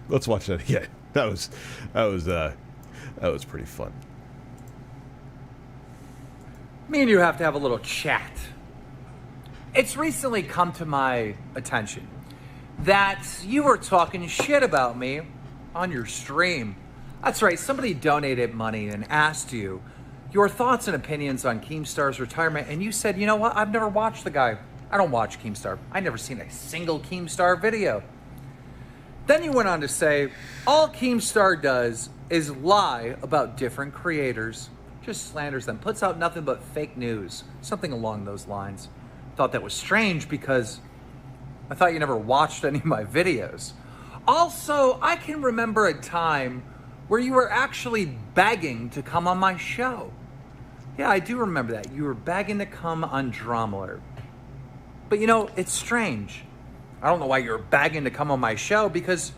Let's watch that again. That was pretty fun. Me and you have to have a little chat. It's recently come to my attention that you were talking shit about me on your stream. That's right, somebody donated money and asked you your thoughts and opinions on Keemstar's retirement, and you said, you know what, I've never watched the guy. I don't watch Keemstar. I've never seen a single Keemstar video. Then you went on to say, all Keemstar does is lie about different creators, just slanders them, puts out nothing but fake news, something along those lines. Thought that was strange because I thought you never watched any of my videos. Also, I can remember a time where you were actually begging to come on my show. Yeah, I do remember that. You were begging to come on Drama Alert. But you know, it's strange. I don't know why you're begging to come on my show because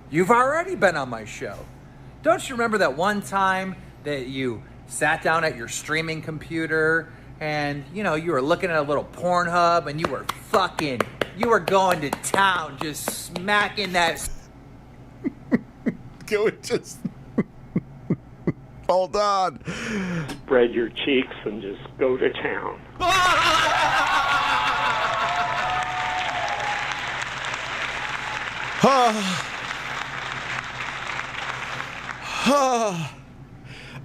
you've already been on my show. Don't you remember that one time that you sat down at your streaming computer and, you know, you were looking at a little Pornhub and you were going to town, just smacking that. Just hold on. Spread your cheeks and just go to town.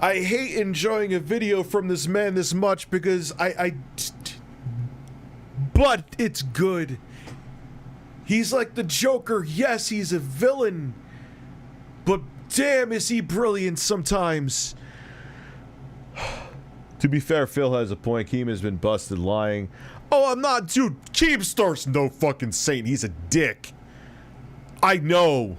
I hate enjoying a video from this man this much because but it's good. He's like the Joker. Yes, he's a villain, but damn, is he brilliant sometimes. To be fair, Phil has a point. Keem has been busted lying. Oh, I'm not, dude. Keemstar's no fucking saint. He's a dick. I know.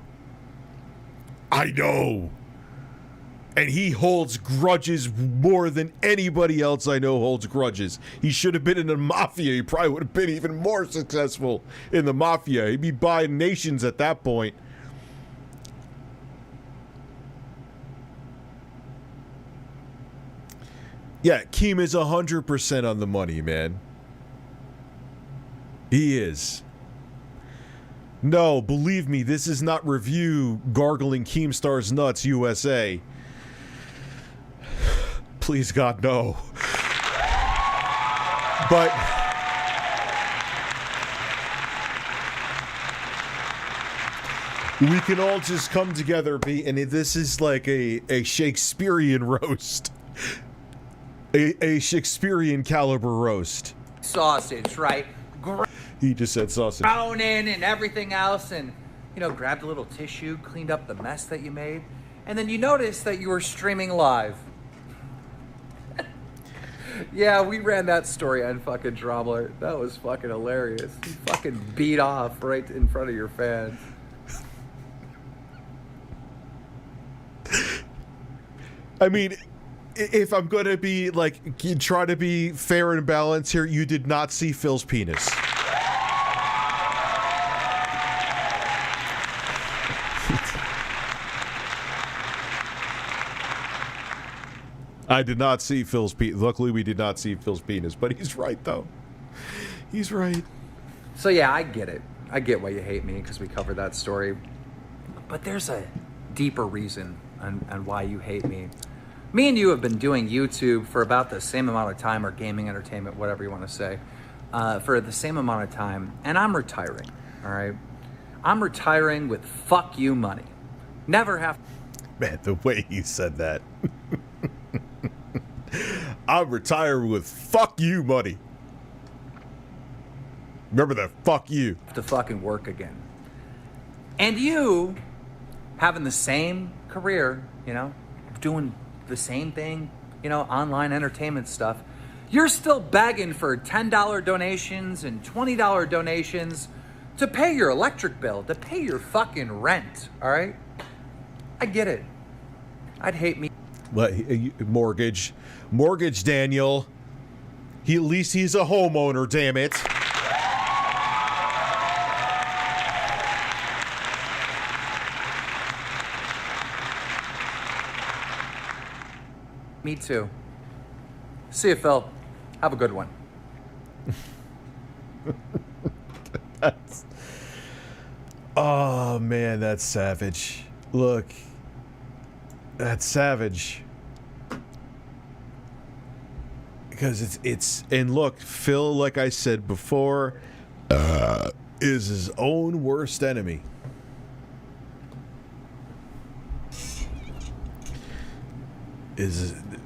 And he holds grudges more than anybody else I know holds grudges. He should have been in the mafia. He probably would have been even more successful in the mafia. He'd be buying nations at that point. Yeah, Keem is 100% on the money, man. He is. No, believe me, this is not review gargling Keemstar's nuts USA. Please, God, no. But we can all just come together, and this is like a Shakespearean roast. A Shakespearean caliber roast. Sausage, right? He just said sausage. Browning and everything else, and, you know, grabbed a little tissue, cleaned up the mess that you made, and then you noticed that you were streaming live. Yeah, we ran that story on fucking Drama Alert. That was fucking hilarious. You fucking beat off right in front of your fans. I mean, if I'm going to be, like, try to be fair and balanced here, you did not see Phil's penis. I did not see Phil's penis. Luckily, we did not see Phil's penis, but he's right, though. He's right. So, yeah, I get it. I get why you hate me, because we covered that story. But there's a deeper reason on why you hate me. Me and you have been doing YouTube for about the same amount of time, or gaming entertainment, whatever you want to say, for the same amount of time, and I'm retiring, all right? I'm retiring with fuck you money. Never have... Man, the way you said that. I'm retiring with fuck you money. Remember that, fuck you. To fucking work again. And you, having the same career, you know, doing the same thing, you know, online entertainment stuff, you're still begging for $10 donations and $20 donations to pay your electric bill, to pay your fucking rent, all right? I get it. I'd hate me. What, mortgage, Daniel. At least he's a homeowner, damn it. Me too. See you, Phil. Have a good one. Oh man, that's savage. Look, that's savage. Because it's and look, Phil, like I said before, is his own worst enemy.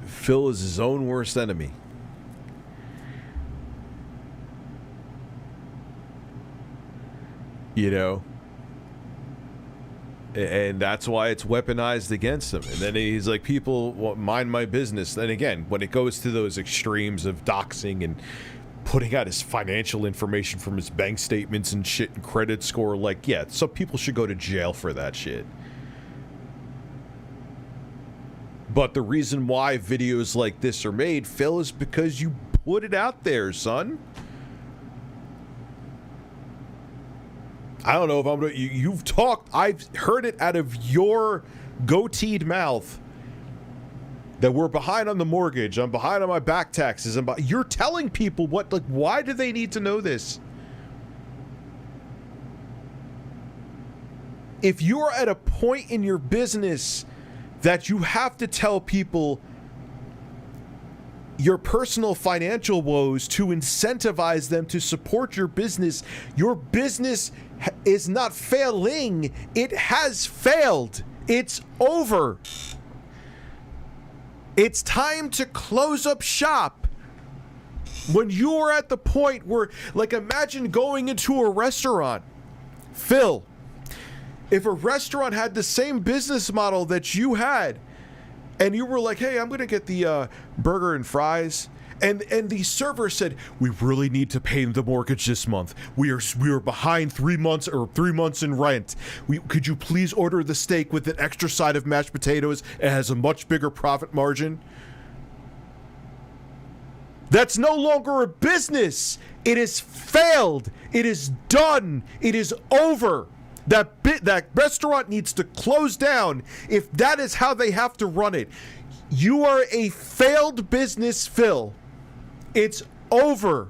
Phil is his own worst enemy. You know? And that's why it's weaponized against him. And then he's like, people mind my business. Then again, when it goes to those extremes of doxing and putting out his financial information from his bank statements and shit and credit score, like, yeah, some people should go to jail for that shit. But the reason why videos like this are made, Phil, is because you put it out there, son. I don't know if I'm gonna. You've talked. I've heard it out of your goateed mouth that we're behind on the mortgage. I'm behind on my back taxes. You're telling people what? Like, why do they need to know this? If you're at a point in your business that you have to tell people your personal financial woes to incentivize them to support your business is not failing. It has failed. It's over. It's time to close up shop. When you are at the point where, like, imagine going into a restaurant. Phil, if a restaurant had the same business model that you had, and you were like, hey, I'm going to get the burger and fries. And the server said, we really need to pay the mortgage this month. We are behind 3 months in rent. Could you please order the steak with an extra side of mashed potatoes? It has a much bigger profit margin. That's no longer a business. It has failed. It is done. It is over. That restaurant needs to close down if that is how they have to run it. You are a failed business, Phil. It's over.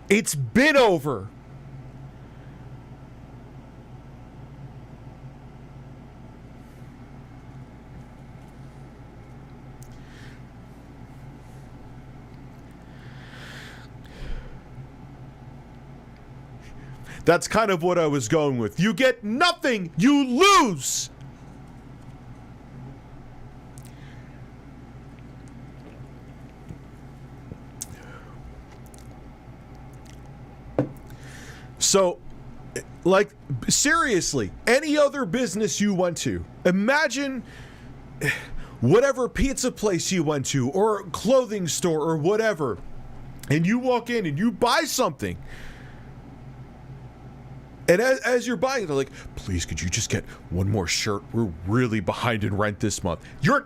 It's been over. That's kind of what I was going with. You get nothing, you lose. So, like, seriously, any other business you went to, imagine whatever pizza place you went to, or clothing store, or whatever, and you walk in and you buy something. And as you're buying it, they're like, please, could you just get one more shirt? We're really behind in rent this month.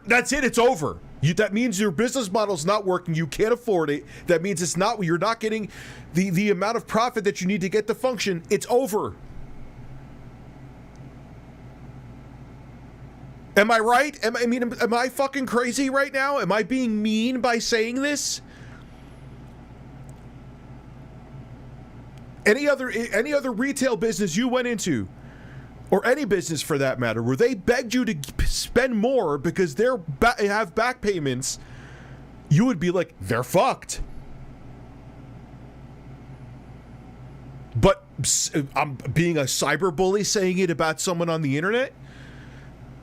That's it. It's over. That means your business model's not working. You can't afford it. That means you're not getting the amount of profit that you need to get to function. It's over. Am I right? Am I fucking crazy right now? Am I being mean by saying this? Any other retail business you went into, or any business for that matter, where they begged you to spend more because they have back payments, you would be like, they're fucked. But I'm being a cyberbully saying it about someone on the internet?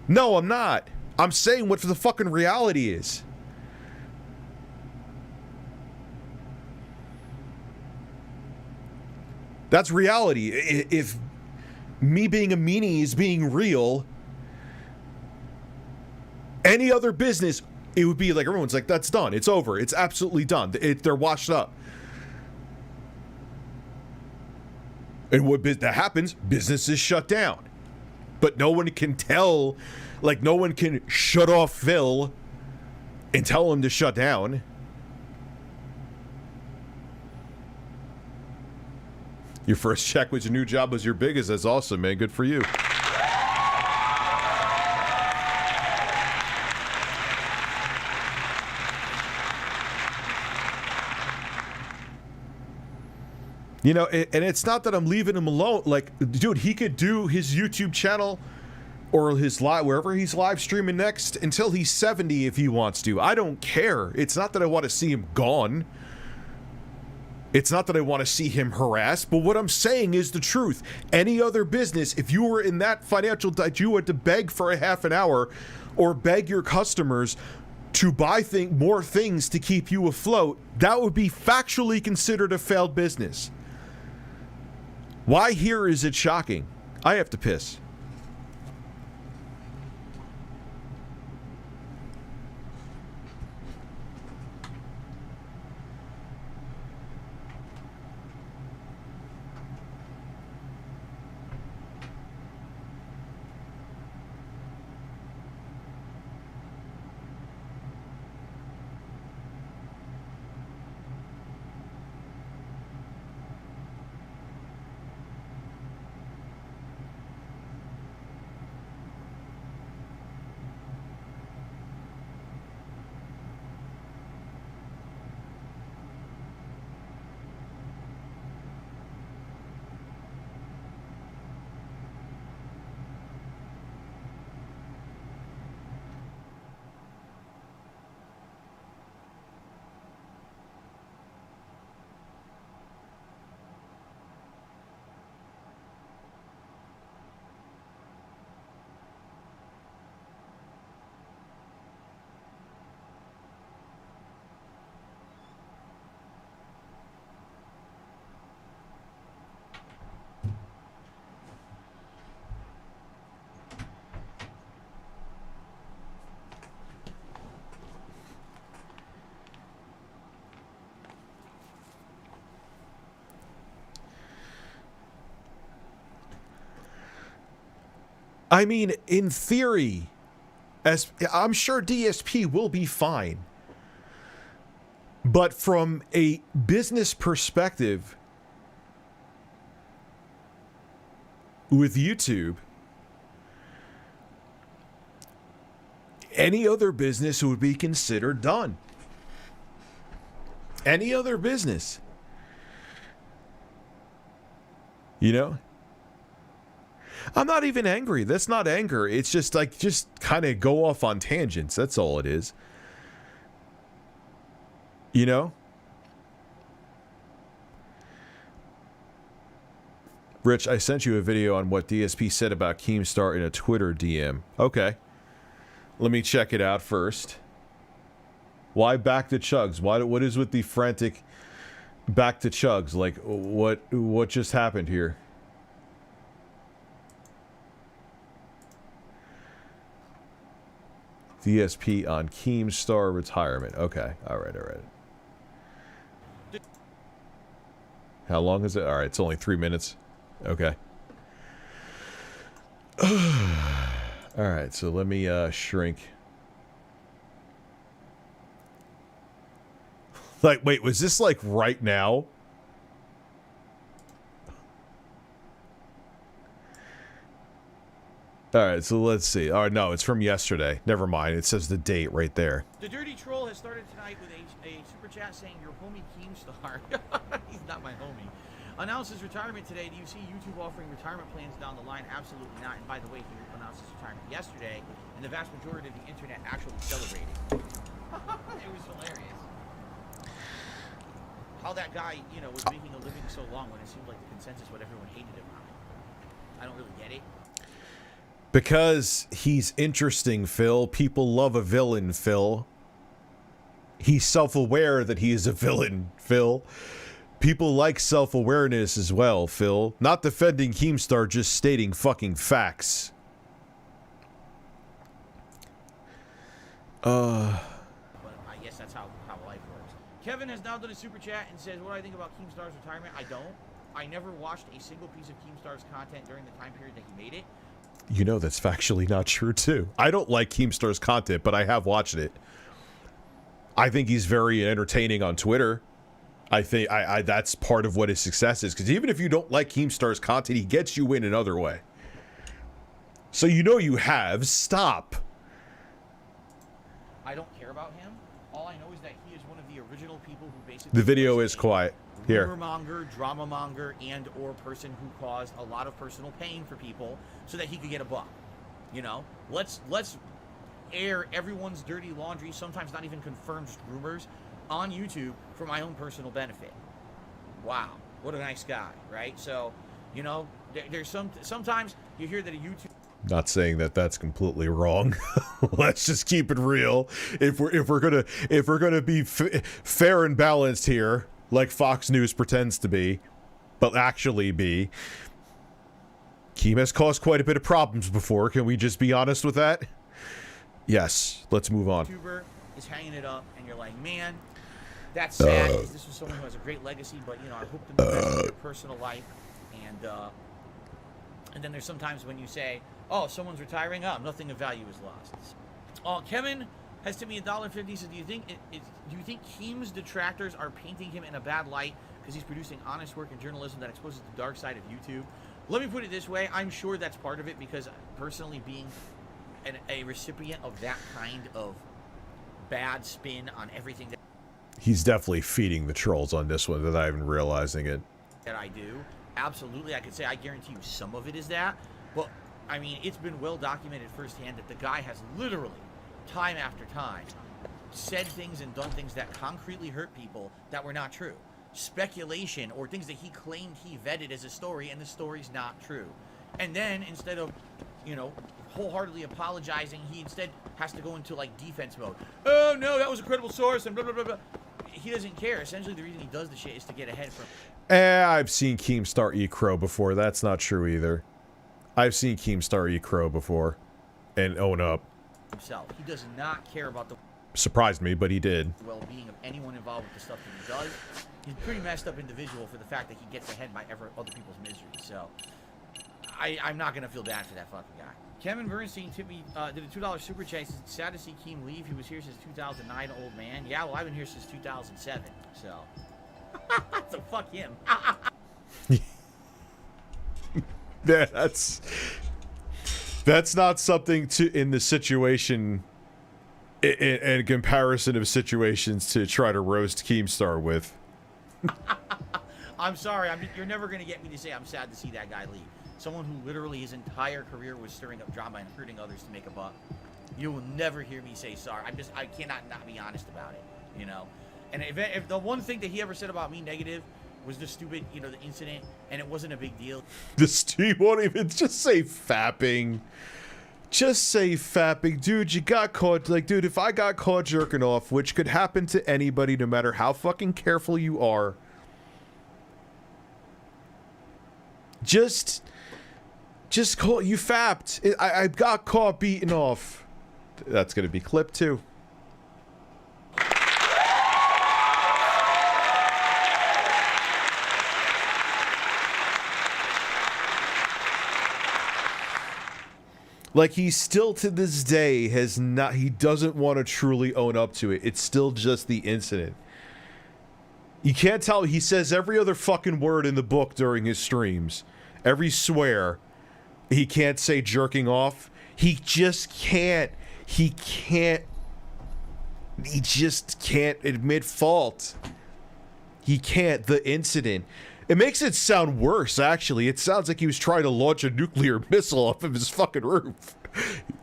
No, I'm not. I'm saying what the fucking reality is. That's reality. If me being a meanie is being real, any other business, it would be like, everyone's like, that's done. It's over. It's absolutely done. They're washed up. And what that happens, business is shut down. But no one can tell, like, no one can shut off Phil and tell him to shut down. Your first check with your new job was your biggest. That's awesome, man. Good for you. You know, and it's not that I'm leaving him alone. Like, dude, he could do his YouTube channel or his live, wherever he's live streaming next, until he's 70 if he wants to. I don't care. It's not that I want to see him gone. It's not that I want to see him harassed, but what I'm saying is the truth. Any other business, if you were in that financial that you had to beg for a half an hour or beg your customers to buy more things to keep you afloat, that would be factually considered a failed business. Why here is it shocking? I have to piss. I mean, in theory, as I'm sure DSP will be fine. But from a business perspective, with YouTube, any other business would be considered done. Any other business. You know? I'm not even angry. That's not anger. It's just like, just kind of go off on tangents. That's all it is. You know? Rich, I sent you a video on what DSP said about Keemstar in a Twitter DM. Okay. Let me check it out first. Why back to Chugs? What is with the frantic back to Chugs? Like, what just happened here? DSP on Keemstar retirement. Okay. All right. How long is it? All right. It's only 3 minutes. Okay. All right. So let me shrink. Like, wait, was this like right now? All right, so let's see. Oh, no, it's from yesterday. Never mind. It says the date right there. The Dirty Troll has started tonight with a super chat saying your homie Keemstar, he's not my homie, announced his retirement today. Do you see YouTube offering retirement plans down the line? Absolutely not. And by the way, he announced his retirement yesterday, and the vast majority of the internet actually celebrated. It was hilarious. How that guy, you know, was making a living so long when it seemed like the consensus what everyone hated him on. I don't really get it. Because he's interesting, Phil. People love a villain, Phil. He's self-aware that he is a villain, Phil. People like self-awareness as well, Phil. Not defending Keemstar, just stating fucking facts. But I guess that's how life works. Kevin has now done a super chat and says, what do I think about Keemstar's retirement? I don't. I never watched a single piece of Keemstar's content during the time period that he made it. You know that's factually not true, too. I don't like Keemstar's content, but I have watched it. I think he's very entertaining on Twitter. I think that's part of what his success is. Because even if you don't like Keemstar's content, he gets you in another way. So you know you have. Stop. I don't care about him. All I know is that he is one of the original people who basically... The video is quiet. Here. rumor monger, drama monger, and or person who caused a lot of personal pain for people so that he could get a buck. You know, let's air everyone's dirty laundry, sometimes not even confirmed, just rumors, on YouTube for my own personal benefit. Wow, what a nice guy, right? So, you know, there's sometimes you hear that a YouTube. Not saying that that's completely wrong. Let's just keep it real. If we're gonna be fair and balanced here, like Fox News pretends to be, but actually be, Keem has caused quite a bit of problems before. Can we just be honest with that? Yes. Let's move on. YouTuber is hanging it up, and you're like, man, that's sad because this was someone who has a great legacy, but you know, I hope to move into their personal life, and then there's sometimes when you say, oh, someone's retiring, nothing of value is lost. Kevin has tipped me $1.50. So do you think Keem's detractors are painting him in a bad light because he's producing honest work in journalism that exposes the dark side of YouTube? Let me put it this way: I'm sure that's part of it, because personally, being a recipient of that kind of bad spin on everything He's definitely feeding the trolls on this one without even realizing it. that I do, absolutely, I could say I guarantee you some of it is that, but I mean, it's been well documented firsthand that the guy has literally, time after time, said things and done things that concretely hurt people that were not true. Speculation or things that he claimed he vetted as a story, and the story's not true. And then instead of, you know, wholeheartedly apologizing, he instead has to go into like defense mode. Oh no, that was a credible source and blah blah blah blah. He doesn't care. Essentially, the reason he does the shit is to get ahead from. I've seen Keemstar eat crow before. That's not true either. I've seen Keemstar eat crow before, and own up. Himself, he does not care about the Surprised me, but he did. well-being of anyone involved with the stuff that he does. He's a pretty messed up individual for the fact that he gets ahead by other people's misery. So, I'm not gonna feel bad for that fucking guy. Kevin Bernstein tipped me, did a $2 super chat. He's sad to see Keem leave. He was here since 2009, old man. Yeah, well, I've been here since 2007, so. So fuck him. Yeah, that's not something to in the situation in comparison of situations to try to roast Keemstar with. I'm sorry. You're never gonna get me to say I'm sad to see that guy leave. Someone who literally his entire career was stirring up drama and hurting others to make a buck. You will never hear me say sorry. I cannot not be honest about it, you know? And if the one thing that he ever said about me negative was the stupid, you know, the incident, and it wasn't a big deal. You won't even just say fapping. Just say fapping. Dude, you got caught. Like, dude, if I got caught jerking off, which could happen to anybody no matter how fucking careful you are, just call you fapped. I got caught beating off. That's gonna be clipped too. Like, he still to this day he doesn't want to truly own up to it. It's still just the incident. You can't tell, he says every other fucking word in the book during his streams. Every swear. He can't say jerking off. He just can't. He just can't admit fault. He can't. The incident. It makes it sound worse, actually. It sounds like he was trying to launch a nuclear missile off of his fucking roof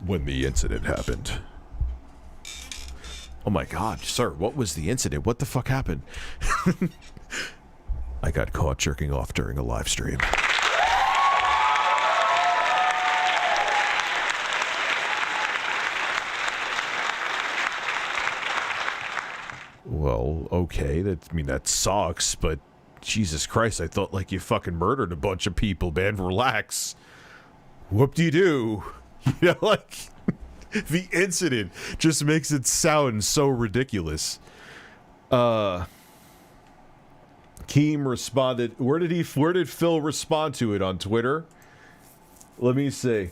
when the incident happened. Oh my god, sir, what was the incident? What the fuck happened? I got caught jerking off during a live stream. Well, okay, that sucks, but Jesus Christ, I thought like you fucking murdered a bunch of people, man. Relax. Whoop-de-doo. You know, like, the incident just makes it sound so ridiculous. Keem responded. Where did Phil respond to it on Twitter? Let me see.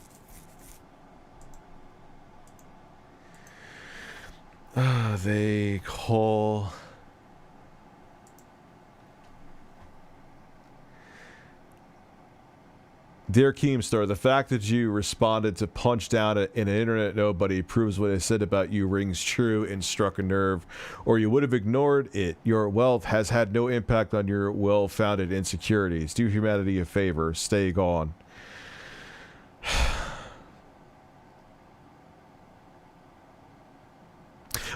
They call... Dear Keemstar, the fact that you responded to Punch Down in an internet nobody proves what I said about you rings true and struck a nerve, or you would have ignored it. Your wealth has had no impact on your well-founded insecurities. Do humanity a favor. Stay gone.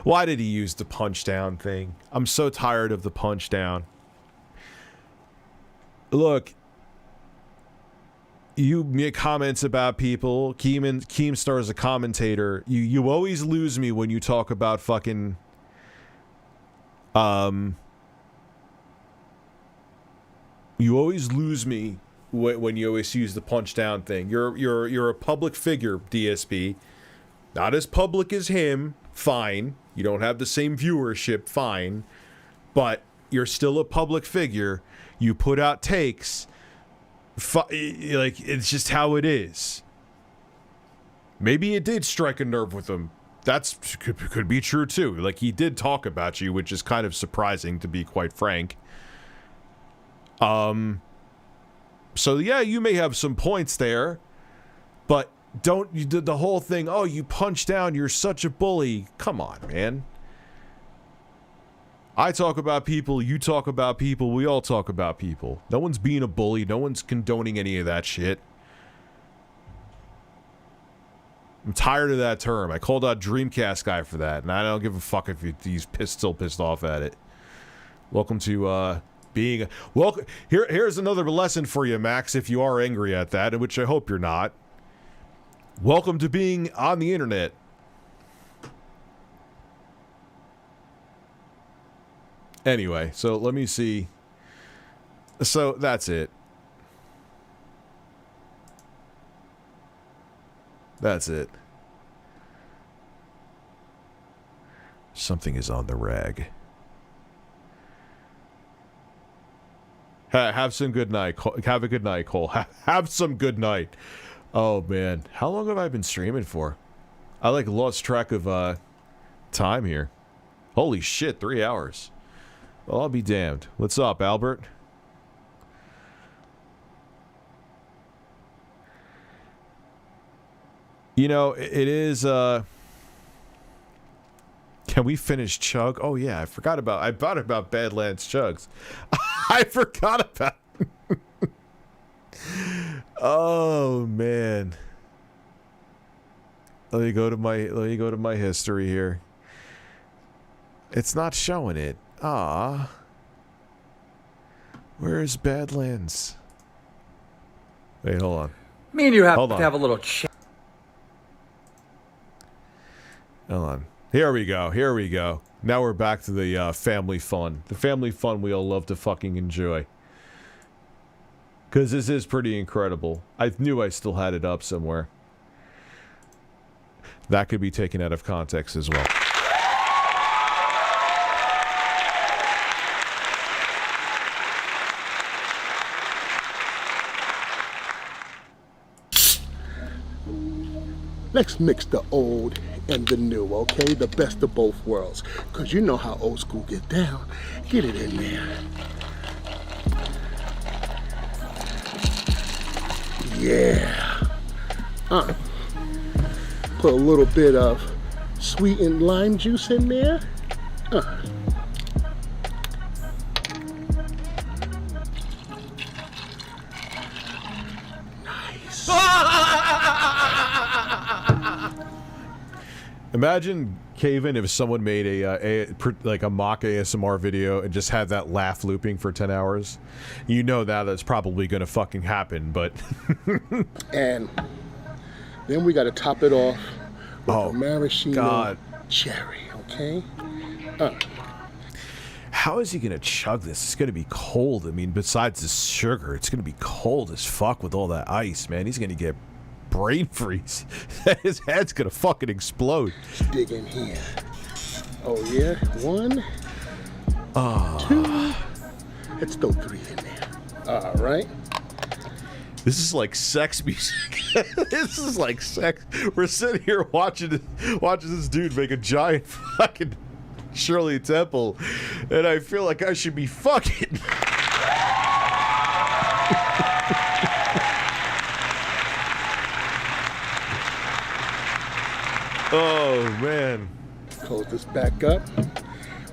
Why did he use the Punch Down thing? I'm so tired of the Punch Down. Look, you make comments about people. Keemstar is a commentator. You always lose me when you talk about fucking you always lose me when you always use the Punch Down thing. You're a public figure, DSP. Not as public as him, fine. You don't have the same viewership, fine. But you're still a public figure. You put out takes. Like, it's just how it is. Maybe it did strike a nerve with him. That's could be true too. Like, he did talk about you, which is kind of surprising, to be quite frank. So yeah, you may have some points there, but don't you did the whole thing. Oh, you punch down. You're such a bully. Come on, man. I talk about people, you talk about people, we all talk about people. No one's being a bully, no one's condoning any of that shit. I'm tired of that term. I called out Dreamcast guy for that, and I don't give a fuck if he's still pissed off at it. Welcome to being a... Welcome. Here's another lesson for you, Max, if you are angry at that, which I hope you're not. Welcome to being on the internet. Anyway, so let me see. So that's it. That's it. Something is on the rag. Have some good night. Have a good night, Cole. Have some good night. Oh, man. How long have I been streaming for? I, like, lost track of, time here. Holy shit, 3 hours. Well, I'll be damned. What's up, Albert? You know, it is, Can we finish Chug? Oh, yeah, I forgot about Badlands Chugs. I forgot about... Oh, man. Let me go to my history here. It's not showing it. Ah. Where's Badlands? Wait, hold on. Me and you have to have a little chat. Hold on. Here we go. Now we're back to the family fun. The family fun we all love to fucking enjoy. Because this is pretty incredible. I knew I still had it up somewhere. That could be taken out of context as well. Let's mix the old and the new, okay? The best of both worlds. Because you know how old school get down. Get it in there. Yeah. Put a little bit of sweetened lime juice in there. Nice. Imagine, Caven, if someone made like a mock ASMR video and just had that laugh looping for 10 hours. You know that's probably going to fucking happen, but... And then we got to top it off with a maraschino cherry, okay? How is he going to chug this? It's going to be cold. I mean, besides the sugar, it's going to be cold as fuck with all that ice, man. He's going to get brain freeze. His head's going to fucking explode. Dig in here. Oh, yeah? 1, 2. Let's throw 3 in there. All right. This is like sex music. This is like sex. We're sitting here watching this dude make a giant fucking Shirley Temple, and I feel like I should be fucking. Oh, man. Close this back up.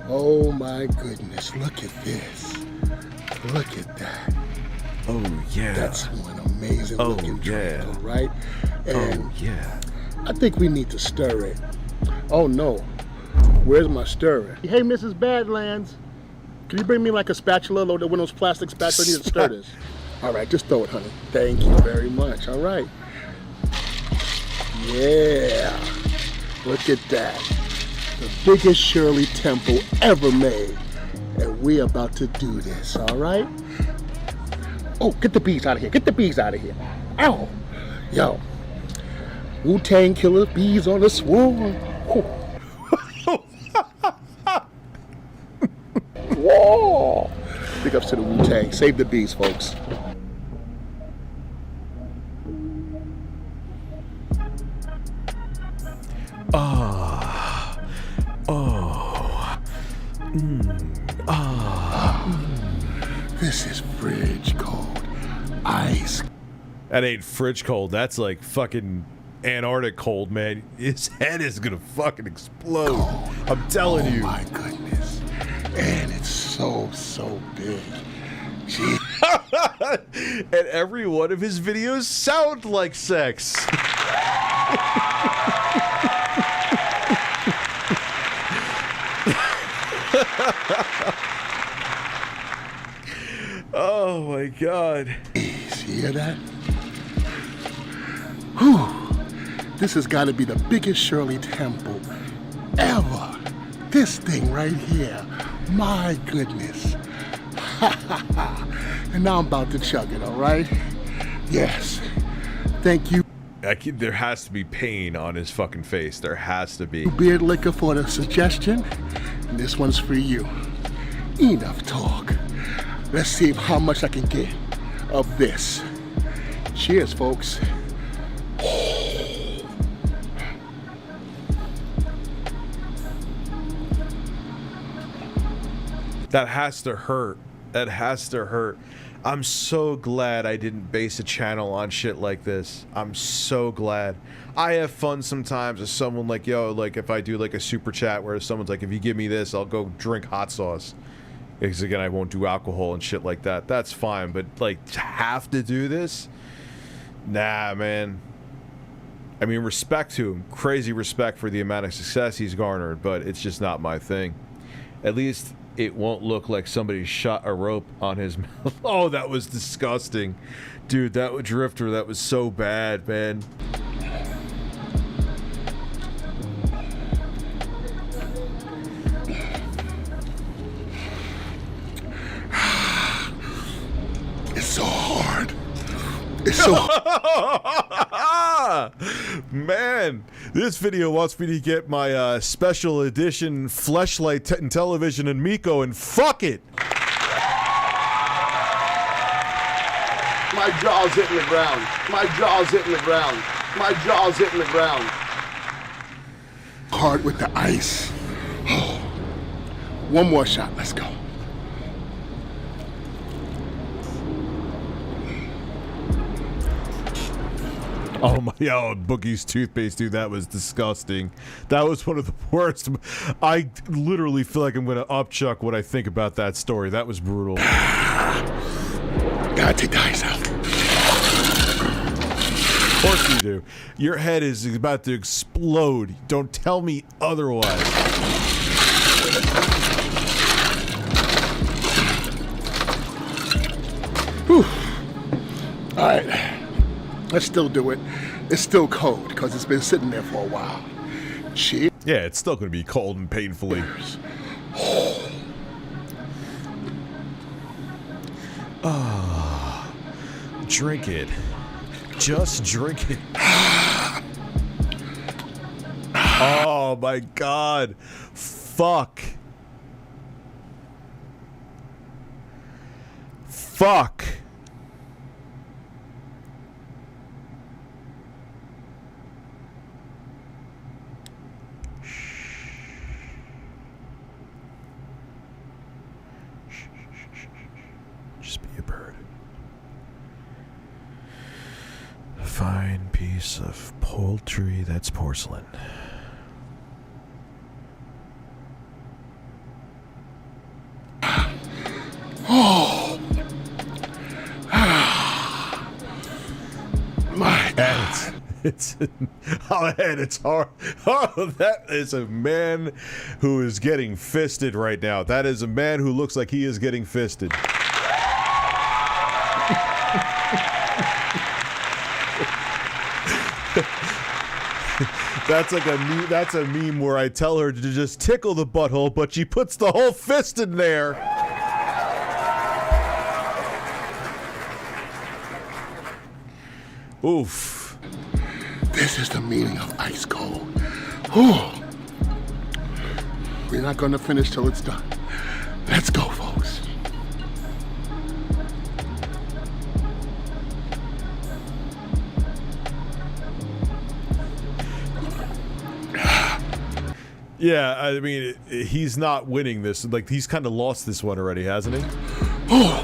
Oh my goodness, look at this. Look at that. Oh, yeah. That's one amazing looking drink, all right? And oh, yeah. I think we need to stir it. Oh no, where's my stirrer? Hey, Mrs. Badlands, can you bring me like a spatula, one of those plastic spatulas? I need to stir this. All right, just throw it, honey. Thank you very much, all right. Yeah, look at that. The biggest Shirley Temple ever made. And we about to do this, all right? Oh, get the bees out of here. Get the bees out of here. Ow. Yo. Wu-Tang Killer, bees on the swarm. Whoa. Big ups to the Wu-Tang. Save the bees, folks. Ah. Oh. This is fridge cold. Ice. That ain't fridge cold. That's like fucking Antarctic cold, man. His head is gonna fucking explode. Cold. I'm telling you. Oh my goodness. And it's so big. Gee. And every one of his videos sound like sex. Oh my god. You hear that? Whew. This has got to be the biggest Shirley Temple ever. This thing right here. My goodness. And now I'm about to chug it, all right? Yes. Thank you. There has to be pain on his fucking face. There has to be. Beard Liquor for the suggestion. And this one's for you. Enough talk. Let's see how much I can get of this. Cheers, folks. That has to hurt. That has to hurt. I'm so glad I didn't base a channel on shit like this. I'm so glad. I have fun sometimes with someone like, yo, like if I do like a super chat where someone's like, if you give me this, I'll go drink hot sauce. Because again, I won't do alcohol and shit like that. That's fine. But like, to have to do this? Nah, man. I mean, respect to him. Crazy respect for the amount of success he's garnered. But it's just not my thing. At least it won't look like somebody shot a rope on his mouth. Oh, that was disgusting. Dude, that was Drifter. That was so bad, man. It's so hard. It's so Man, this video wants me to get my special edition Fleshlight Intellivison and Amico and fuck it. My jaw's hitting the ground. My jaw's hitting the ground. My jaw's hitting the ground. hard with the ice. Oh. One more shot. Let's go. Oh my, Boogie's toothpaste, dude, that was disgusting. That was one of the worst. I literally feel like I'm gonna upchuck what I think about that story. That was brutal. Gotta take the ice out. Of course you do. Your head is about to explode. Don't tell me otherwise. Whew. All right. Let's still do it. It's still cold because it's been sitting there for a while. Cheers. Yeah, it's still going to be cold and painfully. Ah, drink it. Just drink it. Oh my God. Fuck. Fuck. Just be a bird. A fine piece of poultry that's porcelain. it's hard. Oh, that is a man who is getting fisted right now. That is a man who looks like he is getting fisted. That's like a meme where I tell her to just tickle the butthole, but she puts the whole fist in there. Oof. This is the meaning of ice cold. Ooh. We're not gonna finish till it's done. Let's go, folks. Yeah, I mean, he's not winning this. Like, he's kind of lost this one already, hasn't he? Oh.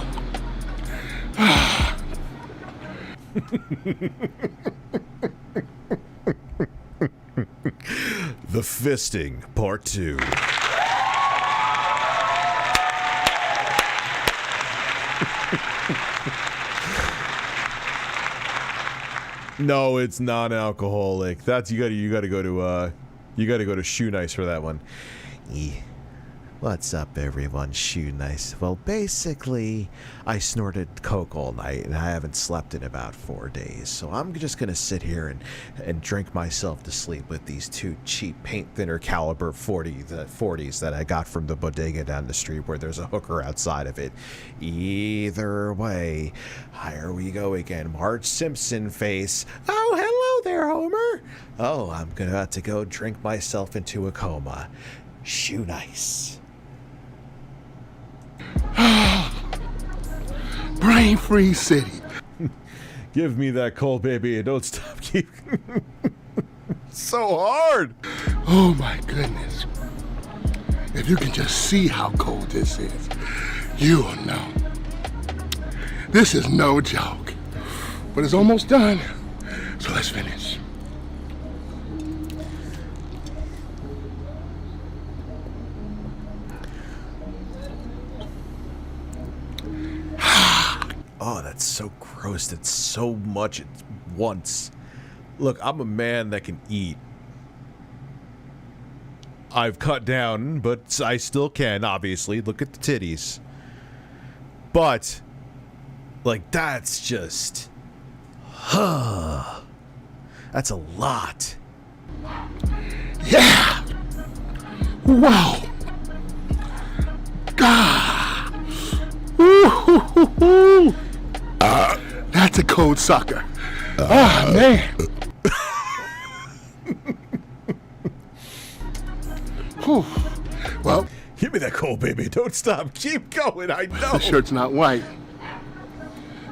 The Fisting, Part 2. No, it's non-alcoholic. That's you gotta go to Shoe Nice for that one. Yeah. What's up, everyone? Shoe Nice. Well, basically, I snorted coke all night, and I haven't slept in about 4 days. So I'm just gonna sit here and drink myself to sleep with these two cheap paint thinner caliber 40s that I got from the bodega down the street, where there's a hooker outside of it. Either way, here we go again. Marge Simpson face. Oh, hello there, Homer. Oh, I'm about to go drink myself into a coma. Shoe Nice. Brain Free City. Give me that cold, baby, and don't stop keeping. So hard. Oh my goodness. If you can just see how cold this is, you will know. This is no joke. But it's almost done. So let's finish. Oh, that's so gross. That's so much at once. Look, I'm a man that can eat. I've cut down, but I still can, obviously. Look at the titties. But, like, that's just... That's a lot. Yeah! Wow! God! Ooh! That's a cold sucker. Man. Whew. Well, give me that cold, baby. Don't stop. Keep going. I know. The shirt's not white.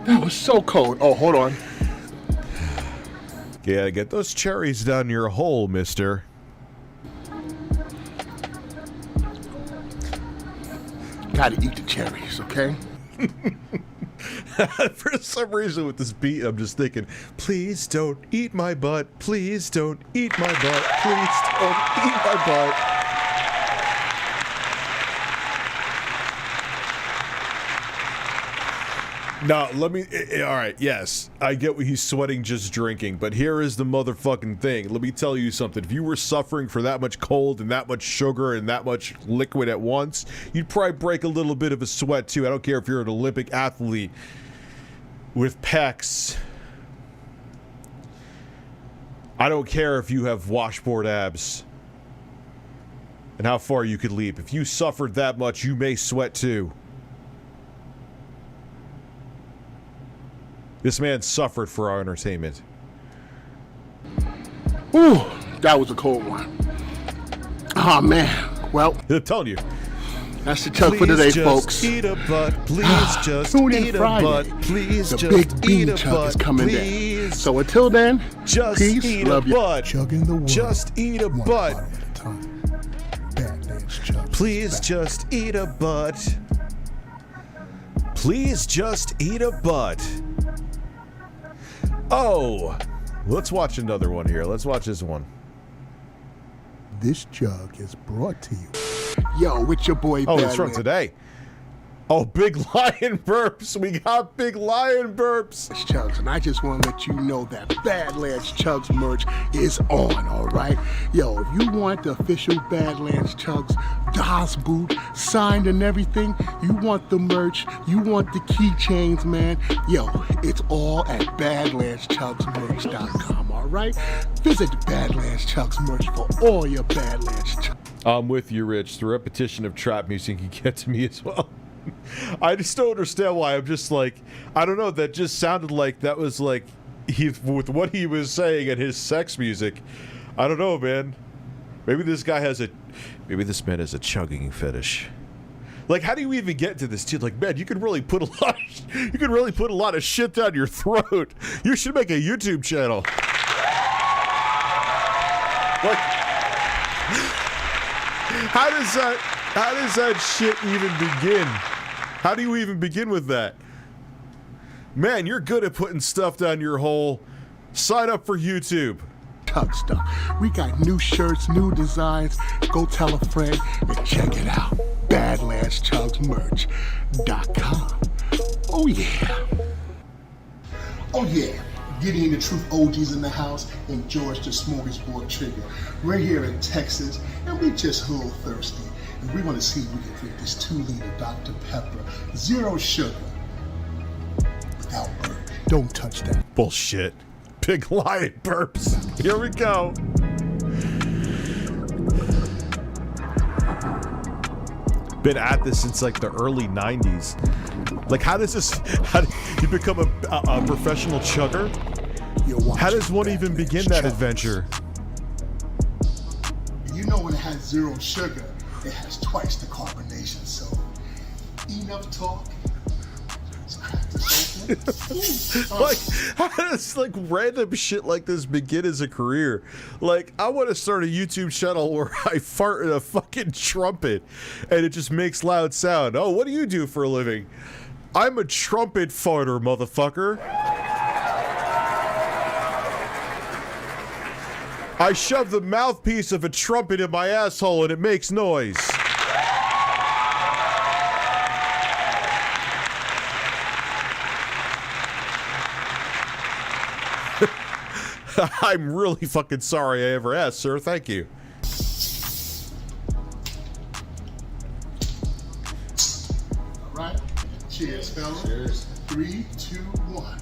That was so cold. Oh, hold on. Yeah, get those cherries down your hole, mister. Gotta eat the cherries, okay? For some reason with this beat, I'm just thinking, please don't eat my butt. Please don't eat my butt. Please don't eat my butt. Now, let me... All right, yes. I get what he's sweating just drinking, but here is the motherfucking thing. Let me tell you something. If you were suffering for that much cold and that much sugar and that much liquid at once, you'd probably break a little bit of a sweat, too. I don't care if you're an Olympic athlete with pecs. I don't care if you have washboard abs and how far you could leap. If you suffered that much, you may sweat, too. This man suffered for our entertainment. Ooh, that was a cold one. Oh, man. Well, I'm telling you. That's the chug for today, folks. Eat a butt. Please just Tune in eat a Friday. butt. Please the just big bean eat a chug butt. is coming Please down. So until then, just peace, eat love a you. butt. Chugging the world. Just eat a one butt. bottle at a time. Badlands Chugs. Please just eat a butt. Please just eat a butt. Oh, let's watch another one here. Let's watch this one. This jug is brought to you. Yo, with your boy Oh, it's from Badlands. today. Oh, big lion burps. We got big lion burps. Chugs, and I just want to let you know that Badlands Chugs merch is on, all right? Yo, if you want the official Badlands Chugs DOS boot signed and everything, you want the merch, you want the keychains, man, yo, it's all at badlandschugsmerch.com, all right? Visit Badlands Chugs merch for all your Badlands Chugs. I'm with you, Rich. The repetition of trap music can get to me as well. I just don't understand why. I'm just like, I don't know, that just sounded like that was like, with what he was saying and his sex music. I don't know, man. Maybe this man has a chugging fetish. Like, how do you even get to this, dude? Like, man, you could really put a lot of shit down your throat. You should make a YouTube channel. Like, how does that shit even begin? How do you even begin with that? Man, you're good at putting stuff down your hole. Sign up for YouTube. Tug stuff. We got new shirts, new designs. Go tell a friend and check it out. Badlandschugsmerch.com. Oh yeah. Oh yeah. Gideon the Truth OG's in the house and George the Smorgasbord Trigger. We're here in Texas and we just a little thirsty. And we're gonna see if we can drink this 2-liter Dr. Pepper, 0 sugar, without burp. Don't touch that. Bullshit. Big lion burps. Here we go. Been at this since like the early 90s. Like, how do you become a professional chugger? How does one even begin that adventure? You know, when it has 0 sugar, it has twice the carbonation, so enough talk. Let's crack this open. Like, how does like random shit like this begin as a career? Like, I want to start a YouTube channel where I fart in a fucking trumpet and it just makes loud sound. Oh, what do you do for a living? I'm a trumpet farter, motherfucker. I shove the mouthpiece of a trumpet in my asshole and it makes noise. I'm really fucking sorry I ever asked, sir. Thank you. All right. Cheers, fella. Cheers. 3, 2, 1.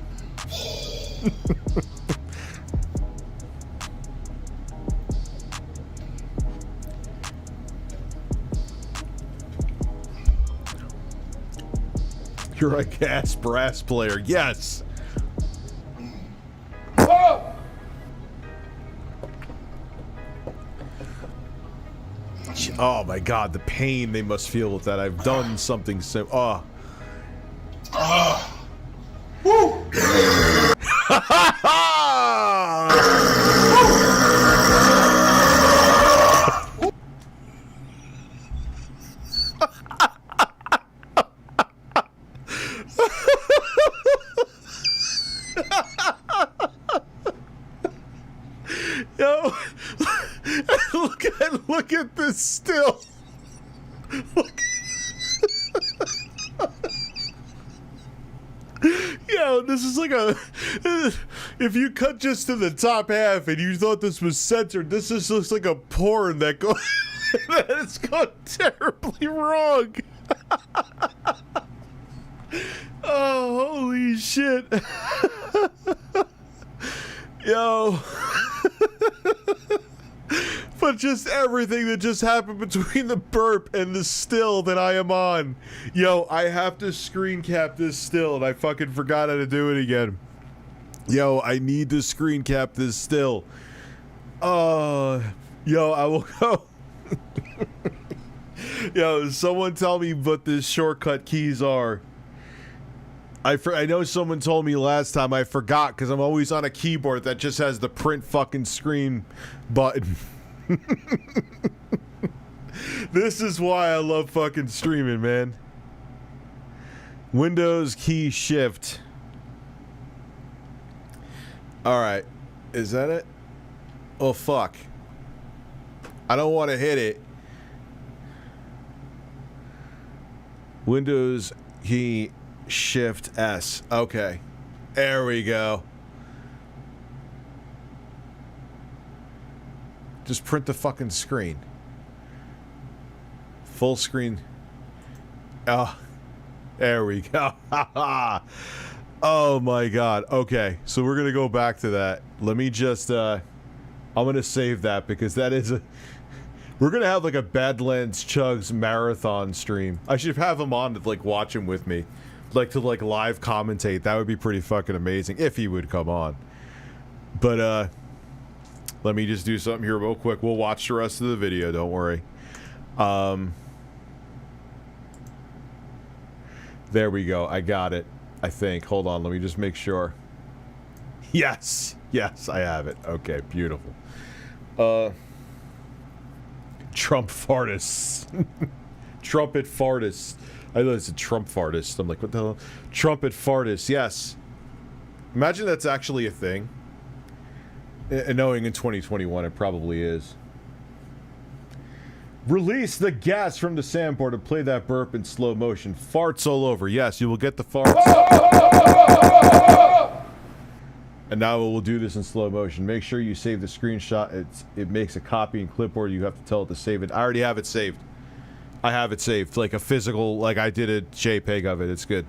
You're a gas brass player. Yes. Whoa! Oh my god, the pain they must feel with that. I've done something so. Oh. Woo! Yo, look at this still. Look. Yo, this is like a. If you cut just to the top half and you thought this was censored, this just looks like a porn that goes. It's gone terribly wrong. Oh, holy shit. Yo. But just everything that just happened between the burp and the still that I am on. Yo, I have to screen cap this still, and I fucking forgot how to do it again. Yo, I need to screen cap this still. Yo, I will go. Yo, someone tell me what the shortcut keys are. I know someone told me last time. I forgot because I'm always on a keyboard that just has the print fucking screen button. This is why I love fucking streaming, man. Windows key shift. Alright. Is that it? Oh, fuck. I don't want to hit it. Windows key Shift S. Okay. There we go. Just print the fucking screen. Full screen. Oh, there we go. Oh my god. Okay, so we're gonna go back to that. Let me just I'm gonna save that because that is a we're gonna have like a Badlands Chugs marathon stream. I should have him on to like watch him with me, like to like live commentate. That would be pretty fucking amazing if he would come on. But let me just do something here real quick. We'll watch the rest of the video, don't worry. There we go. I got it, I think. Hold on, let me just make sure. Yes, yes, I have it. Okay, beautiful. Trump fartists. Trumpet fartists. I thought it's a Trump fartist. I'm like, what the hell? Trumpet fartists, yes. Imagine that's actually a thing. And knowing in 2021 it probably is. Release the gas from the sandboard and play that burp in slow motion. Farts all over. Yes, you will get the farts. And now we'll do this in slow motion. Make sure you save the screenshot. It makes a copy in clipboard. You have to tell it to save it. I already have it saved. I have it saved. Like a physical, like I did a JPEG of it. It's good.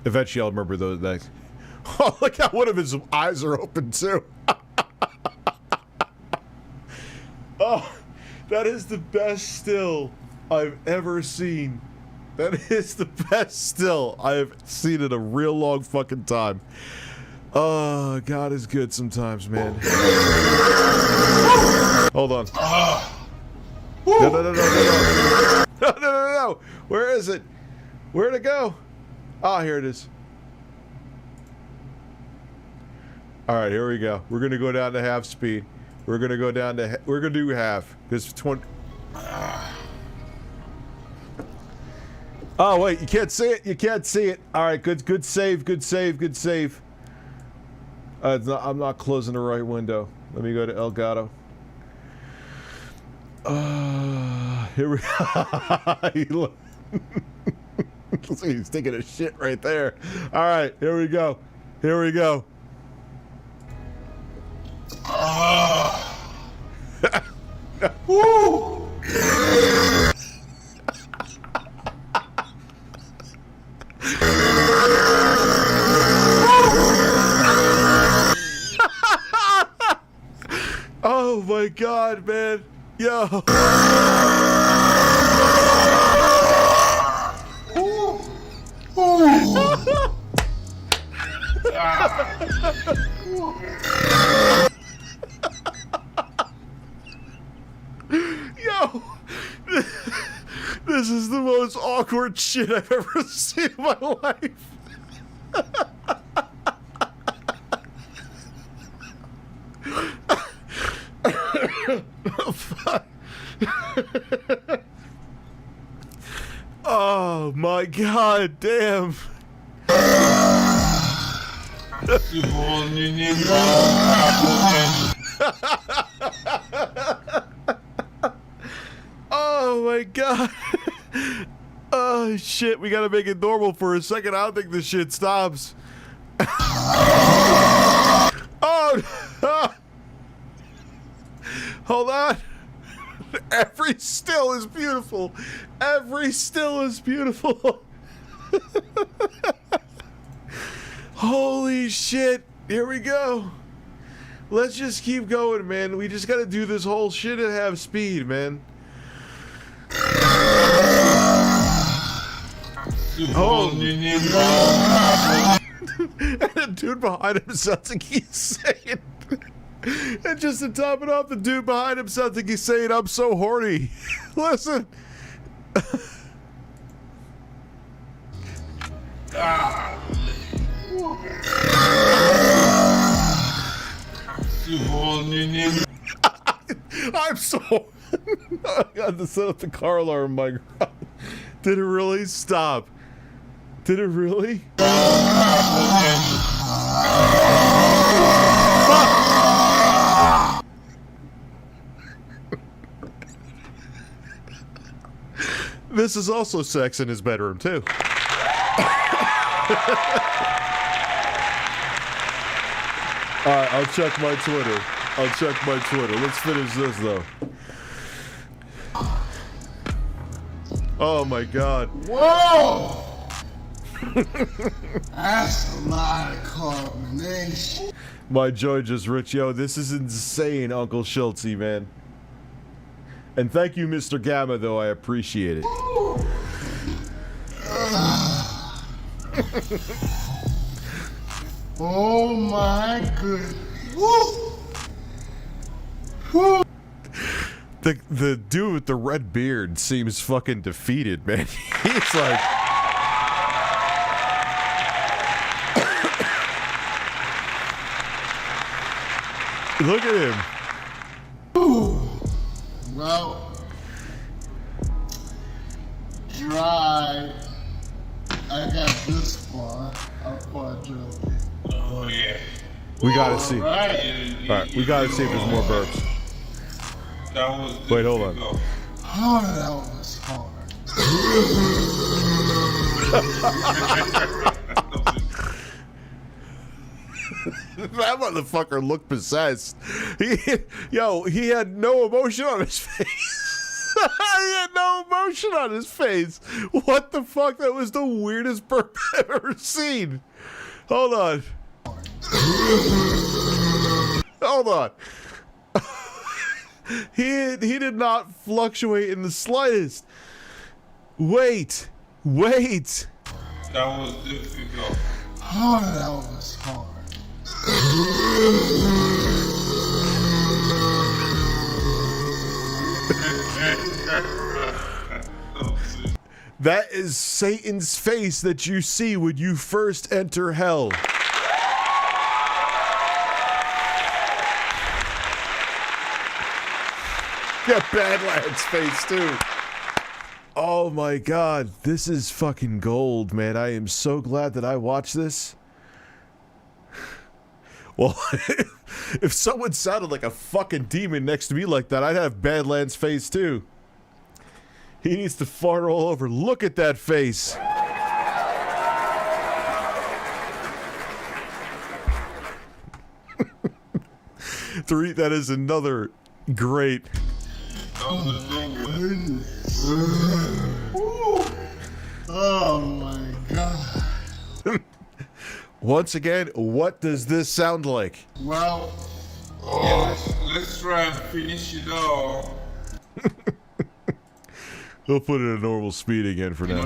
Eventually I'll remember those. That. Oh, look how one of his eyes are open too. Oh, that is the best still I've ever seen. That is the best still I have seen in a real long fucking time. Oh, God is good sometimes, man. Hold on. No. Where is it? Where'd it go? Ah, here it is. Alright, here we go. We're gonna go down to half speed. We're gonna go down to... We're gonna do half. Because 20... Oh, wait. You can't see it. You can't see it. Alright, good save. Good save. Good save. I'm not closing the right window. Let me go to Elgato. Here we go. He's taking a shit right there. Alright, here we go. Here we go. Woo! Oh my god, man. Yo. Yo, this is the most awkward shit I've ever seen in my life. Oh, fuck. Oh my god, damn. Oh my god. Oh shit, we gotta make it normal for a second. I don't think this shit stops. Oh! Hold on. Every still is beautiful. Every still is beautiful. Holy shit. Here we go. Let's just keep going, man. We just gotta do this whole shit at half speed, man. Oh. And the dude behind him sounds like he's saying... And just to top it off, the dude behind him sounds like he's saying, I'm so horny. Listen. I'm so... I got to set up the car alarm, my God. Did it really stop? Did it really? This is also sex in his bedroom, too. Alright, I'll check my Twitter. Let's finish this, though. Oh, my God. Whoa! That's a lot of carbonation. My joy just rich. Yo, this is insane, Uncle Schultze, man. And thank you, Mr. Gamma, though. I appreciate it. Oh my goodness. Woo. Woo. The dude with the red beard seems fucking defeated, man. He's like... Look at him. Ooh. Well, dry. I got this far. How far joking? Oh yeah. We gotta see. Right. Alright, we gotta see if there's more burps. That was. Wait, hold on. Oh, that was hard. That motherfucker looked possessed. He had no emotion on his face. He had no emotion on his face. What the fuck? That was the weirdest burp I've ever seen. Hold on. Hold on. He did not fluctuate in the slightest. Wait. That was difficult. Oh, that was hard. That is Satan's face that you see when you first enter hell. Yeah, Badlands face too. Oh my god, this is fucking gold, man. I am so glad that I watched this. Well, if someone sounded like a fucking demon next to me like that, I'd have Badlands face too. He needs to fart all over. Look at that face. That is another great. Oh my goodness. Oh my god. Once again, what does this sound like? Well, let's try and finish it all. We'll put it at normal speed again for now.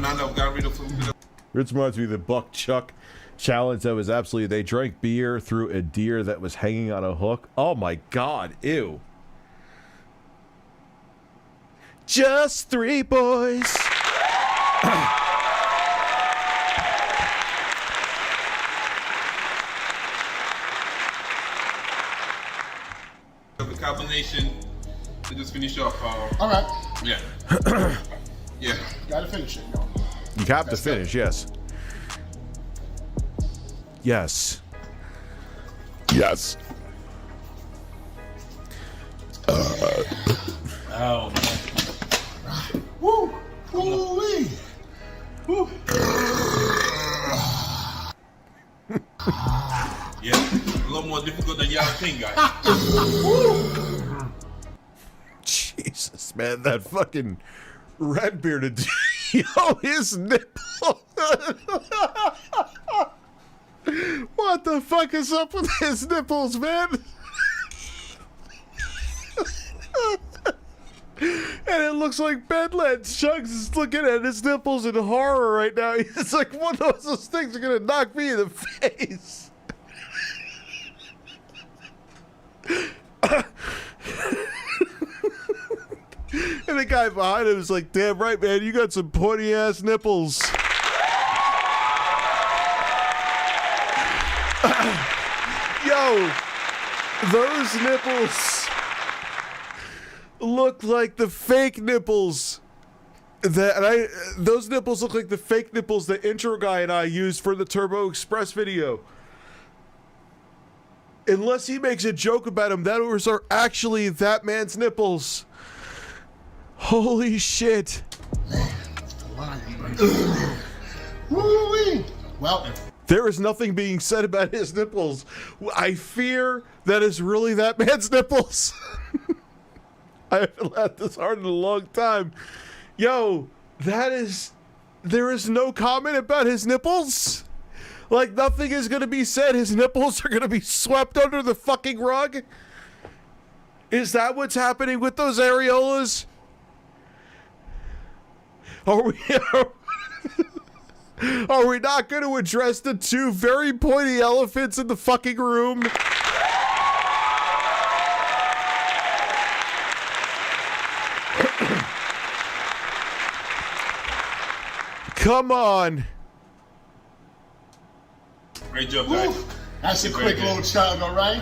This reminds me of the Buck Chuck challenge that was absolutely... They drank beer through a deer that was hanging on a hook. Oh my god, ew. Just three boys. The combination to just finish off. All right. Yeah. Yeah. Gotta finish it, yo. You have to finish, yes. Yes. Yes. Oh, man. Woo! Woo-wee! Woo! Yeah, a little more difficult than y'all think, guys. Jesus, man, that fucking red-bearded... Yo, his nipple... What the fuck is up with his nipples, man? And it looks like Badlands Chugs is looking at his nipples in horror right now. He's like, one of those things are gonna knock me in the face. And the guy behind him is like, damn right, man, you got some pointy ass nipples. Yo, those nipples look like the fake nipples those nipples look like the fake nipples that Intro Guy and I used for the Turbo Express video. Unless he makes a joke about them, those are actually that man's nipples. Holy shit. Woo-wee. Well, there is nothing being said about his nipples. I fear that is really that man's nipples. I haven't laughed this hard in a long time. Yo, there is no comment about his nipples? Like, nothing is going to be said. His nipples are going to be swept under the fucking rug? Is that what's happening with those areolas? Are we not going to address the two very pointy elephants in the fucking room? Come on. Great job, guys. That's a quick little chug, all right?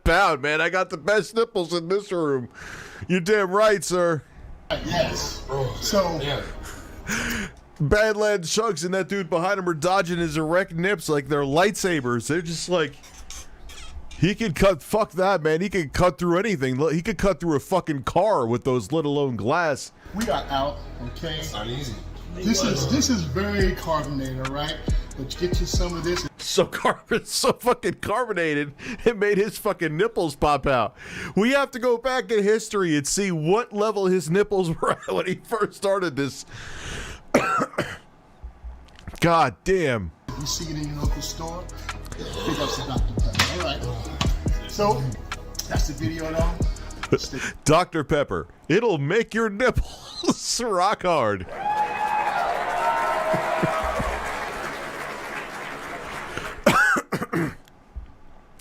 Pound, man. I got the best nipples in this room. You're damn right, sir. Yes. So, Badlands Chugs and that dude behind him are dodging his erect nips like they're lightsabers. They're just like, he can cut, fuck that, man. He can cut through anything. He could cut through a fucking car with those let alone glass. we are out, okay? It's not easy. This is very carbonated, all right? But get you some of this. So fucking carbonated, it made his fucking nipples pop out. We have to go back in history and see what level his nipples were at when he first started this. God damn. You see it in your local store, pick up some Dr. Pepper, all right? So, that's the video though. Dr. Pepper, it'll make your nipples rock hard.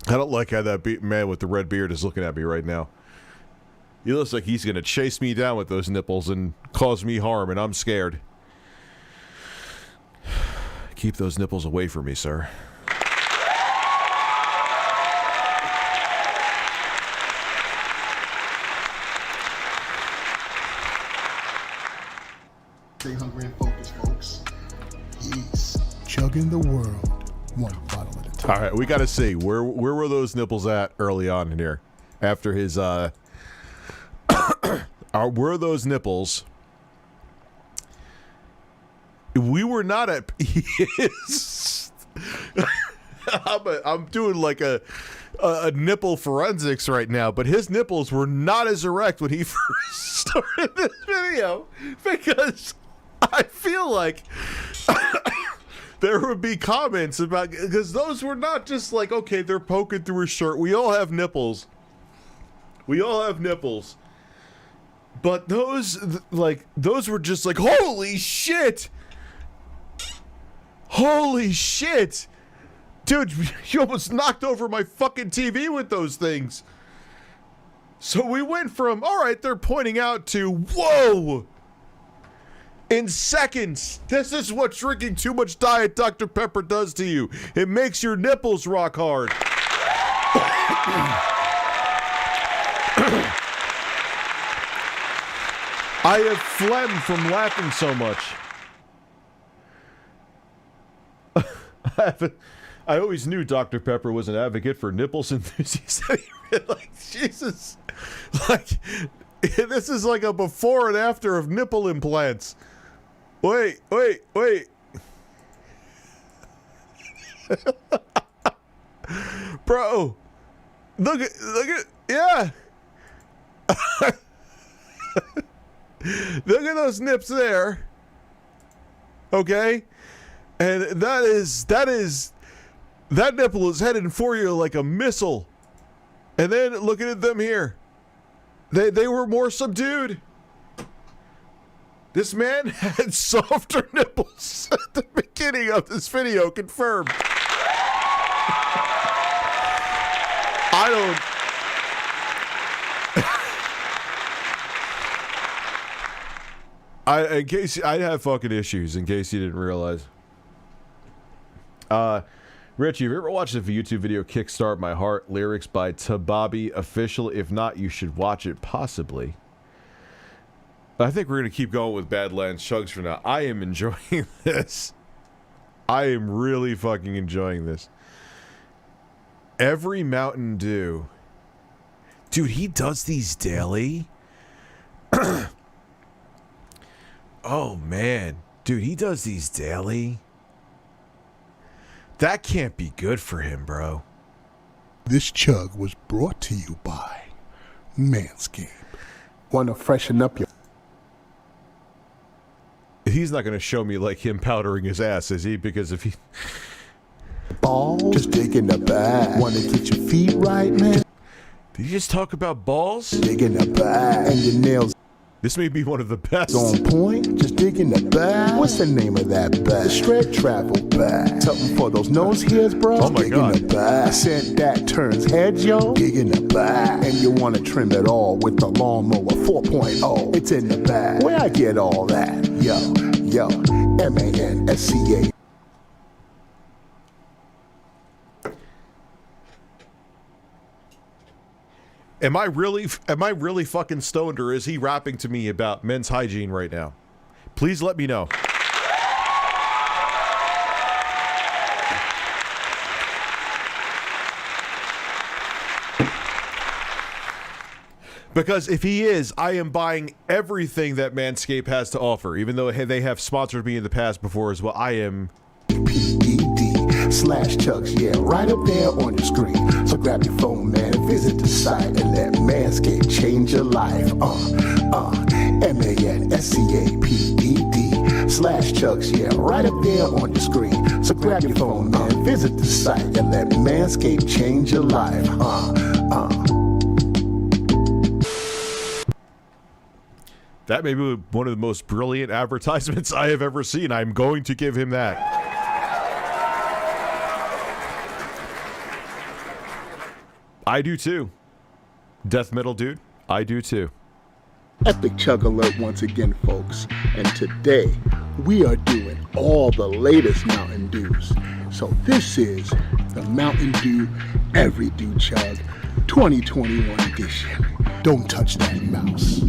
I don't like how that man with the red beard is looking at me right now. He looks like he's going to chase me down with those nipples and cause me harm, and I'm scared. Keep those nipples away from me, sir. Stay hungry and focused, folks. He's chugging the world one bottle at a time. All right, we got to see where were those nipples at early on in here, after his were those nipples? We were not at his. I'm doing like a nipple forensics right now, but his nipples were not as erect when he first started this video, because I feel like there would be comments about, because those were not just like, okay, they're poking through his shirt. We all have nipples. We all have nipples. But those were just like, holy shit. Holy shit. Dude, you almost knocked over my fucking TV with those things. So we went from, all right, they're pointing out, to, whoa. In seconds. This is what drinking too much Diet Dr. Pepper does to you. It makes your nipples rock hard. I have phlegm from laughing so much. I always knew Dr. Pepper was an advocate for nipples enthusiasts. Like, Jesus. Like, this is like a before and after of nipple implants. Wait. Bro. Look at, yeah. Look at those nips there. Okay? And that nipple is headed for you like a missile. And then looking at them here. They were more subdued. This man had softer nipples at the beginning of this video, confirmed. In case I have fucking issues, in case you didn't realize. Rich, have you ever watched the YouTube video Kickstart My Heart lyrics by Tababi Official? If not, you should watch it, possibly. I think we're going to keep going with Badlands Chugs for now. I am enjoying this. I am really fucking enjoying this. Every Mountain Dew. Dude, he does these daily. Oh, man. Dude, he does these daily. That can't be good for him, bro. This chug was brought to you by Manscaped. Want to freshen up your He's not going to show me like him powdering his ass, is he? Because if he... balls? Just dig in the bag. Want to get your feet right, man? Did you just talk about balls? Dig in the bag. And your nails. This may be one of the best. On point? Just dig in the bag. What's the name of that bag? The Shred Travel bag. Something for those nose hairs, bro? Oh my God. Dig in the bag. Scent that turns heads, yo. Dig in the bag. And you want to trim it all with the Lawnmower 4.0. It's in the bag. Where I get all that? Yo, MANSCA. Am I really fucking stoned, or is he rapping to me about men's hygiene right now? Please let me know. Because if he is, I am buying everything that Manscaped has to offer, even though they have sponsored me in the past before as well. I am... PED/Chugs, yeah, right up there on your screen. So grab your phone, man, and visit the site and let Manscaped change your life. MANSCAPED/Chugs, yeah, right up there on your screen. So grab your phone, man, visit the site and let Manscaped change your life. That may be one of the most brilliant advertisements I have ever seen. I'm going to give him that. I do too. Death metal dude, I do too. Epic Chug Alert once again, folks. And today, we are doing all the latest Mountain Dews. So this is the Mountain Dew Every Dew Chug 2021 edition. Don't touch that mouse.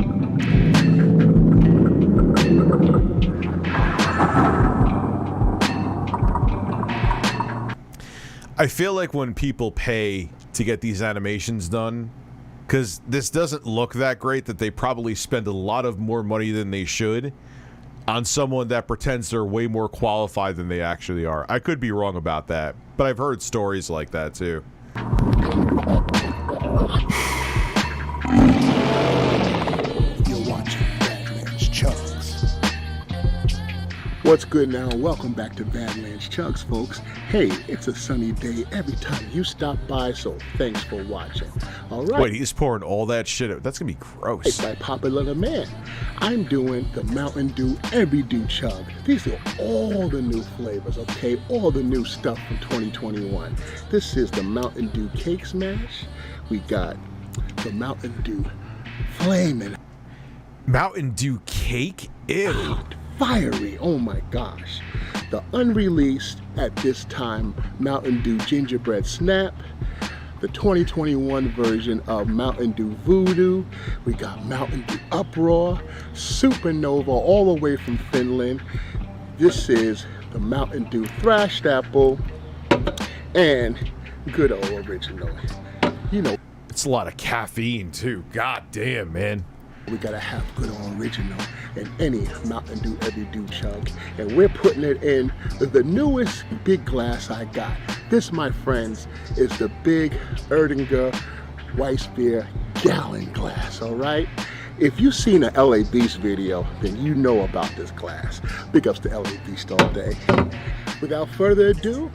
I feel like when people pay to get these animations done, because this doesn't look that great, that they probably spend a lot of more money than they should on someone that pretends they're way more qualified than they actually are. I could be wrong about that, but I've heard stories like that too. You're watching Badlands Chugs. What's good now? Welcome back to Badlands Chugs, folks. Hey, it's a sunny day every time you stop by, so thanks for watching. All right. Wait, he's pouring all that shit out. That's gonna be gross. It's by popular demand. I'm doing the Mountain Dew Every Dew Chug. These are all the new flavors, okay? All the new stuff from 2021. This is the Mountain Dew Cake Smash. We got the Mountain Dew Flamin'. Mountain Dew Cake? Ew. Fiery, oh my gosh. The unreleased at this time Mountain Dew Gingerbread Snap, the 2021 version of Mountain Dew Voodoo. We got Mountain Dew Uproar, Supernova all the way from Finland. This is the Mountain Dew Thrashed Apple and good old original. You know, it's a lot of caffeine too. God damn, man. We gotta have good old original in any Mountain Dew Every Dew Chug, and we're putting it in the newest big glass I got. This, my friends, is the big Erdinger Weiss Beer gallon glass. All right. If you've seen an LA Beast video, then you know about this glass. Big ups to LA Beast all day. Without further ado,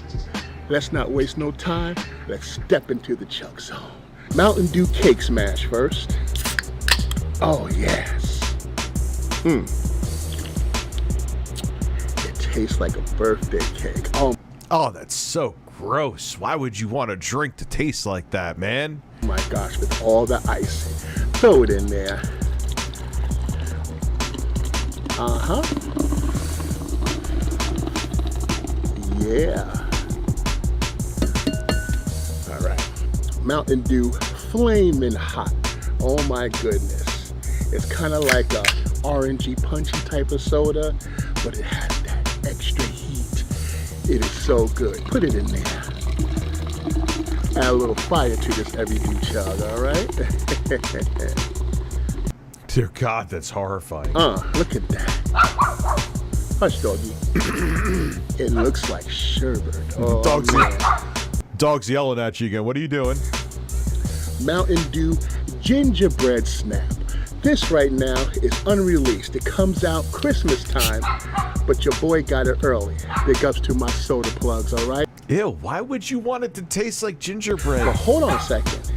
let's not waste no time. Let's step into the chug zone. Mountain Dew Cake Smash first. Oh yes. It tastes like a birthday cake. Oh, that's so gross. Why would you want a drink to taste like that, man? Oh my gosh, with all the icing. Throw it in there. Uh-huh. Yeah. All right. Mountain Dew Flamin' Hot. Oh my goodness. It's kind of like a orangey punchy type of soda, but it has that extra heat. It is so good. Put it in there. Add a little fire to this Every Dew Chug, all right? Dear God, that's horrifying. Look at that. Hush, doggy. It looks like sherbet. Oh, Dog's yelling at you again. What are you doing? Mountain Dew Gingerbread Snap. This right now is unreleased. It comes out Christmas time, but your boy got it early. Big ups to my soda plugs, all right? Ew, why would you want it to taste like gingerbread? But hold on a second.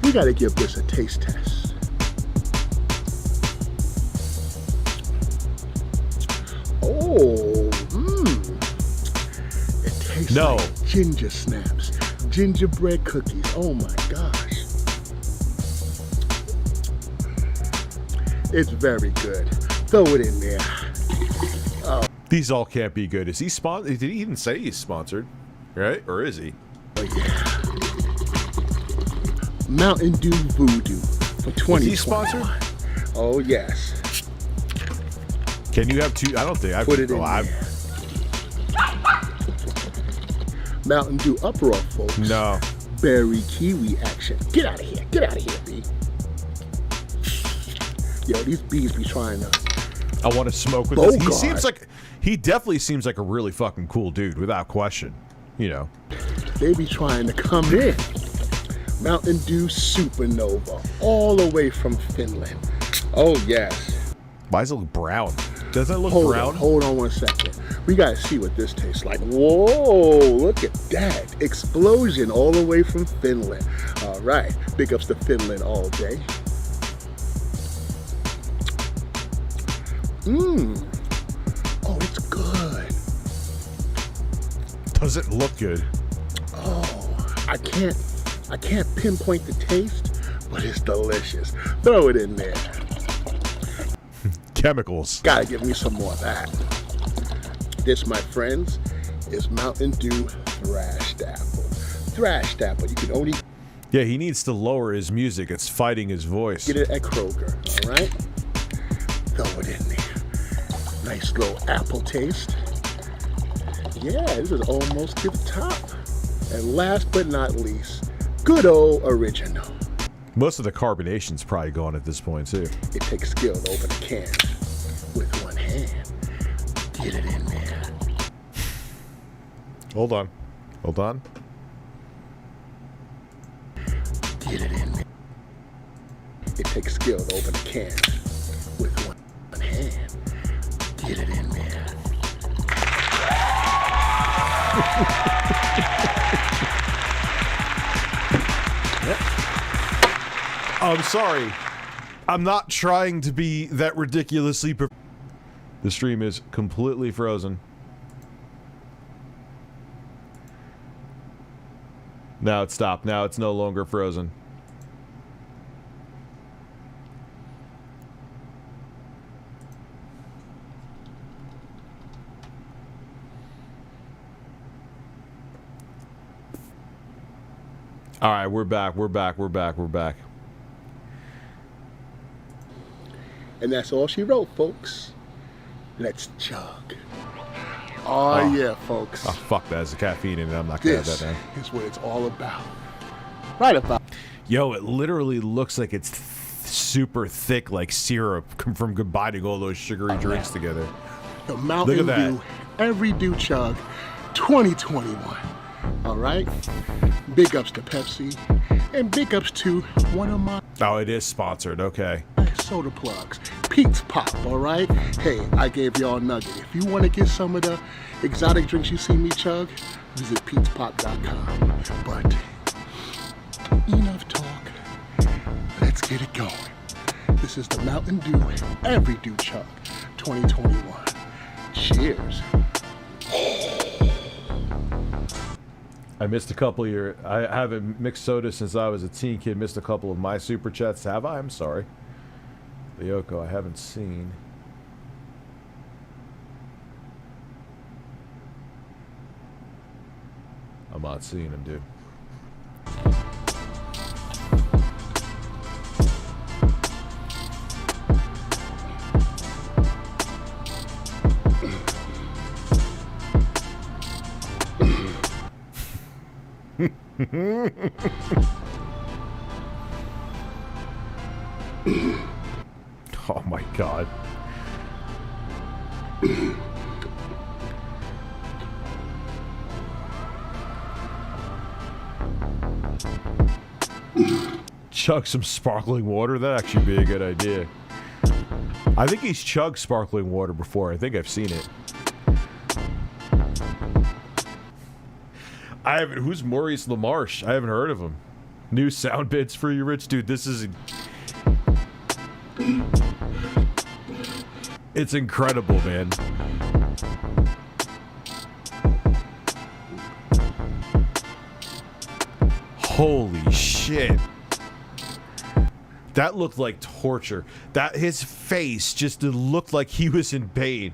We got to give this a taste test. Oh, it tastes like ginger snaps, gingerbread cookies. Oh my gosh. It's very good. Throw it in there. Oh. These all can't be good. Is he sponsored? Did he even say he's sponsored? Right? Or is he? Oh, yeah. Mountain Dew Voodoo for 2021. Is he sponsored? Oh, yes. Can you have two? I don't think I've put it in there. Mountain Dew Uproar, folks. No. Berry kiwi action. Get out of here. Get out of here, B. Yo, these bees be trying to. I want to smoke with this. He definitely seems like a really fucking cool dude, without question. You know. They be trying to come in. Mountain Dew Supernova, all the way from Finland. Oh, yes. Why does it look brown? Doesn't it look brown? Hold on 1 second. We gotta see what this tastes like. Whoa, look at that. Explosion all the way from Finland. All right, big ups to Finland all day. Oh, it's good. Does it look good? Oh, I can't pinpoint the taste, but it's delicious. Throw it in there. Chemicals. Gotta give me some more of that. This, my friends, is Mountain Dew Thrashed Apple. Thrashed Apple, you can only... Yeah, he needs to lower his music. It's fighting his voice. Get it at Kroger, all right? Throw it in there. Nice little apple taste. Yeah, this is almost to the top. And last but not least, good old original. Most of the carbonation's probably gone at this point, too. It takes skill to open a can with one hand. Get it in there. Hold on. Hold on. Get it in there. It takes skill to open a can with one hand. Get it in there. Yep. I'm sorry. I'm not trying to be that ridiculously... The stream is completely frozen. Now it's stopped. Now it's no longer frozen. All right, we're back. We're back. We're back. We're back. And that's all she wrote, folks. Let's chug. Oh, yeah, folks. Oh, fuck that. There's a caffeine in it. I'm not going to have that now. This is what it's all about. Right about. Yo, it literally looks like it's super thick, like syrup from combining all those sugary drinks together. The Mountain Dew Every Dew Chug 2021. All right? Big ups to Pepsi. And big ups to one of my... Oh, it is sponsored. Okay. Soda plugs. Pete's Pop, all right? Hey, I gave y'all a nugget. If you want to get some of the exotic drinks you see me chug, visit petespop.com. But enough talk. Let's get it going. This is the Mountain Dew Every Dew Chug 2021. Cheers. I missed a couple of your... I haven't mixed soda since I was a teen kid. Missed a couple of my super chats. Have I? I'm sorry. The Yoko I haven't seen. I'm not seeing him, dude. Oh my god. chug some sparkling water? That'd actually be a good idea. I think he's chugged sparkling water before. I think I've seen it. I haven't. Who's Maurice LaMarche? I haven't heard of him. New sound bits for you, Rich? Dude, this is... It's incredible, man. Holy shit. That looked like torture. That his face just looked like he was in pain.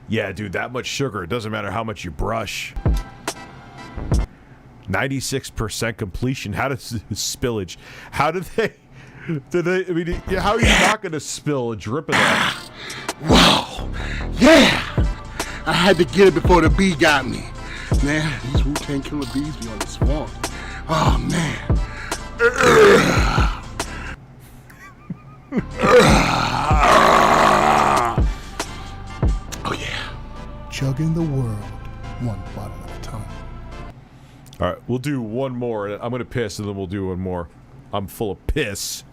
Yeah, dude, that much sugar. It doesn't matter how much you brush. 96% completion. How does spillage? How did they? Did they? I mean, how are you not going to spill a drip of that? Wow. Yeah. I had to get it before the bee got me. Man, these Wu-Tang Killer bees be on the swamp. Oh, man. Oh, yeah. Chugging the world, one bottle at a time. All right, we'll do one more. I'm going to piss, and then we'll do one more. I'm full of piss.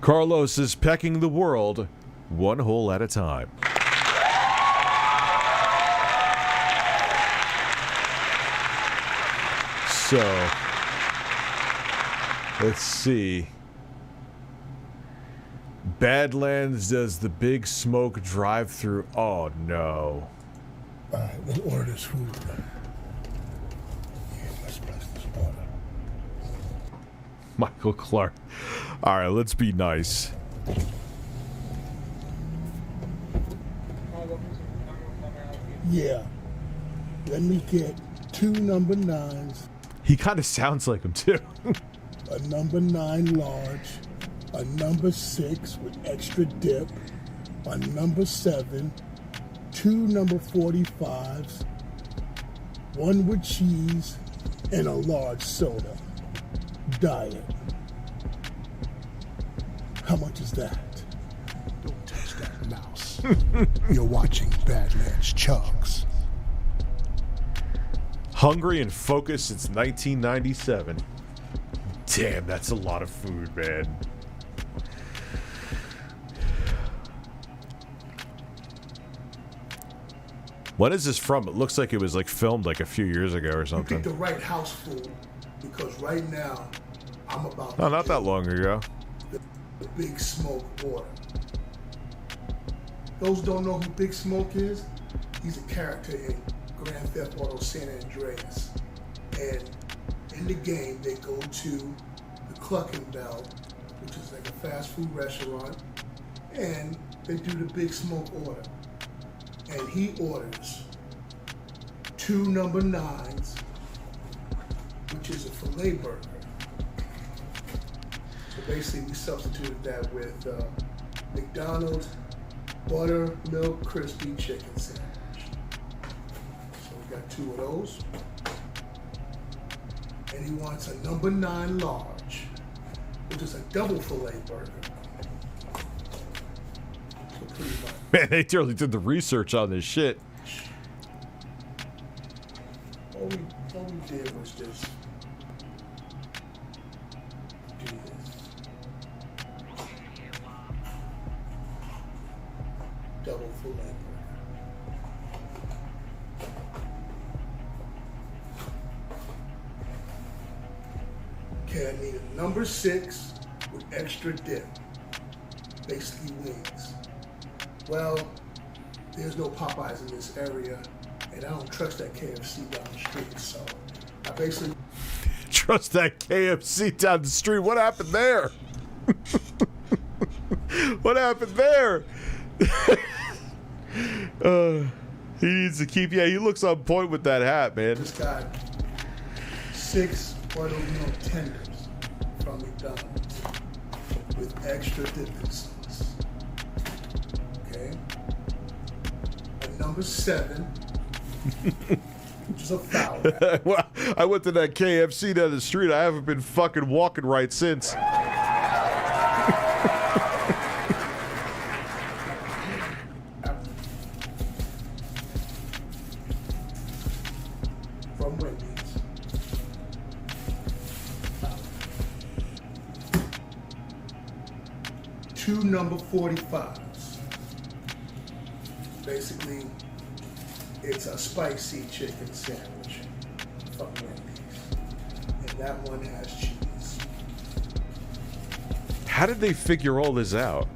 Carlos is pecking the world one hole at a time. So, let's see. Badlands does the Big Smoke drive-through. Oh, no. All right, we'll order this food. Yeah, let's press this order. Michael Clark. All right, let's be nice. Yeah. Let me get 2 number 9s. He kind of sounds like him, too. A number 9 large. A number 6 with extra dip. A number 7. 2 number 45s. 1 with cheese. And a large soda. Diet. How much is that? Don't touch that mouse. You're watching Badlands Chugs. Hungry and focused since 1997. Damn, that's a lot of food, man. When is this from? It looks like it was like filmed like a few years ago or You something. picked the right house food because right now I'm about No, to not that long ago. the Big Smoke order. Those who don't know who Big Smoke is, he's a character in Grand Theft Auto San Andreas. And in the game, they go to the Clucking Bell, which is like a fast food restaurant, and they do the Big Smoke order. And he orders 2 number 9s, which is a filet burger. So basically, we substituted that with McDonald's buttermilk crispy chicken sandwich. So we got 2 of those. And he wants a number 9 large, which is a double filet burger. So pretty much. Man, they totally did the research on this shit. all we did was just do this. Double full length. Okay, I need a number 6 with extra dip. Basically wings. Well, there's no Popeyes in this area, and I don't trust that KFC down the street, so I basically Trust that KFC down the street. What happened there? What happened there? He needs to keep. Yeah, he looks on point with that hat, man. just got 6 butter-meal tenders from McDonald's with extra dipping sauce. Okay? And number 7, which is a foul wrap. Well, I went to that KFC down the street. I haven't been fucking walking right since. From Wendy's. 2 number 45s. Basically, it's a spicy chicken sandwich from Wendy's. And that one has cheese. How did they figure all this out?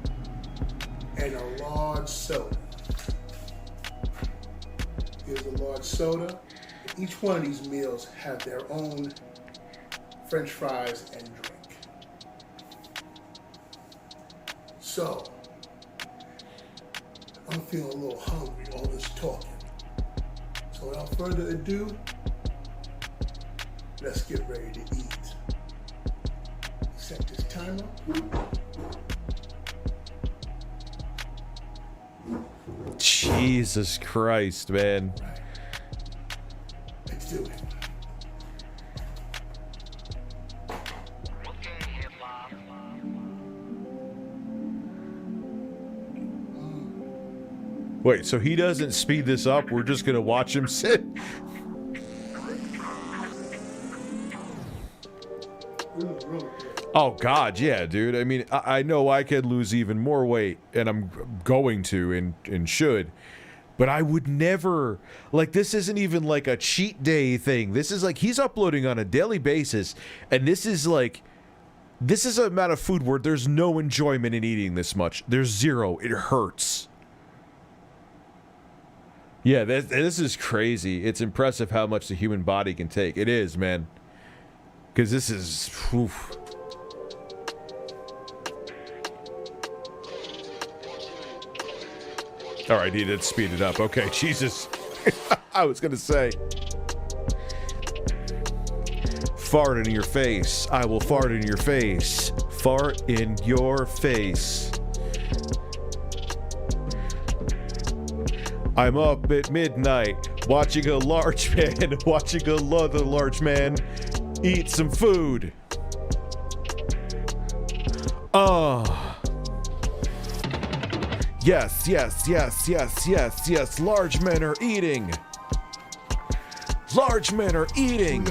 And a large soda. Here's a large soda. Each one of these meals have their own French fries and drink. So, I'm feeling a little hungry, all this talking. So without further ado, let's get ready to eat. Set this timer. Jesus Christ, man. Right. Let's do it. Wait, so he doesn't speed this up? We're just gonna watch him sit? Oh God, yeah, dude. I mean, I know I could lose even more weight, and I'm going to and should, but I would never, like, this isn't even like a cheat day thing. This is like, he's uploading on a daily basis, and this is like, this is an amount of food where there's no enjoyment in eating this much. There's zero. It hurts. Yeah, this is crazy. It's impressive how much the human body can take. It is, man. Because this is... Oof. Alright, he did speed it up. Okay, Jesus. I was going to say. Fart in your face. I will fart in your face. Fart in your face. I'm up at midnight, watching a large man, watching another large man eat some food. Yes, yes, yes, yes, yes, yes. Large men are eating. Large men are eating.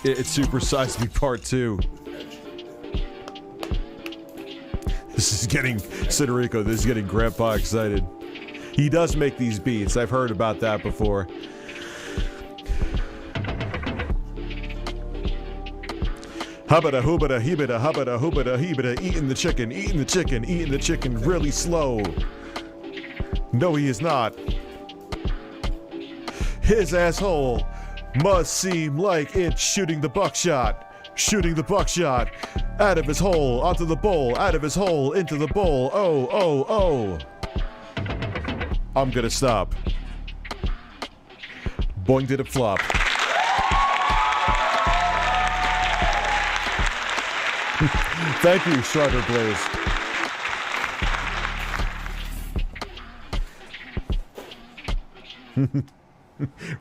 It's Super Size Me Part 2. This is getting, Siderico, this is getting Grandpa excited. He does make these beats. I've heard about that before. Hubbada, hoobada, hebada, hubbada, hoobada, hebada, eating the chicken, really slow. No, he is not. His asshole must seem like it's shooting the buckshot. Shooting the buckshot out of his hole, onto the bowl, out of his hole, into the bowl. Oh, oh, oh. I'm gonna stop. Boing did it flop. Thank you, Strider Blaze.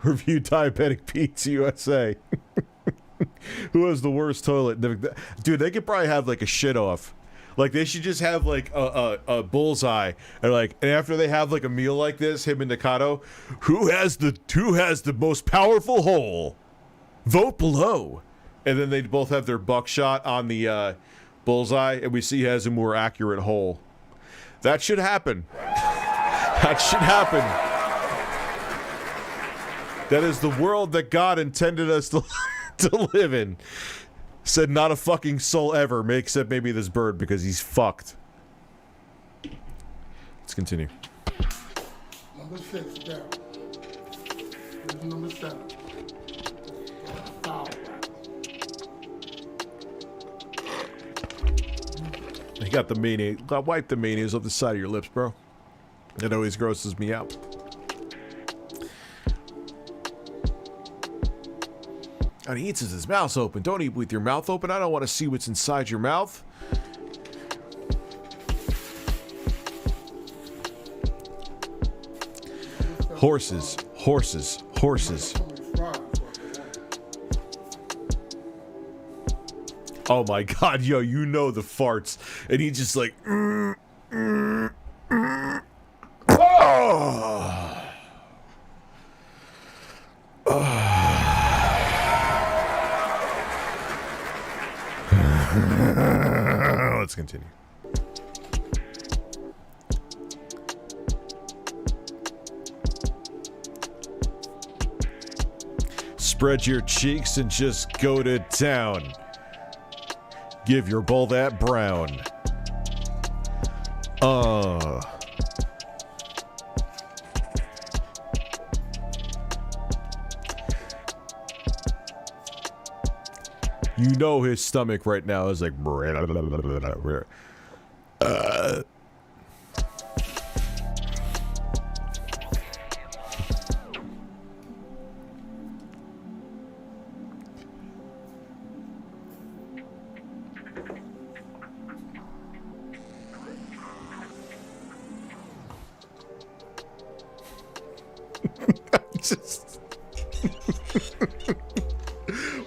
Review Diabetic Pete's USA. Who has the worst toilet? Dude, they could probably have like a shit off. Like, they should just have, like, a bullseye. And, like, and after they have, like, a meal like this, him and Nikado, who has the most powerful hole? Vote below. And then they both have their buckshot on the bullseye, and we see he has a more accurate hole. That should happen. That should happen. That is the world that God intended us to live in. Said not a fucking soul ever, except maybe this bird, because he's fucked. Let's continue. Number 6 down. Here's number 7. Foul. You got the mayonnaise. Wipe the mayonnaise off the side of your lips, bro. It always grosses me out. And he eats with his mouth open. Don't eat with your mouth open. I don't want to see what's inside your mouth. Horses, horses, horses. Oh my god, yo, you know the farts. And he just like... Let's continue. Spread your cheeks and just go to town. Give your bowl that brown. You know his stomach right now is like...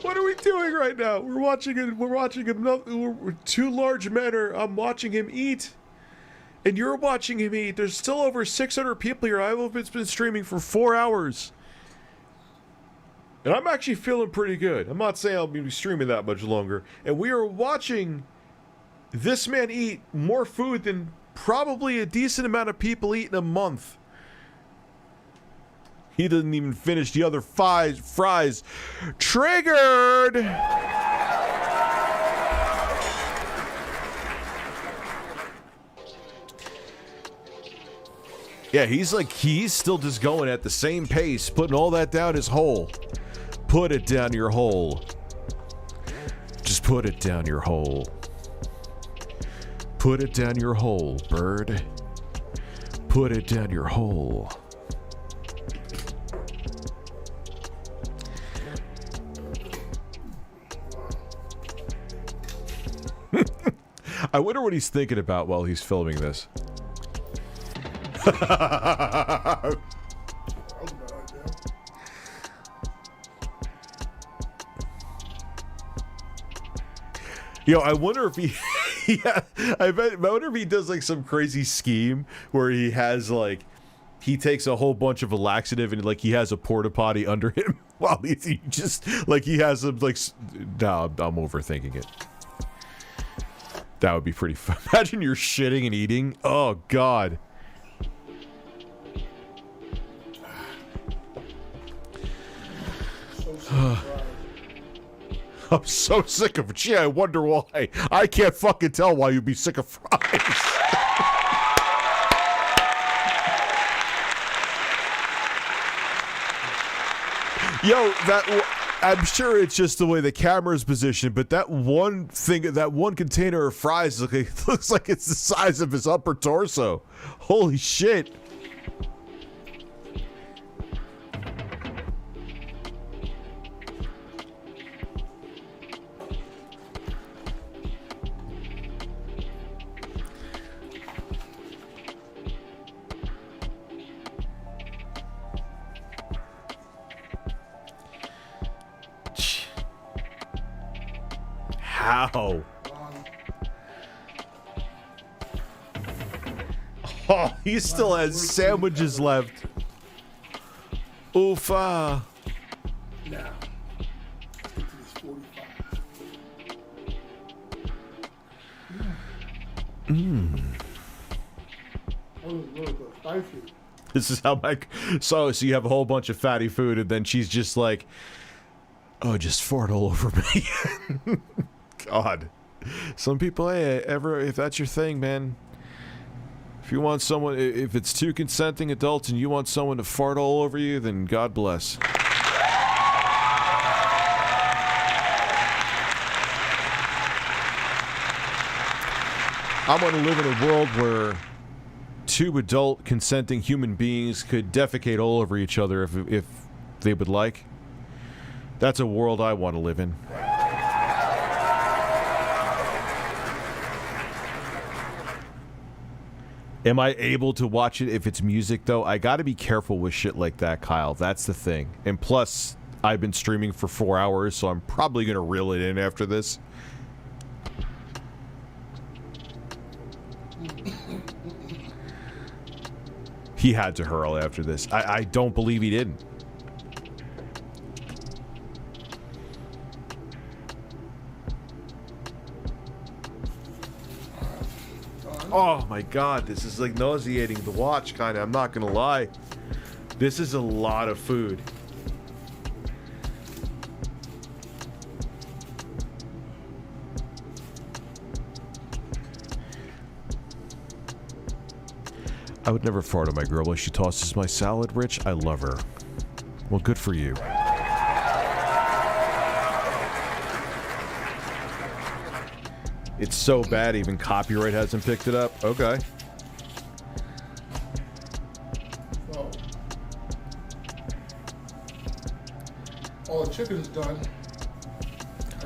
What are we doing right now? We're watching him. Two large men are. I'm watching him eat, and you're watching him eat. There's still over 600 people here. I've been streaming for 4 hours, and I'm actually feeling pretty good. I'm not saying I'll be streaming that much longer. And we are watching this man eat more food than probably a decent amount of people eat in a month. He doesn't even finish the other fries. Triggered! Yeah, he's still just going at the same pace, putting all that down his hole. Put it down your hole. Just put it down your hole. Put it down your hole, bird. Put it down your hole. I wonder what he's thinking about while he's filming this. Yo, I wonder if he... yeah, I wonder if he does like some crazy scheme where he has like... He takes a whole bunch of a laxative and like he has a porta potty under him while he just... Like he has some like... No, I'm overthinking it. That would be pretty fun. Imagine you're shitting and eating. Oh, God. I'm so sick of it. Gee, I wonder why. I can't fucking tell why you'd be sick of fries. Yo, I'm sure it's just the way the camera is positioned, but that one container of fries looks like it's the size of his upper torso. Holy shit. How? He still has sandwiches left. Oofa. Now, get to this 45. Oh, look, spicy. This is how my... So you have a whole bunch of fatty food, and then she's just like, oh, just fart all over me. God. Some people, hey, if that's your thing, man. If you want someone, if it's two consenting adults and you want someone to fart all over you, then God bless. I want to live in a world where two adult consenting human beings could defecate all over each other if they would like. That's a world I want to live in. Am I able to watch it if it's music, though? I gotta be careful with shit like that, Kyle. That's the thing. And plus, I've been streaming for 4 hours, so I'm probably gonna reel it in after this. He had to hurl after this. I don't believe he didn't. Oh my god, this is like nauseating to watch, kinda. I'm not gonna lie. This is a lot of food. I would never fart on my girl while she tosses my salad, Rich. I love her. Well, good for you. It's so bad even copyright hasn't picked it up. Okay. So, all the chicken's done.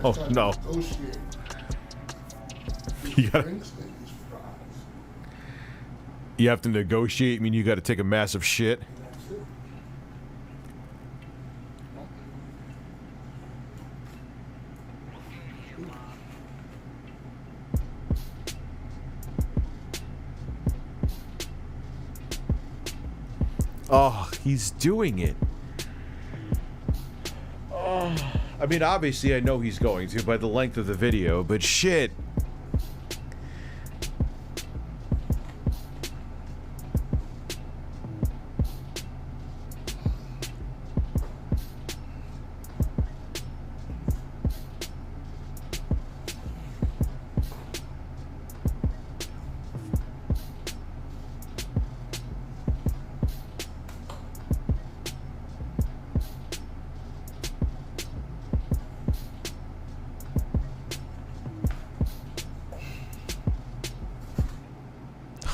Oh, no. Negotiate. You gotta... You have to negotiate, mean you gotta take a massive shit? Oh, he's doing it. Oh, I mean, obviously I know he's going to by the length of the video, but shit.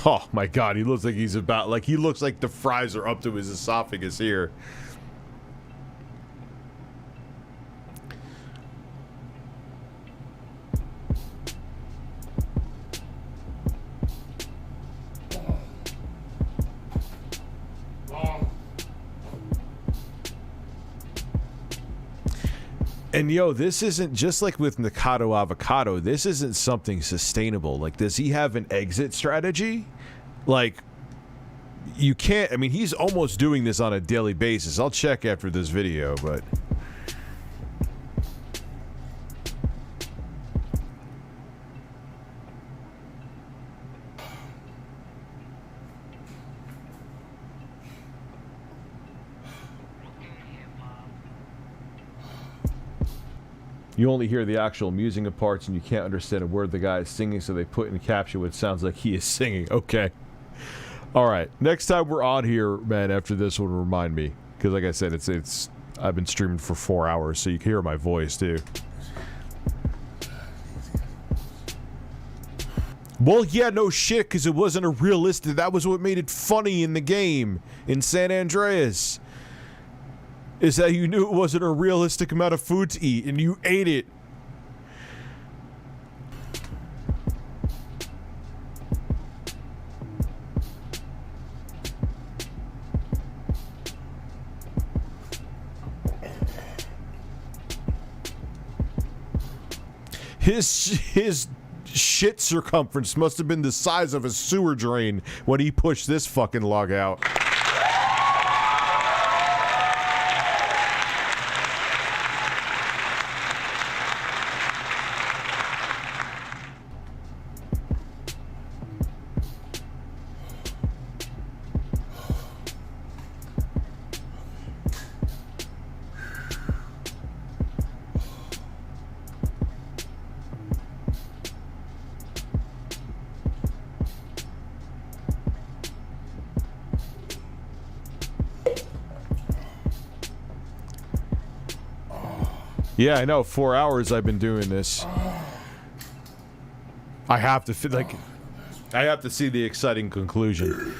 Oh my god, he looks like he's about, like, he looks like the fries are up to his esophagus here. And yo, this isn't just like with Mikado Avocado, this isn't something sustainable. Like, does he have an exit strategy? Like, you can't, I mean, he's almost doing this on a daily basis. I'll check after this video, but... You only hear the actual musing of parts and you can't understand a word the guy is singing, so they put in caption what sounds like he is singing. Okay. Alright. Next time we're on here, man, after this one, remind me. Because like I said, it's I've been streaming for 4 hours, so you can hear my voice, too. Well, yeah, no shit, because it wasn't a realistic... That was what made it funny in the game, in San Andreas. Is that you knew it wasn't a realistic amount of food to eat, and you ate it. His shit circumference must have been the size of a sewer drain when he pushed this fucking log out. Yeah, I know. 4 hours I've been doing this. I have to I have to see the exciting conclusion.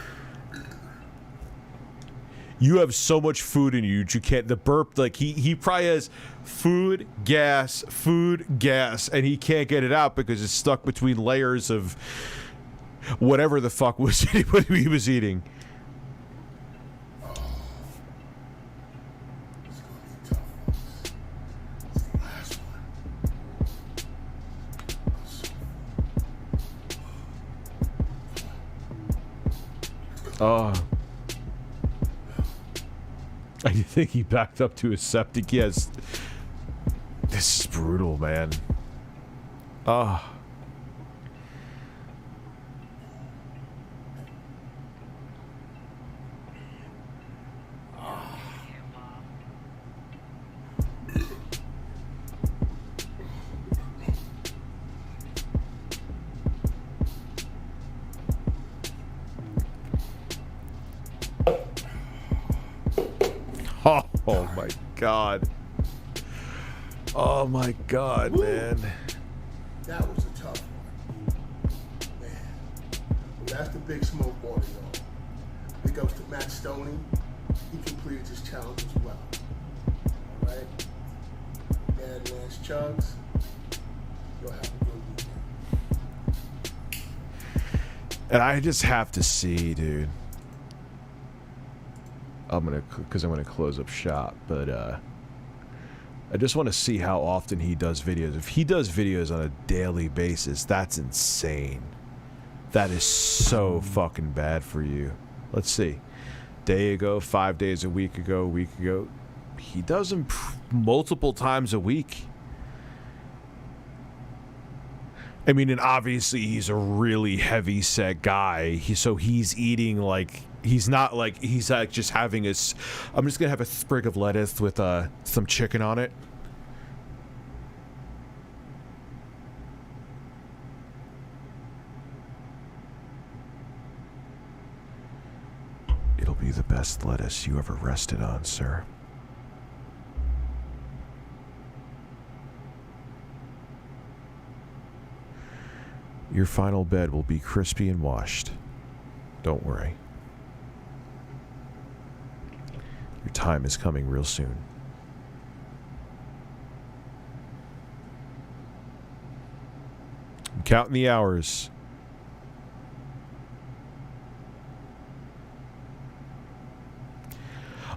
You have so much food in you, you can't. The burp, like he probably has food, gas, and he can't get it out because it's stuck between layers of whatever the fuck was what he was eating. I think he backed up to his septic. Yes. This is brutal, man. Oh my god. Oh my god, man. That was a tough one. Man. Well, that's the Big Smoke order, y'all. Big ups to Matt Stoney. He completed his challenge as well. Alright? Badlands Chugs. You'll have a good weekend. And I just have to see, dude. I'm gonna close up shop, but I just want to see how often he does videos. If he does videos on a daily basis, that's insane. That is so fucking bad for you. Let's see. Day ago, 5 days, a week ago. He does them multiple times a week. I mean, and obviously he's a really heavy set guy. So he's eating like, he's not like, he's like just having his, I'm just gonna have a sprig of lettuce with some chicken on it. It'll be the best lettuce you ever rested on, sir. Your final bed will be crispy and washed. Don't worry. Your time is coming real soon. I'm counting the hours.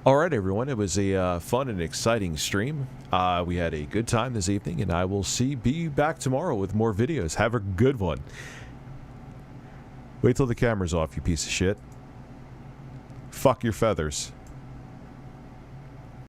All right, everyone. It was a fun and exciting stream. We had a good time this evening, and I will be back tomorrow with more videos. Have a good one. Wait till the camera's off, you piece of shit. Fuck your feathers.